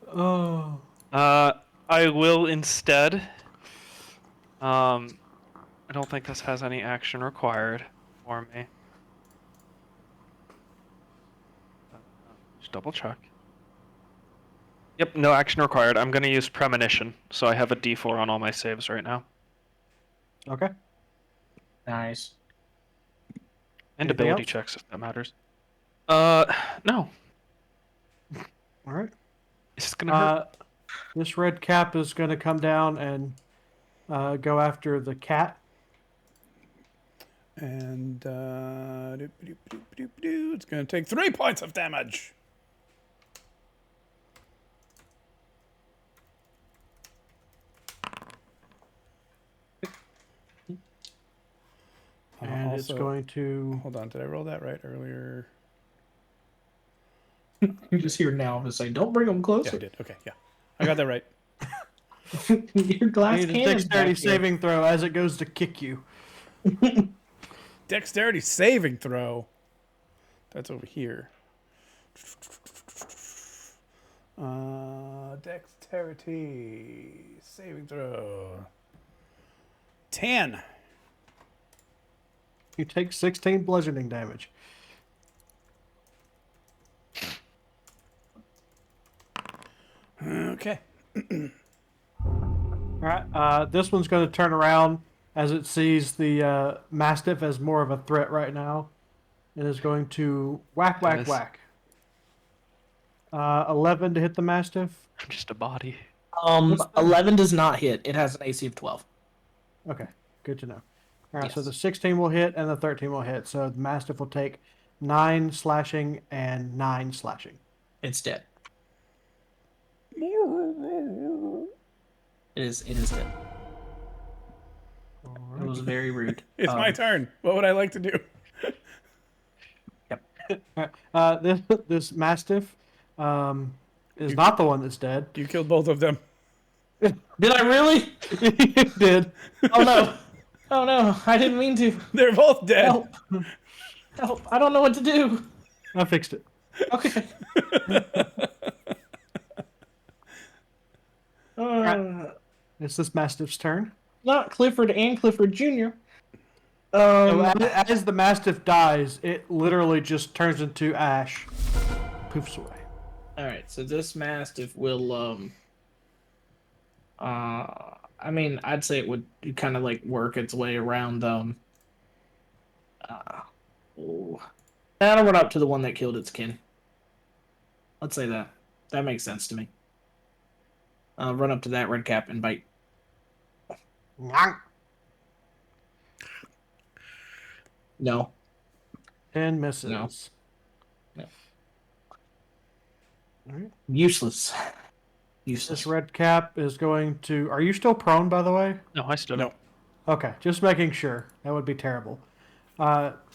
Speaker 1: Oh.
Speaker 3: I will instead. I don't think this has any action required for me. Just double check. Yep, no action required. I'm going to use Premonition, so I have a D4 on all my saves right now.
Speaker 1: Okay.
Speaker 4: Nice.
Speaker 3: And
Speaker 1: Anything
Speaker 3: ability
Speaker 1: else?
Speaker 3: checks, if that matters. No.
Speaker 1: All right.
Speaker 3: It's just going to hurt.
Speaker 1: This red cap is going to come down and go after the cat.
Speaker 2: And it's going to take 3 points of damage.
Speaker 1: And it's going to...
Speaker 2: Hold on, did I roll that right earlier?
Speaker 4: You just hear now and say, don't bring them
Speaker 2: Yeah, I
Speaker 4: closer.
Speaker 2: did. Okay, yeah. I got that right.
Speaker 4: Your glass
Speaker 1: Need a
Speaker 4: cannon's
Speaker 1: dexterity
Speaker 4: back here.
Speaker 1: saving throw as it goes to kick you.
Speaker 2: Dexterity saving throw. That's over here. Dexterity saving throw. 10.
Speaker 1: You take 16 bludgeoning damage.
Speaker 2: Okay.
Speaker 1: All right. This one's going to turn around as it sees the Mastiff as more of a threat right now. And is going to whack.
Speaker 3: Yes.
Speaker 1: 11 to hit the Mastiff.
Speaker 3: I'm just a body.
Speaker 4: 11 does not hit. It has an AC of 12.
Speaker 1: Okay, good to know. All right, so
Speaker 4: Yes.
Speaker 1: the 16 will hit and the 13 will hit. So the Mastiff will take 9 slashing and 9 slashing.
Speaker 4: It's dead. It is dead. It was very rude.
Speaker 2: It's my turn. What would I like to do?
Speaker 1: This mastiff is not the one that's dead.
Speaker 2: You killed both of them.
Speaker 4: Did I really?
Speaker 1: You did.
Speaker 4: Oh no! Oh no! I didn't mean to.
Speaker 2: They're both dead.
Speaker 4: Help! Help! I don't know what to do.
Speaker 1: I fixed it.
Speaker 4: Okay.
Speaker 1: It's this mastiff's turn.
Speaker 4: Not Clifford and Clifford Jr.
Speaker 1: So as the mastiff dies, it literally just turns into ash, poofs away.
Speaker 4: All right. So this mastiff will I mean, I'd say it would kind of like work its way around that'll run up to the one that killed its kin. Let's say that. That makes sense to me. Run up to that red cap and bite. No.
Speaker 1: 10 misses.
Speaker 4: No. No.
Speaker 1: Alright.
Speaker 4: Useless.
Speaker 1: This
Speaker 4: Useless.
Speaker 1: red cap is going to... Are you still prone, by the way?
Speaker 3: No, I stood up.
Speaker 1: Okay, just making sure. That would be terrible.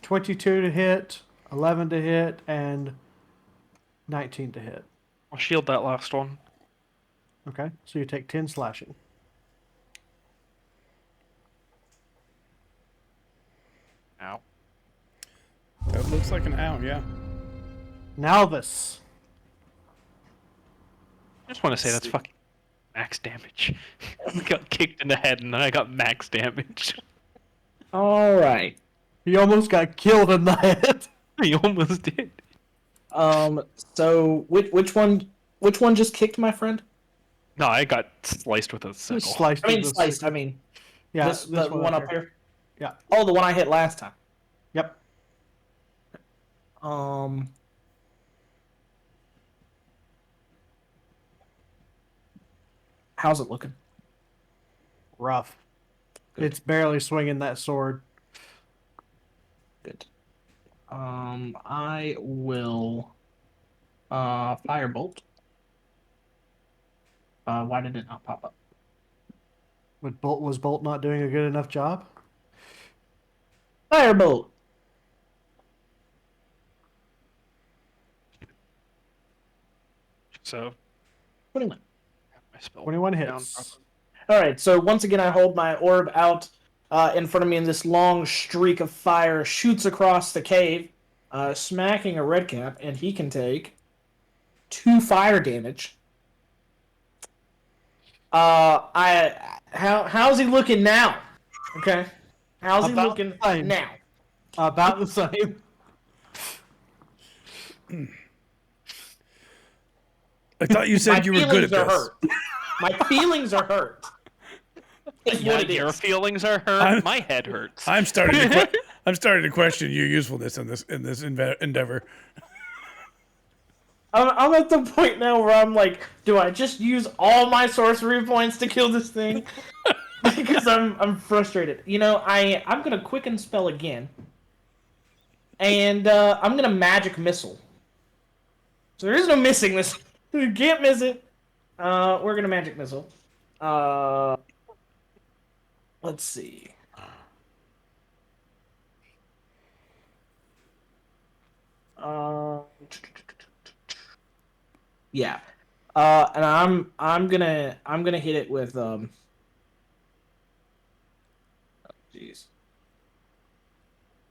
Speaker 1: 22 to hit, 11 to hit, and 19 to hit.
Speaker 3: I'll shield that last one.
Speaker 1: Okay, so you take 10 slashing.
Speaker 3: Ow.
Speaker 2: That looks like an ow, yeah.
Speaker 1: Now this.
Speaker 3: I just want to say that's fucking max damage. I got kicked in the head and then I got max damage.
Speaker 4: All right.
Speaker 1: He almost got killed in the head.
Speaker 3: He almost did.
Speaker 4: So which one just kicked my friend?
Speaker 3: No, I got sliced with a sickle.
Speaker 1: Sliced.
Speaker 4: I mean
Speaker 1: with the
Speaker 4: sliced.
Speaker 1: sickle.
Speaker 4: I mean
Speaker 1: Yeah,
Speaker 4: this the one up here.
Speaker 1: Yeah.
Speaker 4: Oh, the one I hit last time.
Speaker 1: Yep.
Speaker 4: How's it looking?
Speaker 1: Rough.
Speaker 4: Good.
Speaker 1: It's barely swinging that sword.
Speaker 4: Good. I will firebolt. Why did it not pop up?
Speaker 1: Was Bolt not doing a good enough job?
Speaker 4: Firebolt.
Speaker 3: So,
Speaker 4: 21.
Speaker 3: my spell
Speaker 1: 21
Speaker 3: down
Speaker 1: hits.
Speaker 3: properly.
Speaker 4: All right. So once again, I hold my orb out in front of me, and this long streak of fire shoots across the cave, smacking a red cap, and he can take 2 fire damage. How's he looking now? Okay. How's he
Speaker 1: About
Speaker 4: looking
Speaker 1: the same.
Speaker 4: now?
Speaker 1: About the same.
Speaker 2: I thought you said you were good at
Speaker 4: feelings are
Speaker 2: this.
Speaker 4: hurt. My feelings are hurt. Is
Speaker 3: Yeah,
Speaker 4: what it
Speaker 3: your
Speaker 4: is.
Speaker 3: feelings are hurt.
Speaker 2: I'm-
Speaker 3: My head hurts.
Speaker 2: I'm starting to question your usefulness in this endeavor.
Speaker 4: I'm at the point now where I'm like, do I just use all my sorcery points to kill this thing? Because I'm frustrated. You know, I'm gonna quicken spell again, and I'm gonna magic missile. So there is no missing this. You can't miss it. We're gonna magic missile. Let's see. Yeah. And I'm gonna hit it with jeez.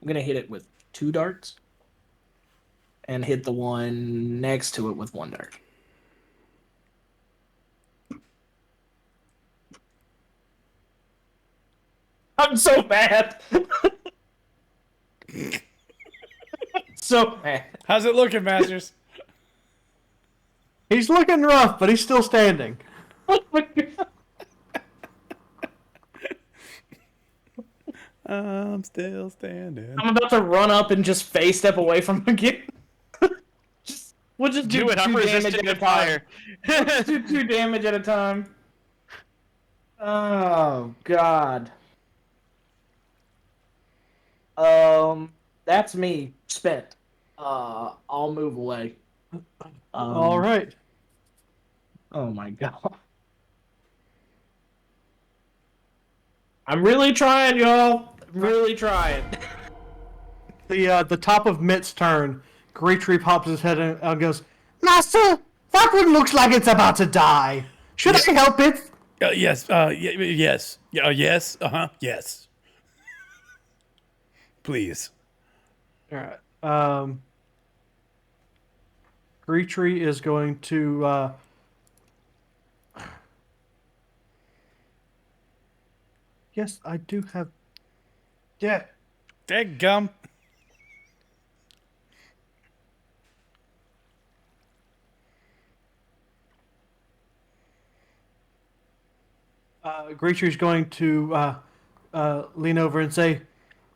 Speaker 4: I'm gonna hit it with 2 darts and hit the one next to it with 1 dart. I'm so mad. So mad.
Speaker 2: How's it looking, Masters?
Speaker 1: He's looking rough, but he's still standing.
Speaker 4: Oh my God.
Speaker 2: I'm still standing.
Speaker 4: I'm about to run up and just face step away from him again. We'll just do
Speaker 3: Do it. I'm
Speaker 4: 2 damage
Speaker 3: resistant
Speaker 4: at a
Speaker 3: to
Speaker 4: time.
Speaker 3: fire.
Speaker 4: Do 2 damage at a time. Oh God. That's me spent. I'll move away.
Speaker 1: All right.
Speaker 4: Oh my god. I'm really trying, y'all. I'm really trying.
Speaker 1: The top of Mitt's turn, Gretry pops his head in and goes, Master, that one looks like it's about to die. Should I help it?
Speaker 2: Yes. Yes. Yes. Yes. Please.
Speaker 1: All right. Gretry is going to. Yes, I do have. Yeah.
Speaker 2: Dadgum.
Speaker 1: Gretry's going to lean over and say,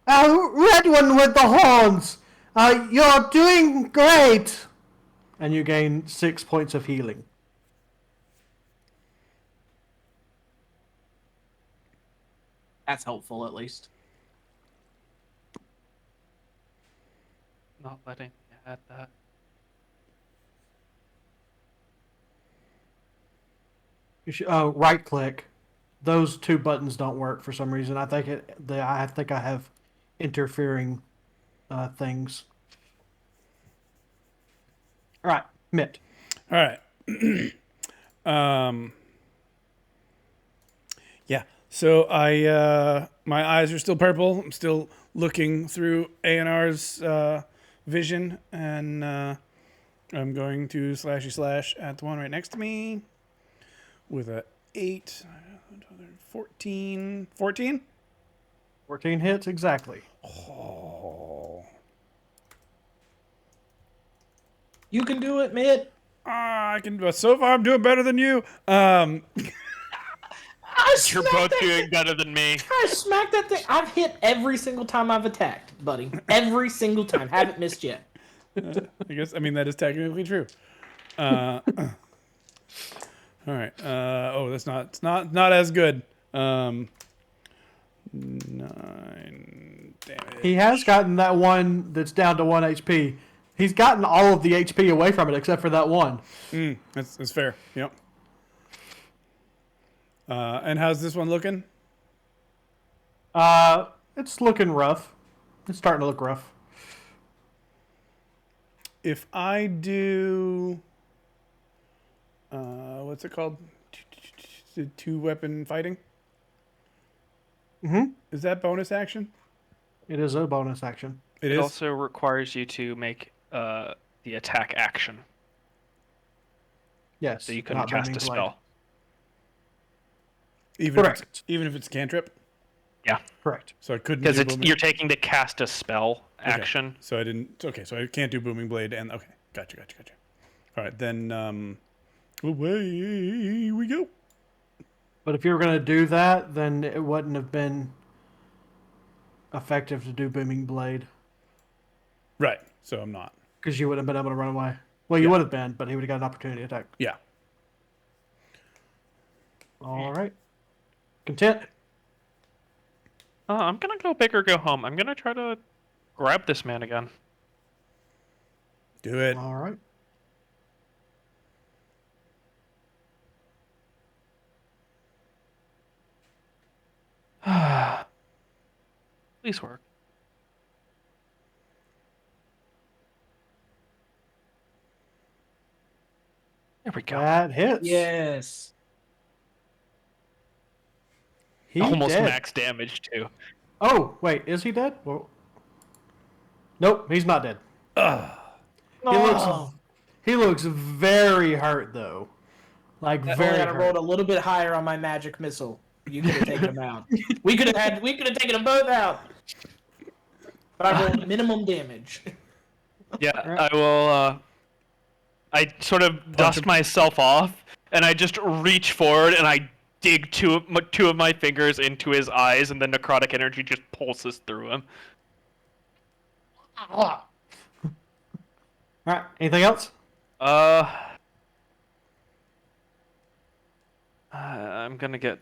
Speaker 1: Red one with the horns! You're doing great! And you gain 6 points of healing.
Speaker 4: That's helpful, at least.
Speaker 3: Not letting me add that.
Speaker 1: You should, right click. Those two buttons don't work for some reason. I think I think I have interfering things. All right, Mitt.
Speaker 2: All right. Yeah. So my eyes are still purple. I'm still looking through A&R's vision, and I'm going to slashy at the one right next to me with a 8, 14. 14?
Speaker 1: 14 hits exactly.
Speaker 2: Oh.
Speaker 4: You can do it, Mitt.
Speaker 2: I can. So far, I'm doing better than you.
Speaker 3: You're both doing better than me.
Speaker 4: I smacked that thing. I've hit every single time I've attacked, buddy. Every single time. Haven't missed yet.
Speaker 2: I guess. I mean, that is technically true. All right. Oh, that's not. It's not as good. 9 damage.
Speaker 1: He has gotten that one that's down to 1 HP. He's gotten all of the HP away from it except for that one.
Speaker 2: That's fair. Yep. And how's this one looking?
Speaker 1: It's looking rough. It's starting to look rough.
Speaker 2: If I do, what's it called? Two-weapon fighting.
Speaker 1: Mm-hmm.
Speaker 2: Is that bonus action?
Speaker 1: It is a bonus action.
Speaker 2: It
Speaker 3: It
Speaker 2: is.
Speaker 3: also requires you to make the attack action,
Speaker 1: Yes.
Speaker 3: so you couldn't
Speaker 1: not
Speaker 3: cast
Speaker 1: booming
Speaker 3: a
Speaker 1: blade.
Speaker 3: spell.
Speaker 1: Correct.
Speaker 2: Even if it's cantrip.
Speaker 3: Yeah,
Speaker 1: Correct.
Speaker 2: So I couldn't.
Speaker 3: because
Speaker 2: do booming-
Speaker 3: you're taking the cast a spell action.
Speaker 2: So I didn't. Okay, so I can't do booming blade. And okay, gotcha. All right, then. Away we go.
Speaker 1: But if you were going to do that, then it wouldn't have been effective to do booming blade
Speaker 2: Right. So I'm not.
Speaker 1: because you wouldn't have been able to run away. Well, you
Speaker 2: Yeah.
Speaker 1: would have been, but he would have got an opportunity attack.
Speaker 2: Yeah.
Speaker 1: All right. Content.
Speaker 3: I'm gonna go big or go home. I'm gonna try to grab this man again.
Speaker 2: Do it.
Speaker 1: All right.
Speaker 3: Please work. There we go.
Speaker 1: That hits.
Speaker 4: Yes.
Speaker 1: He
Speaker 3: Almost
Speaker 1: dead.
Speaker 3: max damage too.
Speaker 1: Oh, wait. Is he dead? Well, nope, he's not dead.
Speaker 4: Oh,
Speaker 1: He looks very hurt, though. Like,
Speaker 4: I
Speaker 1: very
Speaker 4: gotta
Speaker 1: hurt.
Speaker 4: roll a little bit higher on my magic missile. You could have taken them out. We could have taken them both out. But I rolled minimum damage.
Speaker 3: Yeah, I will. I sort of dust myself off, and I just reach forward and I dig two of my fingers into his eyes, and the necrotic energy just pulses through him.
Speaker 1: All right. Anything else?
Speaker 3: I'm gonna get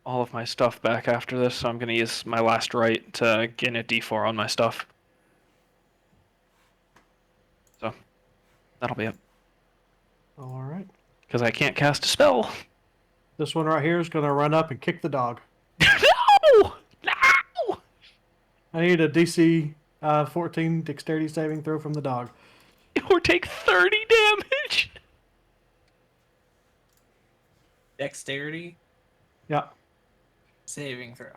Speaker 3: all of my stuff back after this, so I'm gonna use my last right to gain a D4 on my stuff. So that'll be it.
Speaker 1: All right.
Speaker 3: because I can't cast a spell.
Speaker 1: This one right here is going to run up and kick the dog.
Speaker 3: No! No!
Speaker 1: I need a DC 14 dexterity saving throw from the dog.
Speaker 3: Or take 30 damage.
Speaker 4: Dexterity
Speaker 1: Yeah.
Speaker 4: saving throw.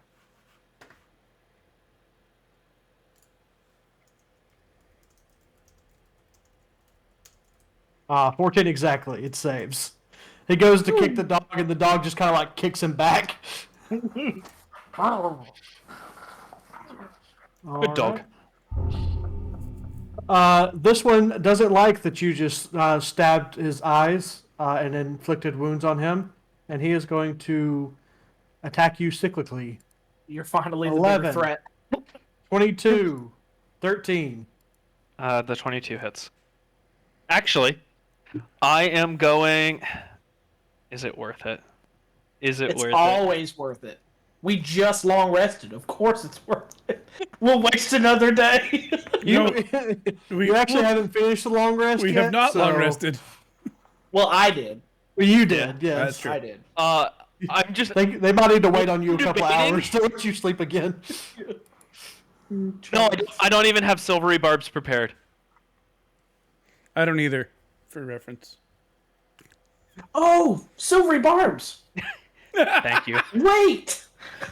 Speaker 1: 14 exactly. It saves. He goes to kick the dog, and the dog just kind of like kicks him back.
Speaker 3: Good dog.
Speaker 1: This one doesn't like that you just stabbed his eyes and inflicted wounds on him, and he is going to attack you cyclically.
Speaker 4: You're finally the
Speaker 1: 11.
Speaker 4: bigger threat.
Speaker 1: 22, 13.
Speaker 3: The 22 hits. Actually, I am going... Is it worth it? Is it
Speaker 4: It's
Speaker 3: worth
Speaker 4: always worth it. We just long rested. Of course it's worth it. We'll waste another day.
Speaker 1: You,
Speaker 2: We,
Speaker 1: you actually haven't finished the long rest
Speaker 2: we
Speaker 1: yet.
Speaker 2: have not
Speaker 1: so-
Speaker 2: long rested.
Speaker 4: Well, I did.
Speaker 1: Well, you did, yes.
Speaker 2: That's true.
Speaker 4: I did.
Speaker 3: it? I'm just...
Speaker 1: They might need to wait on you a couple
Speaker 3: Debating?
Speaker 1: hours to let you sleep again.
Speaker 3: No, I don't even have silvery barbs prepared.
Speaker 2: I don't either, for reference.
Speaker 4: Oh, silvery barbs.
Speaker 3: Thank you.
Speaker 4: Wait.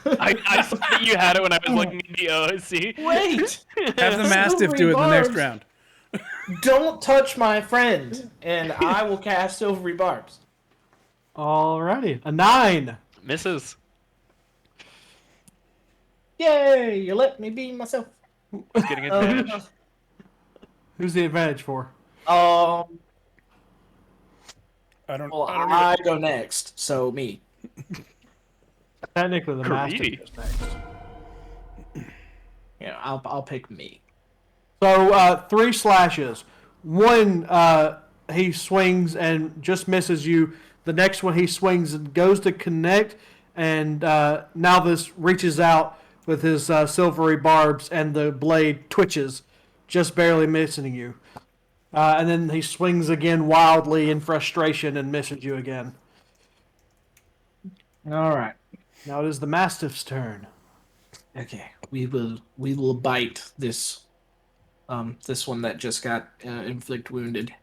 Speaker 3: I saw that you had it when I was looking in the OC.
Speaker 4: Wait.
Speaker 2: Have the Mastiff do it in the next
Speaker 4: barbs.
Speaker 2: round.
Speaker 4: Don't touch my friend, and I will cast silvery barbs.
Speaker 1: Alrighty. A 9.
Speaker 3: Misses.
Speaker 4: Yay! You let me be myself.
Speaker 3: Getting advantage.
Speaker 1: Who's the advantage for?
Speaker 2: I don't.
Speaker 4: Well,
Speaker 2: I don't
Speaker 4: I go next, so me.
Speaker 1: Technically, the master
Speaker 3: Greedy.
Speaker 1: goes next.
Speaker 4: Yeah, I'll pick me.
Speaker 1: So 3 slashes. One he swings and just misses you. The next one he swings and goes to connect, and now this reaches out with his silvery barbs, and the blade twitches, just barely missing you. And then he swings again wildly in frustration and misses you again.
Speaker 4: All right.
Speaker 1: Now it is the Mastiff's turn.
Speaker 4: Okay. We will bite this this one that just got inflict wounded.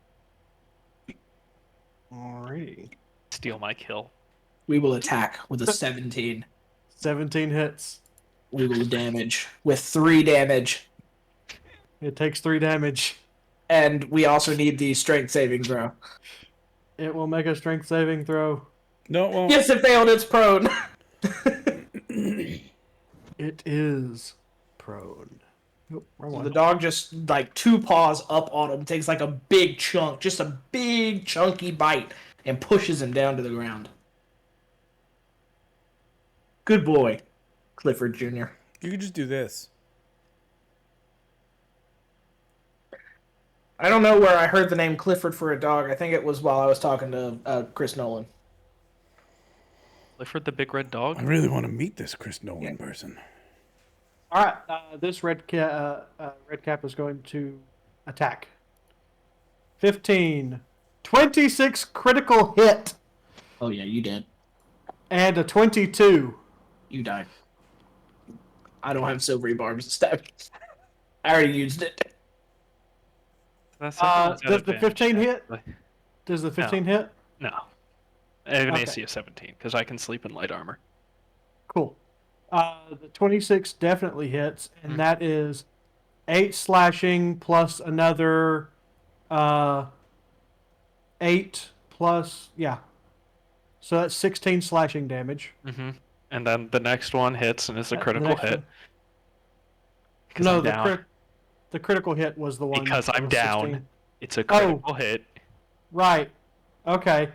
Speaker 1: Alrighty.
Speaker 3: Steal my kill.
Speaker 4: We will attack with a 17.
Speaker 1: 17 hits.
Speaker 4: We will damage with 3 damage.
Speaker 1: It takes 3 damage.
Speaker 4: And we also need the strength saving throw.
Speaker 1: It will make a strength saving throw.
Speaker 2: No, it won't.
Speaker 4: Yes, it failed. It's prone.
Speaker 1: It is prone. Nope, wrong one.
Speaker 4: The dog just like 2 paws up on him, takes like a big chunk, just a big chunky bite, and pushes him down to the ground. Good boy, Clifford Jr.
Speaker 2: You could just do this.
Speaker 4: I don't know where I heard the name Clifford for a dog. I think it was while I was talking to Chris Nolan.
Speaker 3: Clifford the big red dog?
Speaker 2: I really want to meet this Chris Nolan person.
Speaker 1: All right, this red cap is going to attack. 15, 26 critical hit,
Speaker 4: Oh yeah, you did.
Speaker 1: and a 22.
Speaker 4: You died. I don't have silvery barbs to stab. I already used it.
Speaker 3: That's
Speaker 1: Does the 15 hit? Does the 15 hit?
Speaker 3: No. I have an
Speaker 1: Okay.
Speaker 3: AC of 17, because I can sleep in light armor.
Speaker 1: Cool. The 26 definitely hits, and that is 8 slashing plus another 8 plus, yeah. So that's 16 slashing damage.
Speaker 3: Mm-hmm. And then the next one hits, and it's a
Speaker 1: The
Speaker 3: critical
Speaker 1: next
Speaker 3: hit.
Speaker 1: one-
Speaker 3: 'Cause
Speaker 1: No,
Speaker 3: I'm down.
Speaker 1: the critical hit was the one.
Speaker 3: Because
Speaker 1: that
Speaker 3: I'm
Speaker 1: was
Speaker 3: down.
Speaker 1: 16.
Speaker 3: It's a critical hit.
Speaker 1: Right. Okay.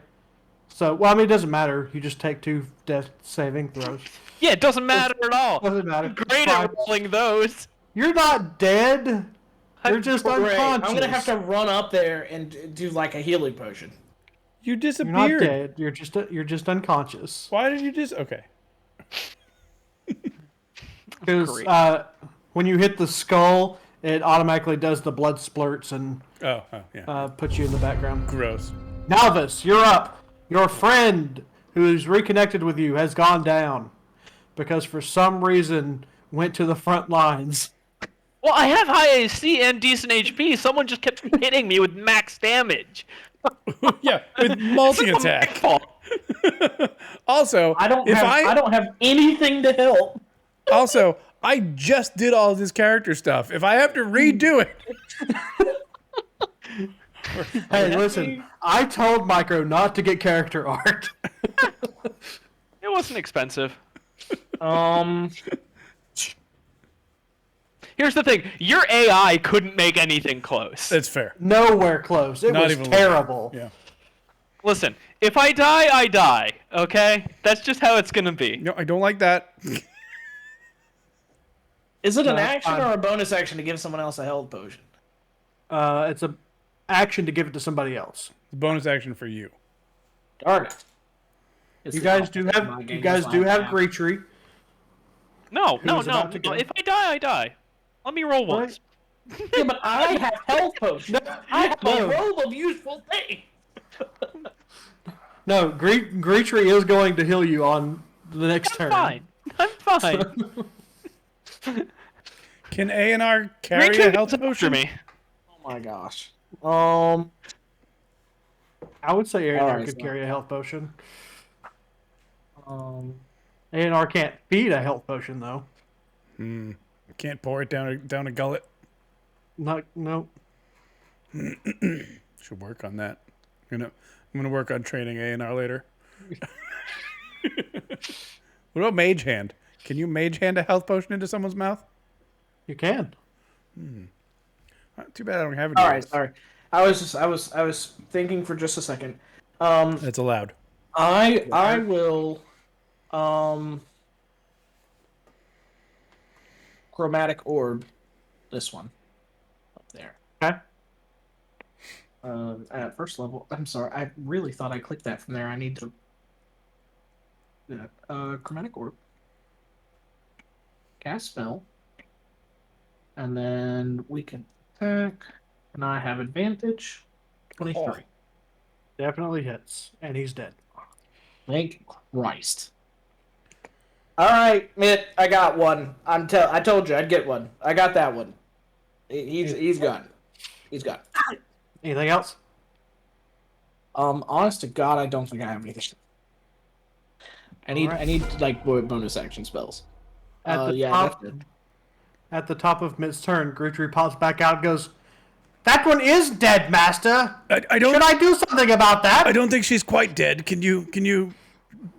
Speaker 1: So, well, I mean, it doesn't matter. You just take 2 death saving throws.
Speaker 3: Yeah, it doesn't matter at all.
Speaker 1: Doesn't matter.
Speaker 3: Great
Speaker 1: Fine.
Speaker 3: at rolling those.
Speaker 1: You're not dead. You're just
Speaker 4: Great.
Speaker 1: unconscious.
Speaker 4: I'm gonna have to run up there and do like a healing potion.
Speaker 2: You
Speaker 1: You're not
Speaker 2: disappeared.
Speaker 1: dead. You're just unconscious.
Speaker 2: Why did you just? Okay.
Speaker 1: Because
Speaker 3: Great.
Speaker 1: when you hit the skull, it automatically does the blood splurts and
Speaker 2: Oh, yeah.
Speaker 1: puts you in the background.
Speaker 2: Gross.
Speaker 1: Nalvis, you're up. Your friend who's reconnected with you has gone down because for some reason went to the front lines.
Speaker 3: Well, I have high AC and decent HP. Someone just kept hitting me with max damage.
Speaker 2: Yeah, with multi-attack.
Speaker 3: Fault.
Speaker 2: Also,
Speaker 4: I don't
Speaker 2: if
Speaker 4: have. I don't have anything to help.
Speaker 2: Also, I just did all this character stuff. If I have to redo it,
Speaker 1: Hey, listen, I told Micro not to get character art.
Speaker 3: It wasn't expensive. Here's the thing: your AI couldn't make anything close.
Speaker 2: that's fair.
Speaker 1: Nowhere close. It
Speaker 2: Not
Speaker 1: was
Speaker 2: even a little
Speaker 1: terrible.
Speaker 2: Yeah.
Speaker 3: Listen, if I die, I die. Okay, that's just how it's gonna be.
Speaker 2: No, I don't like that.
Speaker 4: Is it an
Speaker 1: No, it's
Speaker 4: action
Speaker 1: fine.
Speaker 4: or a bonus action to give someone else a health potion?
Speaker 1: It's a action to give it to somebody else.
Speaker 2: Bonus action for you.
Speaker 4: Darn it.
Speaker 1: You guys do have Greetry.
Speaker 3: No.
Speaker 1: Who's about to get
Speaker 3: If I die, I die. Let me roll
Speaker 1: What?
Speaker 3: once.
Speaker 4: Yeah, but I have health potions. I have
Speaker 1: No.
Speaker 4: a roll of useful things.
Speaker 1: No, Greetry is going to heal you on the next turn.
Speaker 3: Fine. I'm fine.
Speaker 2: Can A&R carry a health potion?
Speaker 3: me.
Speaker 4: Oh my gosh.
Speaker 1: I would say A&R
Speaker 4: Alright,
Speaker 1: could
Speaker 4: so-
Speaker 1: carry a health potion. A&R can't feed a health potion though.
Speaker 2: Can't pour it down a gullet.
Speaker 1: No.
Speaker 2: Should work on that. I'm gonna work on training A&R later. What about Mage Hand? Can you Mage Hand a health potion into someone's mouth?
Speaker 1: You can.
Speaker 2: Too bad I don't have it.
Speaker 4: All right, sorry. I was thinking for just a second.
Speaker 2: That's allowed.
Speaker 4: I will chromatic orb this one up there.
Speaker 1: Okay.
Speaker 4: At first level. I'm sorry. I really thought I clicked that from there. I need to do that. Chromatic orb. Cast spell. And then we can attack. And I have advantage. 23.
Speaker 1: Oh. Definitely hits. And he's dead.
Speaker 4: Thank Christ. All right, Mitt, I got one. I told you I'd get one. I got that one. He's gone. He's gone.
Speaker 1: Anything else?
Speaker 4: Honest to God, I don't think I have anything. I need
Speaker 1: Alright.
Speaker 4: like bonus action spells.
Speaker 1: At the
Speaker 4: yeah,
Speaker 1: top,
Speaker 4: that's good.
Speaker 1: at the top of Mitt's turn, Greetry pops back out and goes, "That one is dead, Master.
Speaker 2: I don't.
Speaker 1: Should I do something about that?"
Speaker 2: I don't think she's quite dead. Can you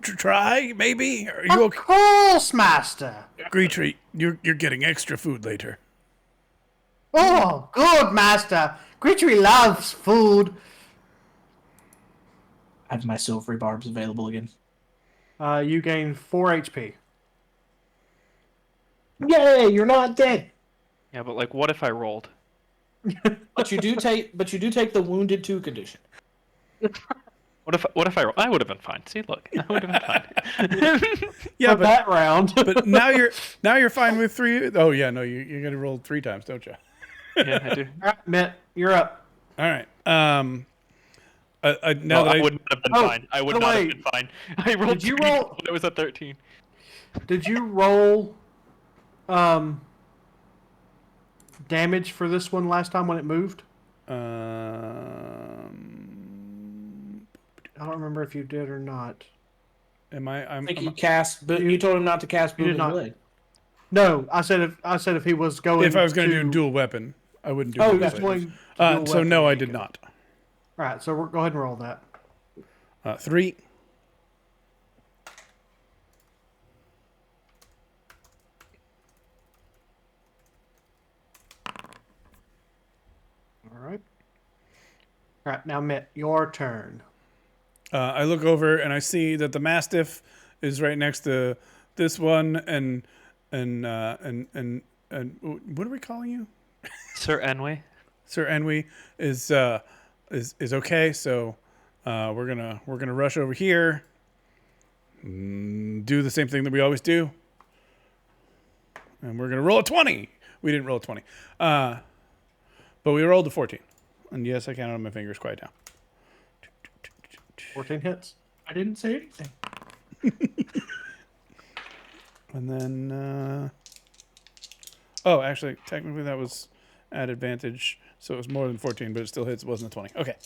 Speaker 2: try maybe? Are you
Speaker 1: Of
Speaker 2: okay?
Speaker 1: course, Master.
Speaker 2: Greetry, you're getting extra food later.
Speaker 1: Oh, good, Master. Greetry loves food.
Speaker 4: I have my silvery barbs available again.
Speaker 1: You gain 4 HP.
Speaker 4: Yay! You're not dead.
Speaker 3: Yeah, but like, what if I rolled?
Speaker 4: But you do take the wounded 2 condition.
Speaker 3: What if I rolled? I would have been fine. See, look, I would have been fine.
Speaker 2: Yeah,
Speaker 1: For that round.
Speaker 2: but now you're fine with 3. Oh yeah, no, you're gonna roll 3 times, don't you?
Speaker 3: Yeah, I do.
Speaker 1: All right, Mitt, you're up.
Speaker 2: All right.
Speaker 3: No,
Speaker 2: Now that
Speaker 3: I wouldn't have been
Speaker 1: Oh,
Speaker 3: fine. I would
Speaker 1: by the
Speaker 3: not
Speaker 1: way,
Speaker 3: have been fine. I rolled.
Speaker 1: did you
Speaker 3: 3
Speaker 1: roll-
Speaker 3: when it was a 13.
Speaker 1: Did you roll damage for this one last time when it moved? I don't remember if you did or not.
Speaker 4: I think he cast, but you told him not to cast
Speaker 1: You did
Speaker 4: Booming
Speaker 1: not.
Speaker 4: Blade.
Speaker 1: No, I said if he was going.
Speaker 2: if I was going to
Speaker 1: to
Speaker 2: do dual weapon, I wouldn't do.
Speaker 1: Oh,
Speaker 2: dual
Speaker 1: he was
Speaker 2: weapon.
Speaker 1: going. To dual
Speaker 2: So
Speaker 1: weapon.
Speaker 2: no,
Speaker 1: There
Speaker 2: I
Speaker 1: you
Speaker 2: did
Speaker 1: go.
Speaker 2: not.
Speaker 1: All right, so go ahead and roll that.
Speaker 2: 3.
Speaker 1: All right. All right, now Mitt, your turn.
Speaker 2: I look over and I see that the Mastiff is right next to this one, and what are we calling you?
Speaker 3: Sir Ennui.
Speaker 2: Sir Ennui is okay. So we're gonna rush over here, do the same thing that we always do, and we're gonna roll a 20. We didn't roll a 20, but we rolled a 14. And yes, I counted on my fingers. Quiet down.
Speaker 1: 14 hits.
Speaker 4: I didn't say anything.
Speaker 2: And then, oh, actually, technically that was at advantage, so it was more than 14, but it still hits. It wasn't a 20. Okay.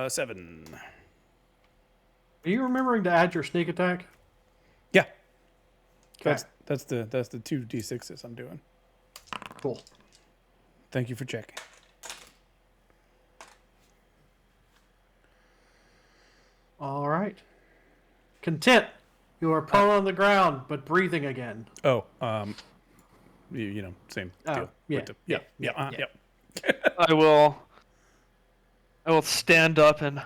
Speaker 2: 7.
Speaker 1: Are you remembering to add your sneak attack?
Speaker 2: Yeah.
Speaker 1: Okay.
Speaker 2: That's the 2d6s I'm doing.
Speaker 1: Cool.
Speaker 2: Thank you for checking.
Speaker 1: All right. Content. You are prone on the ground, but breathing again.
Speaker 2: Oh, you know, same
Speaker 1: Oh,
Speaker 2: deal.
Speaker 1: yeah,
Speaker 2: With the,
Speaker 1: yeah,
Speaker 2: yep.
Speaker 3: I will stand up and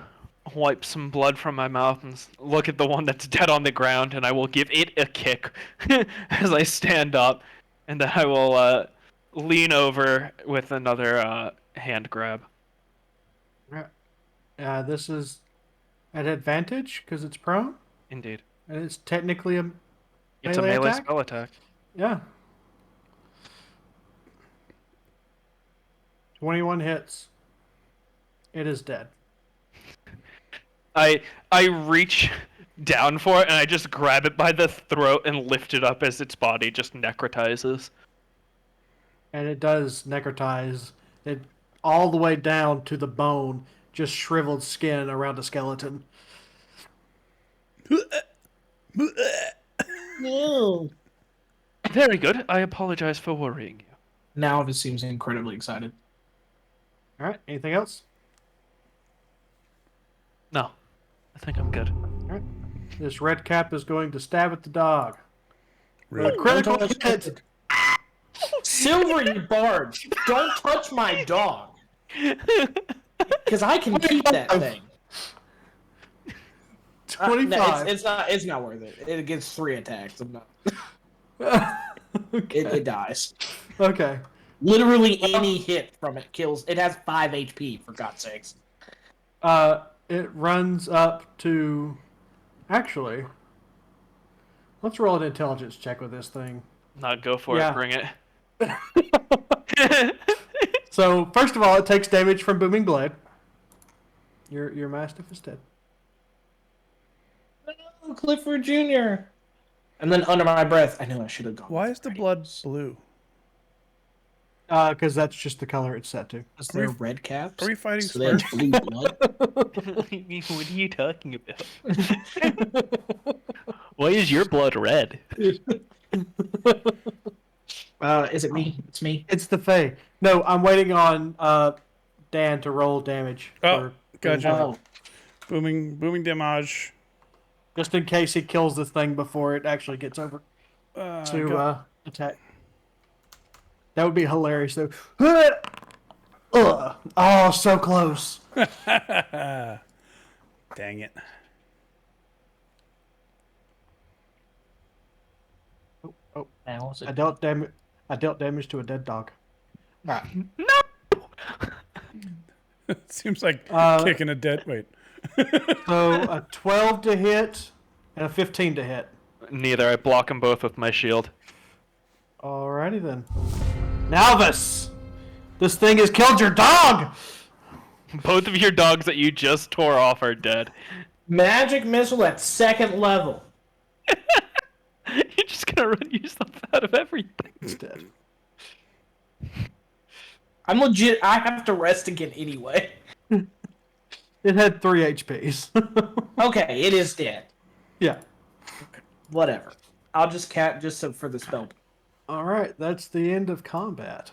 Speaker 3: wipe some blood from my mouth and look at the one that's dead on the ground, and I will give it a kick as I stand up, and then I will lean over with another hand grab.
Speaker 1: This is at advantage because it's prone,
Speaker 3: Indeed.
Speaker 1: and it's technically a
Speaker 3: It's a melee
Speaker 1: attack?
Speaker 3: spell attack.
Speaker 1: Yeah. 21 hits. It is dead.
Speaker 3: I reach down for it and I just grab it by the throat and lift it up as its body just necrotizes.
Speaker 1: And it does necrotize it all the way down to the bone, just shriveled skin around the skeleton.
Speaker 4: No.
Speaker 3: Very good. I apologize for worrying you.
Speaker 4: Now it seems incredibly excited.
Speaker 1: All right. Anything else?
Speaker 3: No. I think I'm good.
Speaker 1: All right. This red cap is going to stab at the dog.
Speaker 2: Really?
Speaker 1: Critical
Speaker 4: Don't
Speaker 1: hit.
Speaker 4: touch- Silver, you barge! Don't touch my dog, because I can keep that thing.
Speaker 1: 25.
Speaker 4: No, it's not worth it. It gets 3 attacks. I'm not. It dies.
Speaker 1: Okay.
Speaker 4: Literally any hit from it kills. It has 5 HP, for God's sakes.
Speaker 1: It runs up to. Actually, let's roll an intelligence check with this thing.
Speaker 3: Not go for
Speaker 1: Yeah.
Speaker 3: it. Bring it.
Speaker 1: So first of all, it takes damage from booming blade. Your mastiff is dead.
Speaker 4: Oh, Clifford Jr. And then under my breath, I knew I should have gone.
Speaker 2: Why is the blood blue?
Speaker 1: Because that's just the color it's set to.
Speaker 4: Is there red caps?
Speaker 2: Are we fighting
Speaker 4: So they have
Speaker 2: Smurfs?
Speaker 4: blue blood?
Speaker 3: What are you talking about? Why is your blood red?
Speaker 4: Is it me? It's me.
Speaker 1: It's the Fae. No, I'm waiting on Dan to roll damage.
Speaker 2: Oh, gotcha.
Speaker 4: Oh,
Speaker 2: Booming damage.
Speaker 1: Just in case he kills this thing before it actually gets over to attack. That would be hilarious, though. Ugh. Oh, so close.
Speaker 2: Dang it.
Speaker 1: Oh,
Speaker 4: now is
Speaker 1: I
Speaker 4: it?
Speaker 1: dealt damage to a dead dog.
Speaker 4: Right.
Speaker 2: Seems like kicking a dead. Wait.
Speaker 1: So a 12 to hit and a 15 to hit.
Speaker 3: Neither. I block them both with my shield.
Speaker 1: Alrighty then. Nalvis! This thing has killed your dog!
Speaker 3: Both of your dogs that you just tore off are dead.
Speaker 4: Magic missile at 2nd level.
Speaker 3: You're just gonna run yourself out of everything.
Speaker 1: It's dead.
Speaker 4: I'm legit. I have to rest again anyway.
Speaker 1: It had 3 HPs.
Speaker 4: Okay, it is dead.
Speaker 1: Yeah.
Speaker 4: Whatever. I'll just for the spell.
Speaker 1: Alright, that's the end of combat.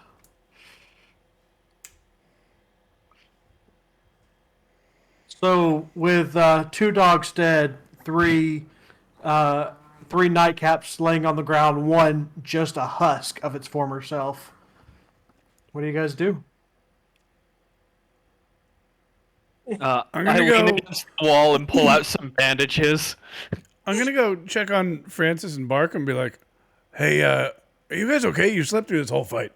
Speaker 1: So, with 2 dogs dead, 3 nightcaps laying on the ground, 1 just a husk of its former self. What do you guys do?
Speaker 2: I'm
Speaker 3: I
Speaker 2: gonna
Speaker 3: lean
Speaker 2: go.
Speaker 3: against the wall and pull out some bandages.
Speaker 2: I'm gonna go check on Francis and Bark and be like, "Hey, are you guys okay? You slept through this whole fight."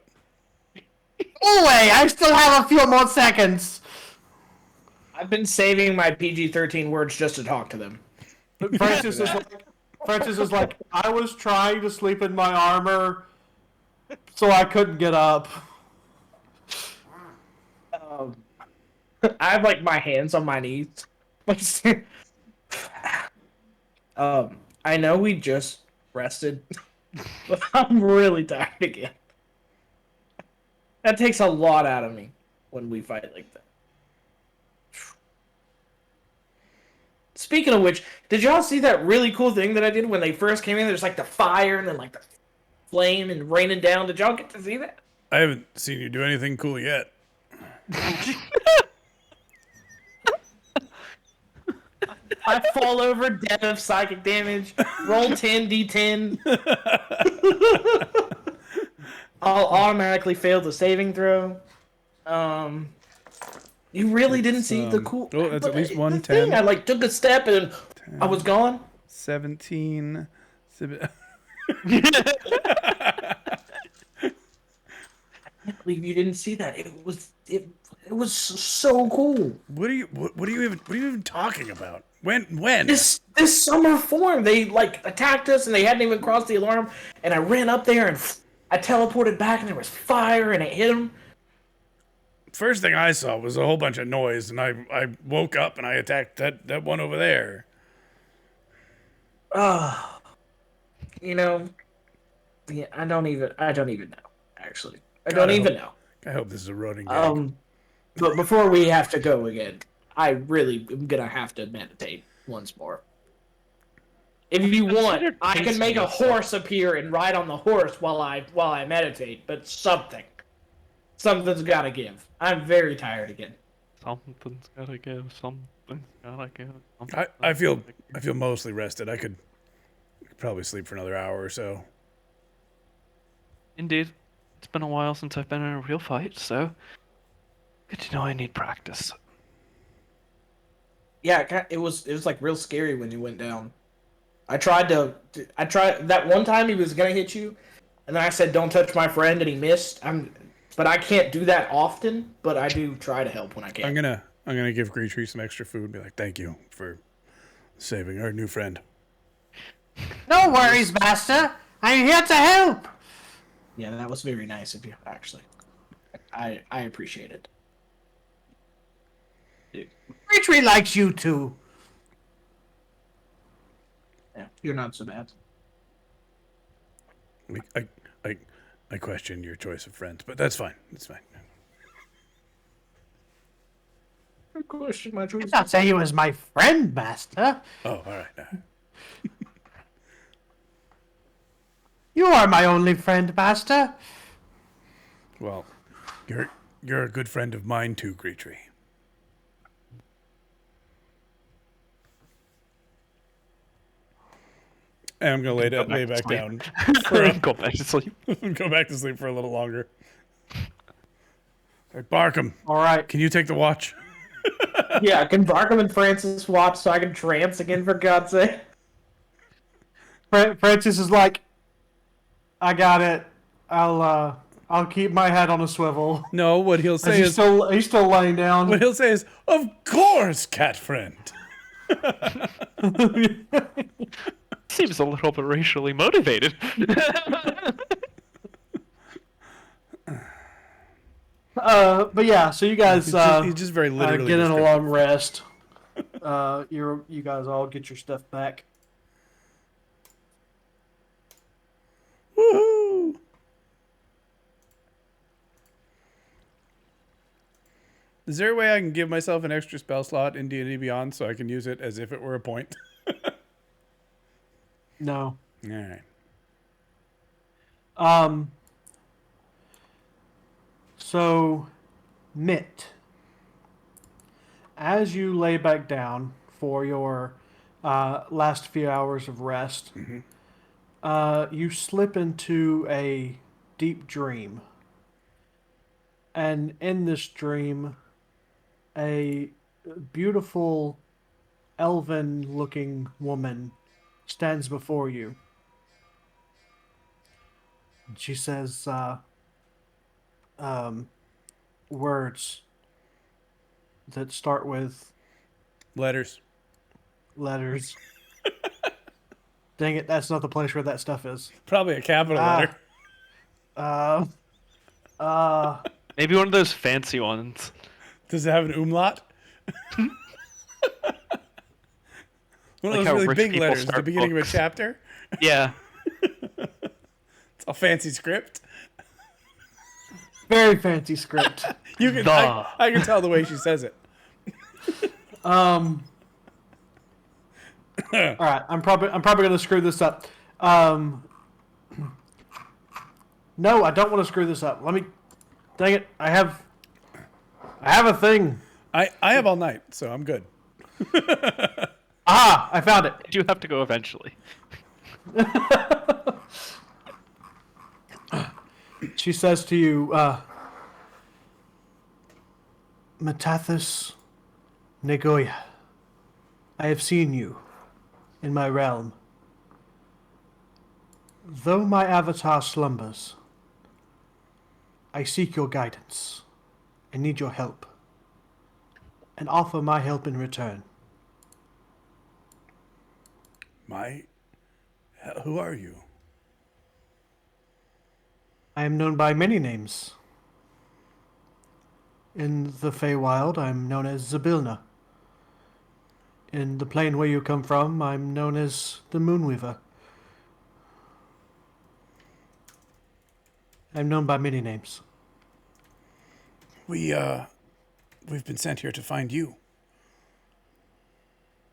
Speaker 1: Anyway, I still have a few more seconds.
Speaker 4: I've been saving my PG-13 words just to talk to them.
Speaker 1: Francis is like, I was trying to sleep in my armor, so I couldn't get up.
Speaker 4: I have like my hands on my knees. Like, I know we just rested, but I'm really tired again. That takes a lot out of me when we fight like that. Speaking of which, did y'all see that really cool thing that I did when they first came in? There's like the fire and then like the flame and raining down. Did y'all get to see that?
Speaker 2: I haven't seen you do anything cool yet.
Speaker 4: I fall over dead of psychic damage. Roll 10d10. I'll automatically fail the saving throw. You really didn't see the cool.
Speaker 2: Oh, that's at least one,
Speaker 4: the
Speaker 2: 10.
Speaker 4: thing, I like took a step and I was gone.
Speaker 2: 17.
Speaker 4: I can't believe you didn't see that. It was so cool.
Speaker 2: What are you even talking about? When?
Speaker 4: This summer form, they like attacked us and they hadn't even crossed the alarm. And I ran up there and I teleported back and there was fire and it hit them.
Speaker 2: First thing I saw was a whole bunch of noise, and I woke up and I attacked that one over there.
Speaker 4: You know, yeah, I don't even know. Actually, I don't even know.
Speaker 2: I hope this is a running gag.
Speaker 4: But before we have to go again, I really am gonna have to meditate once more. If you want, I can make a horse appear and ride on the horse while I meditate. But something's gotta give. I'm very tired again.
Speaker 3: Something's gotta give. Something's gotta give.
Speaker 2: I feel mostly rested. I could probably sleep for another hour or so.
Speaker 3: Indeed, it's been a while since I've been in a real fight, so good to know I need practice.
Speaker 4: Yeah, it was like real scary when you went down. I tried that one time he was gonna hit you, and then I said don't touch my friend, and he missed. But I can't do that often. But I do try to help when I can.
Speaker 2: I'm gonna give Greetree some extra food and be like, thank you for saving our new friend.
Speaker 1: No worries, Master. I'm here to help.
Speaker 4: Yeah, that was very nice of you. Actually, I appreciate it.
Speaker 1: Witchlight likes you too.
Speaker 4: Yeah, you're not so bad.
Speaker 2: I question your choice of friends, but that's fine. It's fine.
Speaker 4: I question my choice.
Speaker 1: I did not say he was my friend, Master.
Speaker 2: Oh, all right.
Speaker 1: You are my only friend, Master.
Speaker 2: Well, you're a good friend of mine too, Greetree. And I'm gonna lay back down.
Speaker 3: Go back to sleep.
Speaker 2: Go back to sleep for a little longer. All right, Barkham,
Speaker 1: All right.
Speaker 2: can you take the watch?
Speaker 4: Yeah, can Barkham and Francis watch so I can trance again, for God's sake?
Speaker 1: Francis is like, I got it. I'll keep my head on a swivel.
Speaker 2: No, what he'll say
Speaker 1: He's still laying down.
Speaker 2: what he'll say is, of course, cat friend.
Speaker 3: Seems a little bit racially motivated.
Speaker 1: But yeah, so you guys
Speaker 2: He's just very literally
Speaker 1: get in a
Speaker 2: descriptive.
Speaker 1: long rest. You guys all get your stuff back.
Speaker 2: Woohoo! Is there a way I can give myself an extra spell slot in D&D Beyond so I can use it as if it were a point?
Speaker 1: No.
Speaker 2: All right.
Speaker 1: So, Mitt, as you lay back down for your last few hours of rest, you slip into a deep dream. And in this dream, a beautiful elven-looking woman stands before you. She says words that start with
Speaker 2: Letters.
Speaker 1: letters. Dang it, that's not the place where that stuff is.
Speaker 2: Probably a capital letter.
Speaker 3: Maybe one of those fancy ones.
Speaker 2: Does it have an umlaut? One of
Speaker 3: Like
Speaker 2: those
Speaker 3: how
Speaker 2: really
Speaker 3: rich
Speaker 2: big
Speaker 3: people
Speaker 2: letters at the
Speaker 3: start
Speaker 2: beginning
Speaker 3: books.
Speaker 2: of a chapter.
Speaker 3: Yeah.
Speaker 2: It's all fancy script.
Speaker 1: Very fancy script.
Speaker 2: You can,
Speaker 3: The.
Speaker 2: I can tell the way she says it.
Speaker 1: All right, I'm probably gonna screw this up. No, I don't want to screw this up. Let me. Dang it! I have a thing.
Speaker 2: I have all night, so I'm good.
Speaker 1: Ah, I found it.
Speaker 3: I do have to go eventually.
Speaker 1: She says to you, Metathus Nagoya, I have seen you in my realm. Though my avatar slumbers, I seek your guidance. I need your help, and offer my help in return.
Speaker 2: Who are you?
Speaker 1: I am known by many names. In the Feywild, I'm known as Zabilna. In the plane where you come from, I'm known as the Moonweaver. I'm known by many names.
Speaker 2: We've been sent here to find you.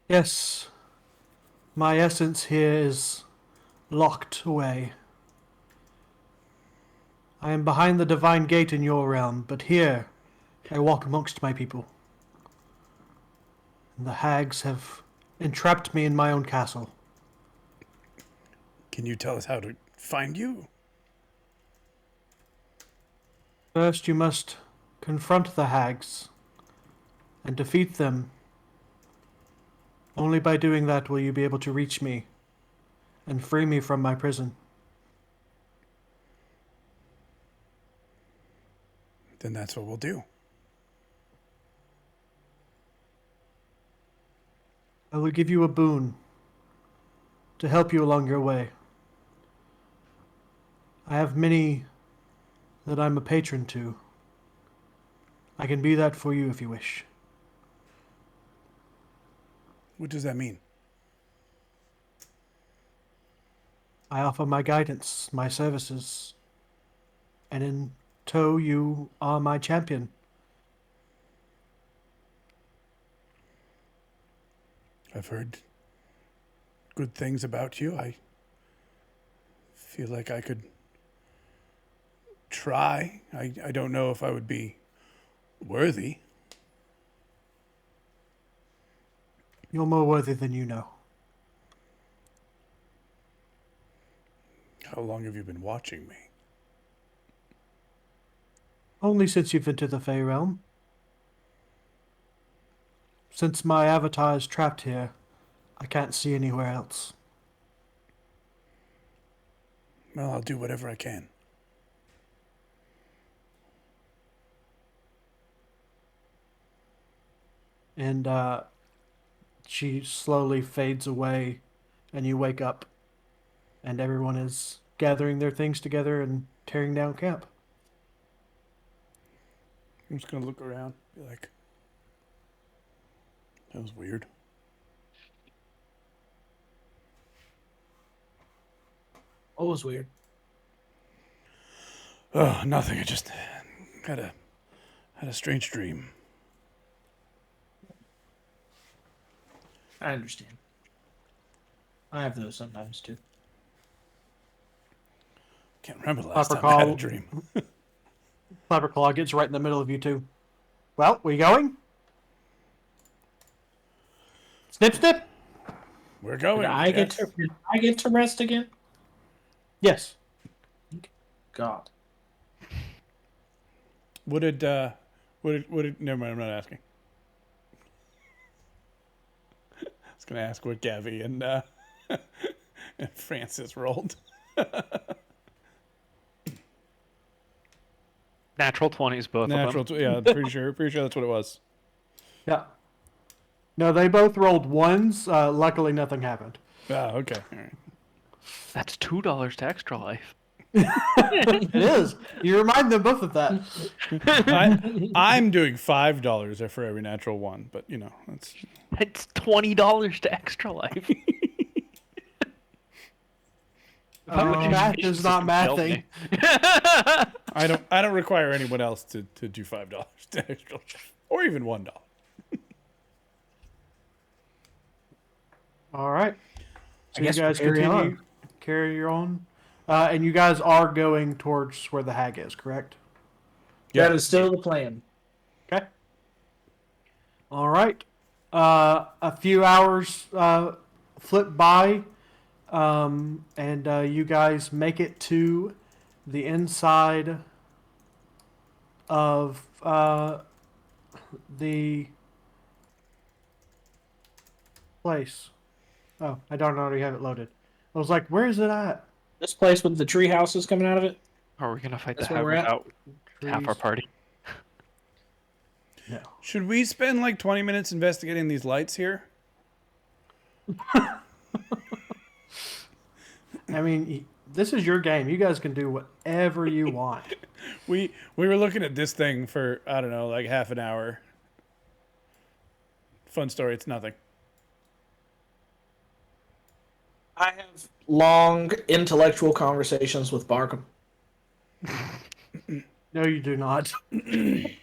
Speaker 1: Yes, my essence here is locked away. I am behind the divine gate in your realm, but here I walk amongst my people. And the hags have entrapped me in my own castle.
Speaker 2: Can you tell us how to find you?
Speaker 1: First, you must confront the hags and defeat them. Only by doing that will you be able to reach me and free me from my prison.
Speaker 2: Then that's what we'll do.
Speaker 1: I will give you a boon to help you along your way. I have many that I'm a patron to. I can be that for you if you wish.
Speaker 2: What does that mean?
Speaker 1: I offer my guidance, my services, and in tow you are my champion.
Speaker 2: I've heard good things about you. I feel like I could try. I don't know if I would be worthy.
Speaker 1: You're more worthy than you know.
Speaker 2: How long have you been watching me?
Speaker 1: Only since you've entered the Fey realm. Since my avatar is trapped here, I can't see anywhere else.
Speaker 2: Well, I'll do whatever I can.
Speaker 1: And she slowly fades away, and you wake up, and everyone is gathering their things together and tearing down camp.
Speaker 2: I'm just gonna look around, be like, that was weird.
Speaker 4: What was weird?
Speaker 2: Oh, nothing. I just had a strange dream.
Speaker 4: I understand. I have those sometimes too.
Speaker 2: Can't remember the last time I
Speaker 1: Leprechaun.
Speaker 2: had a dream.
Speaker 1: Clapperclaw gets right in the middle of you two. Well, we going? Snip, snip.
Speaker 2: We're going.
Speaker 4: Did I get to rest again?
Speaker 1: Yes.
Speaker 4: God.
Speaker 2: What did never mind, I'm not asking. I was gonna ask what Gavi and and Francis rolled.
Speaker 3: Natural 20s, both
Speaker 2: Natural,
Speaker 3: of them.
Speaker 2: yeah, pretty sure that's what it was.
Speaker 1: Yeah. No, they both rolled ones. Luckily, nothing happened.
Speaker 2: Ah, okay, all right.
Speaker 3: That's $2 to Extra Life.
Speaker 1: It is. You remind them both of that.
Speaker 2: I'm doing $5 for every natural one, but you know, that's
Speaker 3: It's $20 to Extra Life.
Speaker 1: Math is not mathing.
Speaker 2: I don't require anyone else to do $5 to extra, or even $1.
Speaker 1: All right. So
Speaker 4: I guess
Speaker 1: you guys
Speaker 4: we'll carry
Speaker 1: continue carry on, and you guys are going towards where the hag is, correct?
Speaker 2: Yeah.
Speaker 4: That is still the plan.
Speaker 1: Okay. All right. A few hours flip by, and you guys make it to the inside of the place. Oh, I don't already have it loaded. I was like, where is it at?
Speaker 4: This place with the tree houses coming out of it.
Speaker 3: Are we gonna fight
Speaker 4: That's
Speaker 3: the
Speaker 4: where
Speaker 3: hag
Speaker 4: we're at?
Speaker 3: without half our
Speaker 1: Trees.
Speaker 3: party?
Speaker 1: No.
Speaker 2: Should we spend like 20 minutes investigating these lights here?
Speaker 1: I mean, this is your game. You guys can do whatever you want.
Speaker 2: We were looking at this thing for, I don't know, like half an hour. Fun story, it's nothing.
Speaker 4: I have long intellectual conversations with Barkham.
Speaker 1: No, you do not.
Speaker 3: He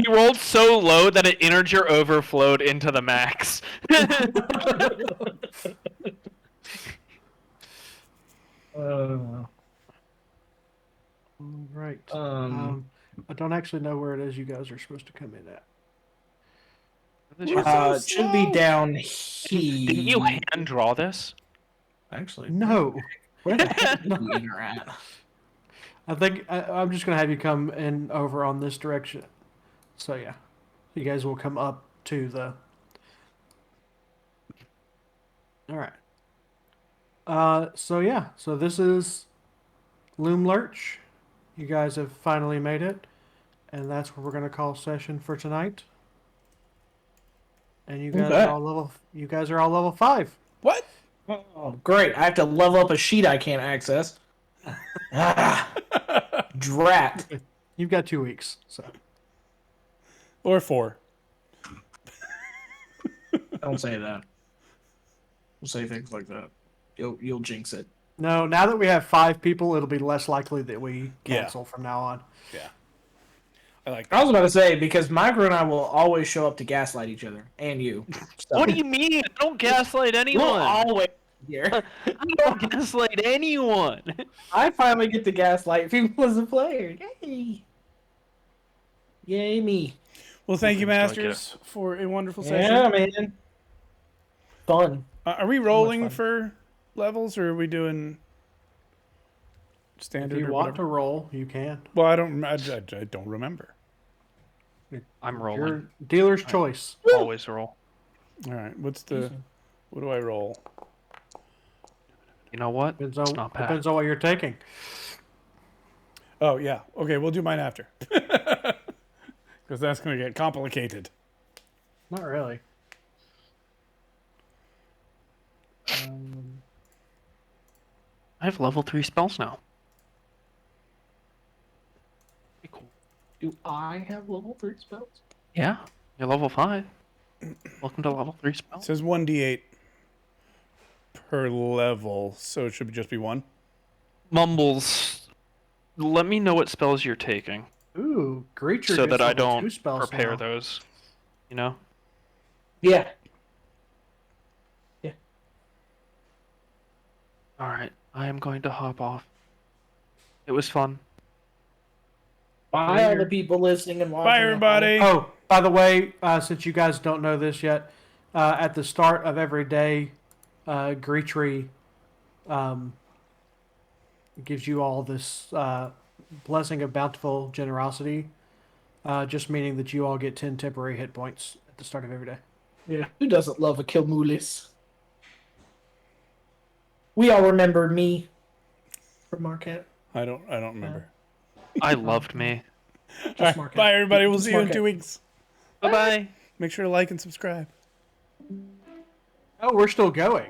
Speaker 3: rolled so low that an integer overflowed into the max.
Speaker 1: All right. I don't actually know where it is you guys are supposed to come in at.
Speaker 4: It should be down here.
Speaker 3: Didn't you hand draw this?
Speaker 4: Actually,
Speaker 1: No.
Speaker 4: where the heck are you in at?
Speaker 1: I think I'm just going to have you come in over on this direction. So, yeah. You guys will come up to the... All right. So, yeah. So, this is Loom Lurch. You guys have finally made it. And that's what we're going to call session for tonight. And you guys
Speaker 4: Okay.
Speaker 1: are all level... You guys are all level 5.
Speaker 2: What?
Speaker 4: Oh, great. I have to level up a sheet I can't access. Drat.
Speaker 1: You've got 2 weeks. So,
Speaker 2: Or 4.
Speaker 4: Don't say that. Don't say things like that. You'll jinx it.
Speaker 1: no, now that we have 5 people, it'll be less likely that we
Speaker 2: Yeah.
Speaker 1: cancel from now on.
Speaker 2: Yeah. I like
Speaker 4: I
Speaker 2: that.
Speaker 4: was about to say, because Micro and I will always show up to gaslight each other. And you. So,
Speaker 3: What do you mean? I don't gaslight
Speaker 4: we'll
Speaker 3: anyone.
Speaker 4: always be here.
Speaker 3: I don't gaslight anyone.
Speaker 4: I finally get to gaslight people as a player. Yay. Yay me.
Speaker 2: Well, thank you,
Speaker 3: Things don't
Speaker 2: Masters, for a wonderful session.
Speaker 4: Yeah, man. Fun.
Speaker 2: Are we rolling
Speaker 1: fun.
Speaker 2: for levels, or are we doing standard?
Speaker 1: If you
Speaker 2: or
Speaker 1: want
Speaker 2: whatever?
Speaker 1: to roll, you can.
Speaker 2: Well, I don't remember.
Speaker 3: I'm rolling.
Speaker 1: Your dealer's choice.
Speaker 3: Always roll.
Speaker 2: All right, what do I roll?
Speaker 3: You know what?
Speaker 1: Depends
Speaker 3: It's
Speaker 1: on,
Speaker 3: not bad.
Speaker 1: depends on what you're taking.
Speaker 2: Oh yeah, okay, we'll do mine after, because that's gonna get complicated.
Speaker 1: Not really.
Speaker 3: I have level 3 spells now. Pretty cool.
Speaker 4: Do I have level 3 spells?
Speaker 3: Yeah. You're level 5. Welcome to level 3
Speaker 2: It
Speaker 3: spells.
Speaker 2: says 1d8 per level, so it should just be 1.
Speaker 3: Mumbles. Let me know what spells you're taking
Speaker 1: Ooh, Greacher
Speaker 3: so
Speaker 1: gets
Speaker 3: that I
Speaker 1: level 2
Speaker 3: don't
Speaker 1: spells
Speaker 3: prepare
Speaker 1: now.
Speaker 3: those. You know?
Speaker 4: Yeah.
Speaker 3: Alright. I am going to hop off. It was fun.
Speaker 4: Bye, all the people listening and watching.
Speaker 2: Bye,
Speaker 4: at
Speaker 2: everybody.
Speaker 1: Oh, by the way, since you guys don't know this yet, at the start of every day, Greetry gives you all this blessing of bountiful generosity, just meaning that you all get 10 temporary hit points at the start of every day.
Speaker 4: Yeah. Who doesn't love a Kilmulis? We all remember me from Marquette.
Speaker 2: I don't remember.
Speaker 3: I loved me.
Speaker 2: All right,
Speaker 1: Mark it.
Speaker 2: bye, everybody. We'll
Speaker 4: Just
Speaker 2: see you in
Speaker 4: mark
Speaker 2: 2
Speaker 4: it.
Speaker 2: weeks.
Speaker 3: Bye bye.
Speaker 2: Make sure to like and subscribe.
Speaker 1: Oh, we're still going.